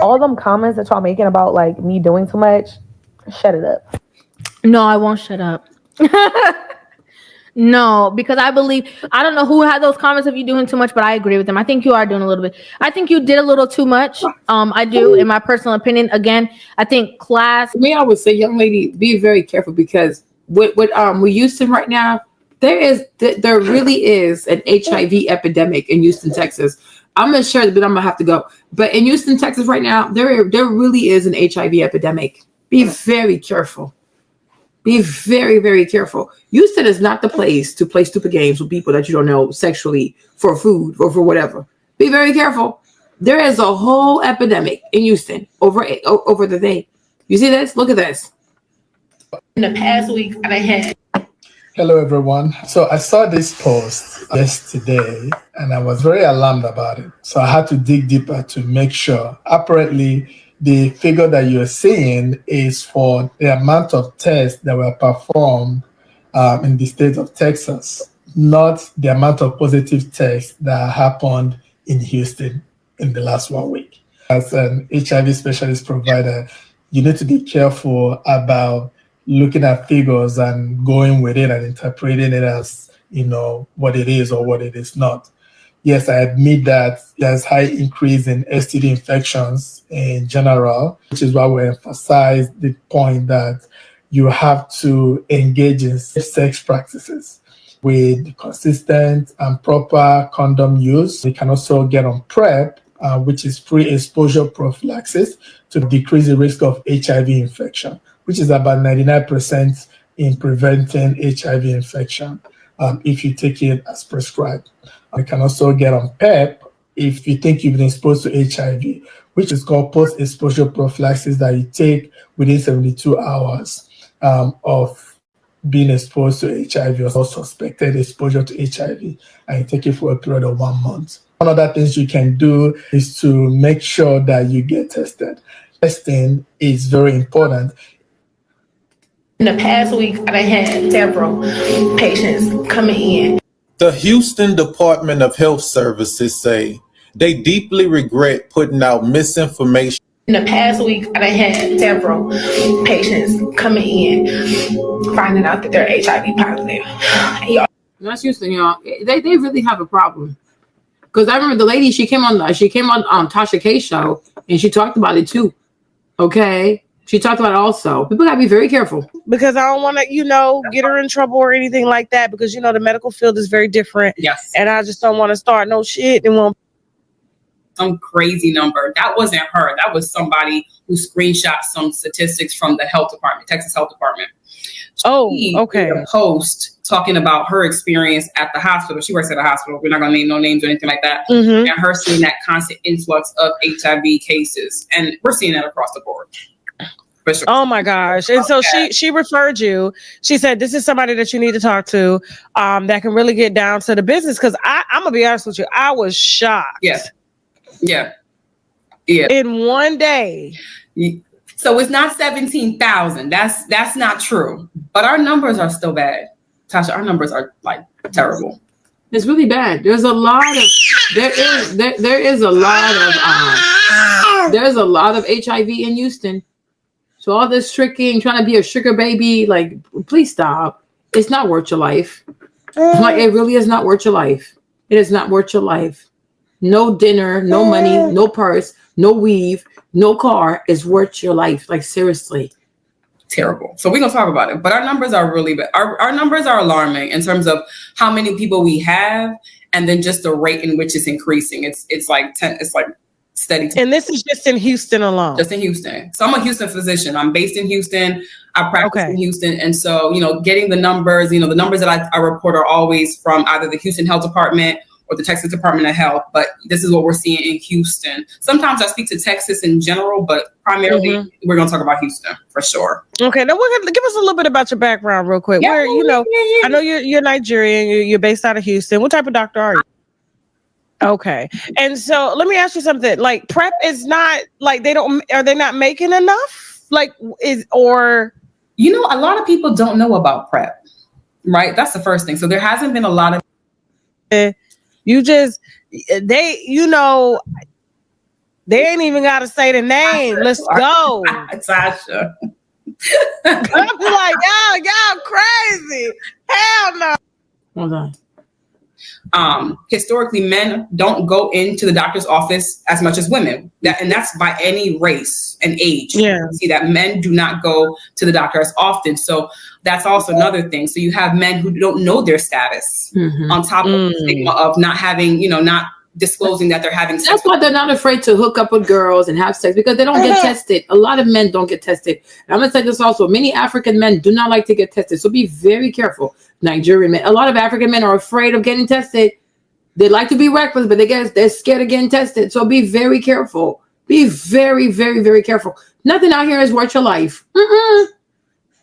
all them comments that y'all making about like me doing too much, shut it up. No, I won't shut up. No, because I don't know who had those comments of you doing too much, but I agree with them. I think you are doing a little bit. I think you did a little too much. I do, in my personal opinion. Again, I think class. Me, I would say, young lady, be very careful, because with Houston right now, there really is an HIV epidemic in Houston, Texas. I'm not sure, but I'm gonna have to go. But in Houston, Texas right now, there really is an HIV epidemic. Be very careful. Be very, very careful. Houston is not the place to play stupid games with people that you don't know sexually for food or for whatever. Be very careful. There is a whole epidemic in Houston over the thing. You see this? Look at this. In the past week, I had. Hello, everyone. So I saw this post yesterday and I was very alarmed about it. So I had to dig deeper to make sure. Apparently, the figure that you're seeing is for the amount of tests that were performed in the state of Texas, not the amount of positive tests that happened in Houston in the last 1 week. As an HIV specialist provider, you need to be careful about looking at figures and going with it and interpreting it as, what it is or what it is not. Yes, I admit that there's high increase in STD infections in general, which is why we emphasize the point that you have to engage in sex practices with consistent and proper condom use. You can also get on PrEP, which is pre-exposure prophylaxis, to decrease the risk of HIV infection, which is about 99% in preventing HIV infection if you take it as prescribed. You can also get on PEP if you think you've been exposed to HIV, which is called post-exposure prophylaxis, that you take within 72 hours of being exposed to HIV or suspected exposure to HIV, and you take it for a period of 1 month. One of the things you can do is to make sure that you get tested. Testing is very important. In the past week, I had several patients coming in. The Houston Department of Health Services say they deeply regret putting out misinformation. In the past week, I had several patients coming in, finding out that they're HIV positive. That's Houston, y'all. They really have a problem. Because I remember the lady, she came on Tasha K's show, and she talked about it too. Okay? She talked about it also. People gotta be very careful. Because I don't want to, get her in trouble or anything like that, because, the medical field is very different. Yes. And I just don't want to start no shit and won't. Some crazy number. That wasn't her. That was somebody who screenshot some statistics from the health department, Texas Health Department. She okay. did a post talking about her experience at the hospital. She works at a hospital. We're not going to name no names or anything like that. Mm-hmm. And her seeing that constant influx of HIV cases. And we're seeing that across the board. Sure. Oh my gosh. And so she referred you. She said, this is somebody that you need to talk to that can really get down to the business. Because I'm going to be honest with you. I was shocked. Yeah. In 1 day. So it's not 17,000. That's not true. But our numbers are still bad. Tasha, our numbers are like terrible. It's really bad. There's a lot of there's a lot of HIV in Houston. So all this tricking, trying to be a sugar baby, like, please stop. It's not worth your life. Like, it really is not worth your life. It is not worth your life. No dinner, no money, no purse, no weave, no car is worth your life. Like, seriously. Terrible. So we're going to talk about it. But our numbers are really bad. Our numbers are alarming in terms of how many people we have and then just the rate in which it's increasing. It's like steady. And this is just in Houston alone. Just in Houston. So I'm a Houston physician. I'm based in Houston. I practice in Houston. And so, getting the numbers, the numbers that I report are always from either the Houston Health Department or the Texas Department of Health, but this is what we're seeing in Houston. Sometimes I speak to Texas in general, but primarily we're going to talk about Houston for sure. Okay, now we're gonna give us a little bit about your background real quick. Where I know you're Nigerian, you're based out of Houston. What type of doctor are you? Okay, and so let me ask you something. Like PrEP is not like are they not making enough? Like a lot of people don't know about PrEP, right? That's the first thing. So there hasn't been a lot of they ain't even got to say the name. Let's go, Sasha. I'm like y'all crazy. Hell no. Hold on. Historically, men don't go into the doctor's office as much as women. That's by any race and age. Yeah. You see that men do not go to the doctor as often. So that's also another thing. So you have men who don't know their status on top of the stigma of not having, not disclosing that they're having sex. That's why they're not afraid to hook up with girls and have sex, because they don't get tested. A lot of men don't get tested. And I'm going to say this also. Many African men do not like to get tested. So be very careful. Nigerian men. A lot of African men are afraid of getting tested. They like to be reckless, but they're scared of getting tested. So be very careful. Be very, very, very careful. Nothing out here is worth your life.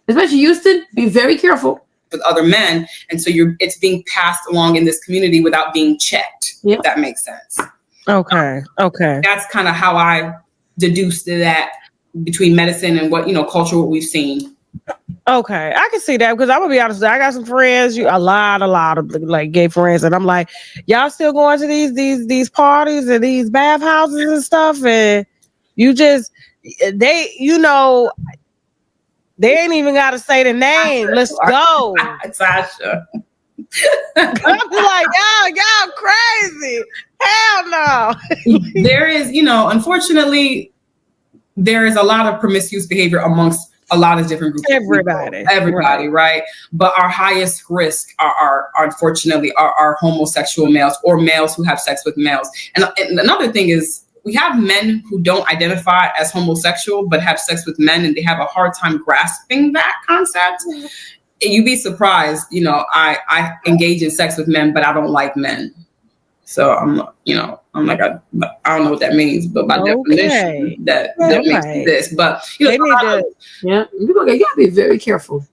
Especially Houston. Be very careful. With other men, and so it's being passed along in this community without being checked. If that makes sense. Okay. That's kind of how I deduced that between medicine and what culture, what we've seen. Okay, I can see that, because I'm gonna be honest, I got some friends, a lot of like gay friends, and I'm like, y'all still going to these parties and these bathhouses and stuff, and they ain't even got to say the name. Let's go, Sasha. I'm like, y'all crazy. Hell no. There is, unfortunately, there is a lot of promiscuous behavior amongst a lot of different groups. Everybody, right? But our highest risk are unfortunately are homosexual males or males who have sex with males. And another thing is, we have men who don't identify as homosexual but have sex with men, and they have a hard time grasping that concept. And you'd be surprised, I engage in sex with men, but I don't like men. So I'm like, I don't know what that means, but by definition, that makes this. But you gotta be very careful.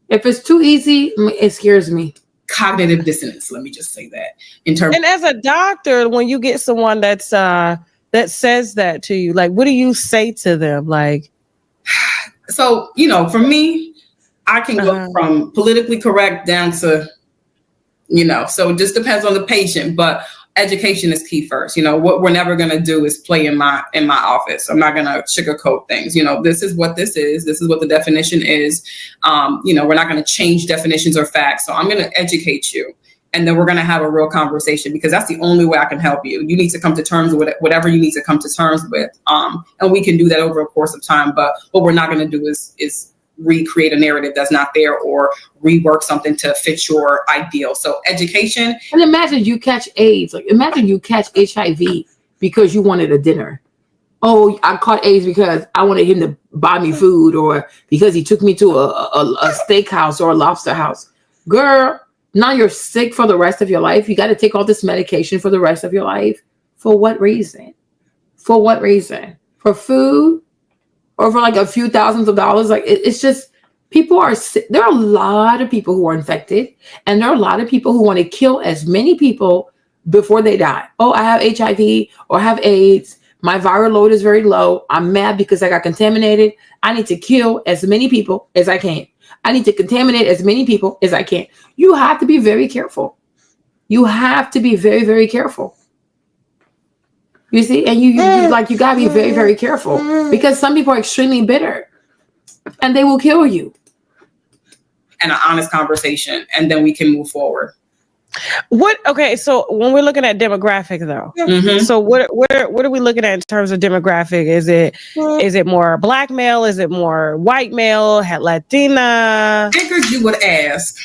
If it's too easy, it scares me. Cognitive dissonance. Let me just say that in terms. And as a doctor, when you get someone that says that to you, like, what do you say to them? Like, so for me, I can go from politically correct down to. So it just depends on the patient, but education is key first. What we're never going to do is play in my office. I'm not going to sugarcoat things. This is what this is. This is what the definition is. We're not going to change definitions or facts. So I'm going to educate you. And then we're going to have a real conversation, because that's the only way I can help you. You need to come to terms with whatever you need to come to terms with. And we can do that over a course of time. But what we're not going to do is recreate a narrative that's not there, or rework something to fit your ideal. So education. And imagine you catch AIDS. Like, imagine you catch HIV because you wanted a dinner. Oh, I caught AIDS because I wanted him to buy me food, or because he took me to a steakhouse or a lobster house. Girl, now you're sick for the rest of your life. You got to take all this medication for the rest of your life. For what reason? For what reason? For food? Or for like a few thousands of dollars? Like, it's just, people are sick. There are a lot of people who are infected, and there are a lot of people who want to kill as many people before they die. Oh, I have HIV or I have AIDS. My viral load is very low. I'm mad because I got contaminated. I need to kill as many people as I can. I need to contaminate as many people as I can. You have to be very careful. You have to be very, very careful. You see, and you gotta be very, very careful, because some people are extremely bitter and they will kill you. And an honest conversation, and then we can move forward. Okay, so when we're looking at demographic, though, so what are we looking at in terms of demographic? Is it more black male? Is it more white male? Latina? I figured you would ask.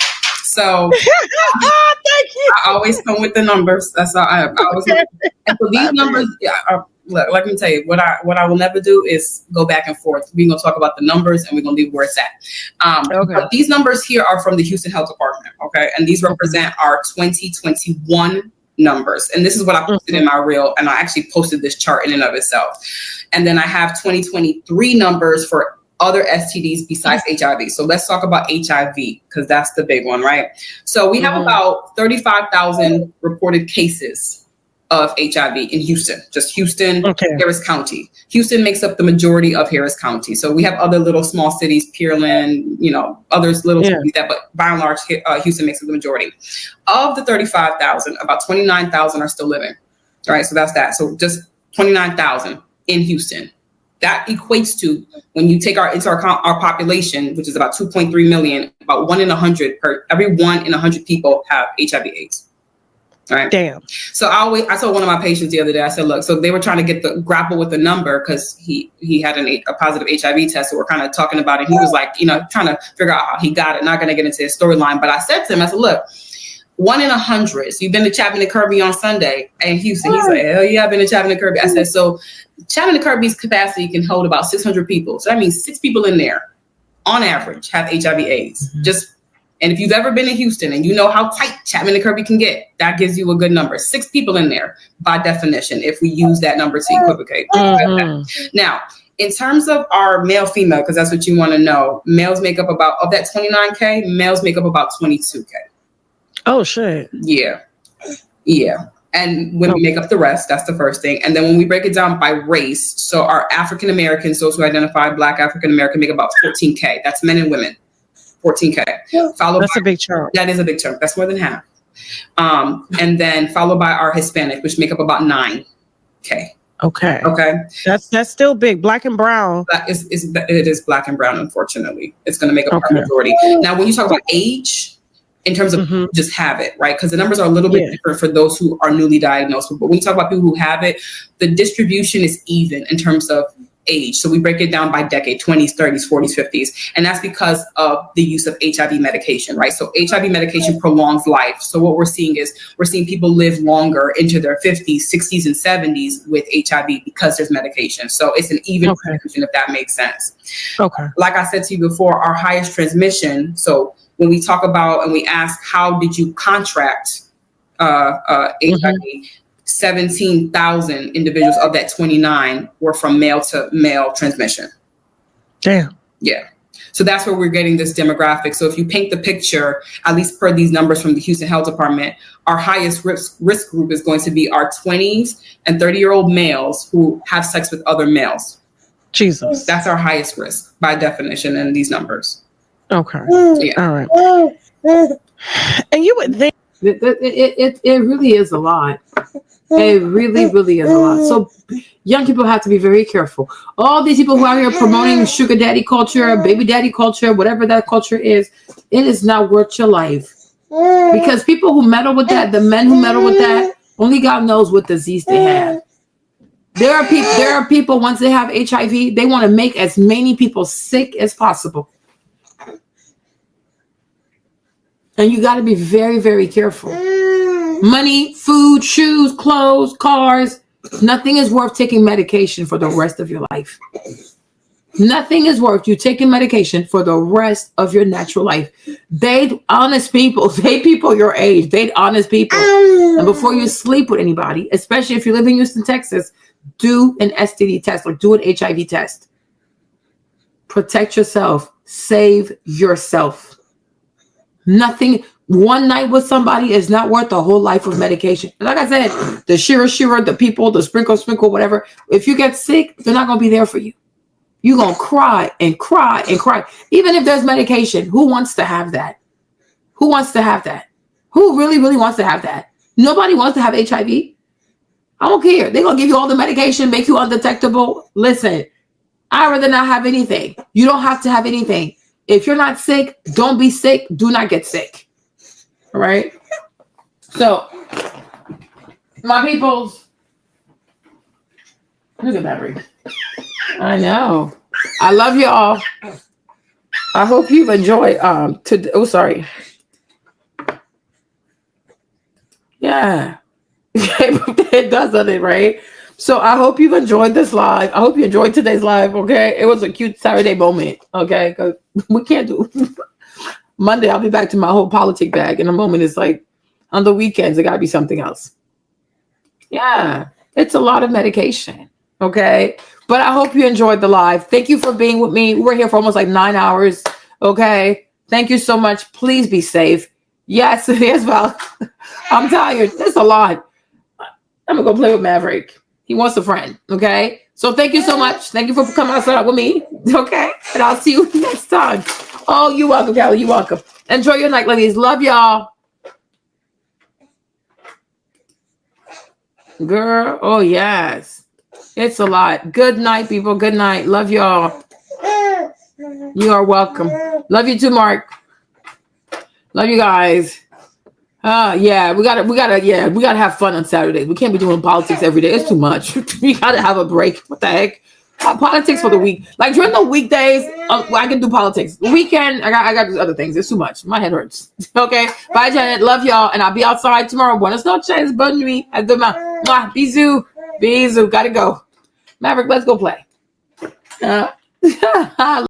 So thank you. I always come with the numbers. That's all I always. And so these numbers look, let me tell you what I will never do is go back and forth. We're gonna talk about the numbers and we're gonna leave where it's at. Okay. But these numbers here are from the Houston Health Department, okay, and these represent our 2021 numbers. And this is what I posted in my reel, and I actually posted this chart in and of itself. And then I have 2023 numbers for other STDs besides HIV. So let's talk about HIV because that's the big one, right? So we have about 35,000 reported cases of HIV in Houston, just Houston, Harris County. Houston makes up the majority of Harris County. So we have other little small cities, Pearland, others little cities that, but by and large, Houston makes up the majority. Of the 35,000, about 29,000 are still living. All right, so that's that. So just 29,000 in Houston. That equates to, when you take into account our population, which is about 2.3 million, about 1 in 100 every 1 in 100 people have HIV/AIDS. All right. Damn. So I told one of my patients the other day, I said, look, so they were trying to grapple with the number because he had a positive HIV test. So we're kind of talking about it. He was like, trying to figure out how he got it. Not going to get into his storyline, but I said to him, I said, look, 1 in 100. So you've been to Chapman and Kirby on Sunday in Houston. He's like, hell yeah, I've been to Chapman and Kirby. I said, so Chapman and Kirby's capacity can hold about 600 people. So that means 6 people in there on average have HIV/AIDS. And if you've ever been to Houston and you know how tight Chapman and Kirby can get, that gives you a good number. 6 people in there by definition, if we use that number to equivocate. Now, in terms of our male female, because that's what you want to know, males make up about, of that 29K, males make up about 22K. Oh, shit. Yeah. And women make up the rest. That's the first thing. And then when we break it down by race, so our African Americans, those who identify Black African American, make about 14K. That's men and women. 14K. That's a big chunk. That is a big chunk. That's more than half. And then followed by our Hispanic, which make up about 9K. Okay. That's still big. Black and brown. It is Black and brown, unfortunately. It's going to make up our majority. Now, when you talk about age, in terms of just have it, right? Because the numbers are a little bit different for those who are newly diagnosed. But when you talk about people who have it, the distribution is even in terms of age. So we break it down by decade, 20s, 30s, 40s, 50s. And that's because of the use of HIV medication, right? So HIV medication prolongs life. So what we're seeing people live longer into their 50s, 60s, and 70s with HIV because there's medication. So it's an even distribution, if that makes sense. Like I said to you before, our highest transmission. So when we talk about and we ask, how did you contract HIV? 17,000 individuals of that 29 were from male to male transmission. Damn. Yeah. So that's where we're getting this demographic. So if you paint the picture, at least per these numbers from the Houston Health Department, our highest risk group is going to be our 20s and 30-year-old males who have sex with other males. Jesus. That's our highest risk by definition in these numbers. Okay. Yeah. All right. And you would think it really is a lot. It really is a lot. So young people have to be very careful. All these people who are out here promoting sugar daddy culture, baby daddy culture, whatever that culture is, it is not worth your life. Because people who meddle with that, the men who meddle with that, only God knows what disease they have. There are people once they have HIV, they want to make as many people sick as possible. And you got to be very, very careful. Money, food, shoes, clothes, cars. Nothing is worth taking medication for the rest of your life. Nothing is worth you taking medication for the rest of your natural life. Date honest people. Date people your age. Date honest people. And before you sleep with anybody, especially if you live in Houston, Texas, do an STD test or do an HIV test. Protect yourself. Save yourself. Nothing, one night with somebody is not worth a whole life of medication. And like I said, the shira, the people, the sprinkle, whatever. If you get sick, they're not going to be there for you. You're going to cry and cry and cry. Even if there's medication, who wants to have that? Who wants to have that? Who really, really wants to have that? Nobody wants to have HIV. I don't care. They're going to give you all the medication, make you undetectable. Listen, I'd rather not have anything. You don't have to have anything. If you're not sick, don't be sick. Do not get sick. All right. So, my peoples, look at that ring. I know. I love you all. I hope you've enjoyed. Sorry. Yeah, it does, doesn't it? Right. So I hope you've enjoyed this live. I hope you enjoyed today's live. Okay, it was a cute Saturday moment. Okay, because we can't do Monday. I'll be back to my whole politic bag. In a moment, it's like on the weekends, it got to be something else. Yeah, it's a lot of medication. Okay, but I hope you enjoyed the live. Thank you for being with me. We're here for almost like 9 hours. Okay, thank you so much. Please be safe. Yes, yes, Val. I'm tired. It's a lot. I'm gonna go play with Maverick. He wants a friend. Okay. So thank you so much. Thank you for coming outside with me. Okay. And I'll see you next time. Oh, you're welcome, Callie. You're welcome. Enjoy your night, ladies. Love y'all. Girl. Oh, yes. It's a lot. Good night, people. Good night. Love y'all. You are welcome. Love you too, Mark. Love you guys. Yeah, we gotta have fun on Saturdays. We can't be doing politics every day. It's too much. We gotta have a break. What the heck? Politics for the week. Like during the weekdays, I can do politics. The weekend, I got to do other things. It's too much. My head hurts. Okay. Bye, Janet. Love y'all, and I'll be outside tomorrow. Buenas noches. Bonne nuit. Bisous. Bisous. Gotta go. Maverick, let's go play.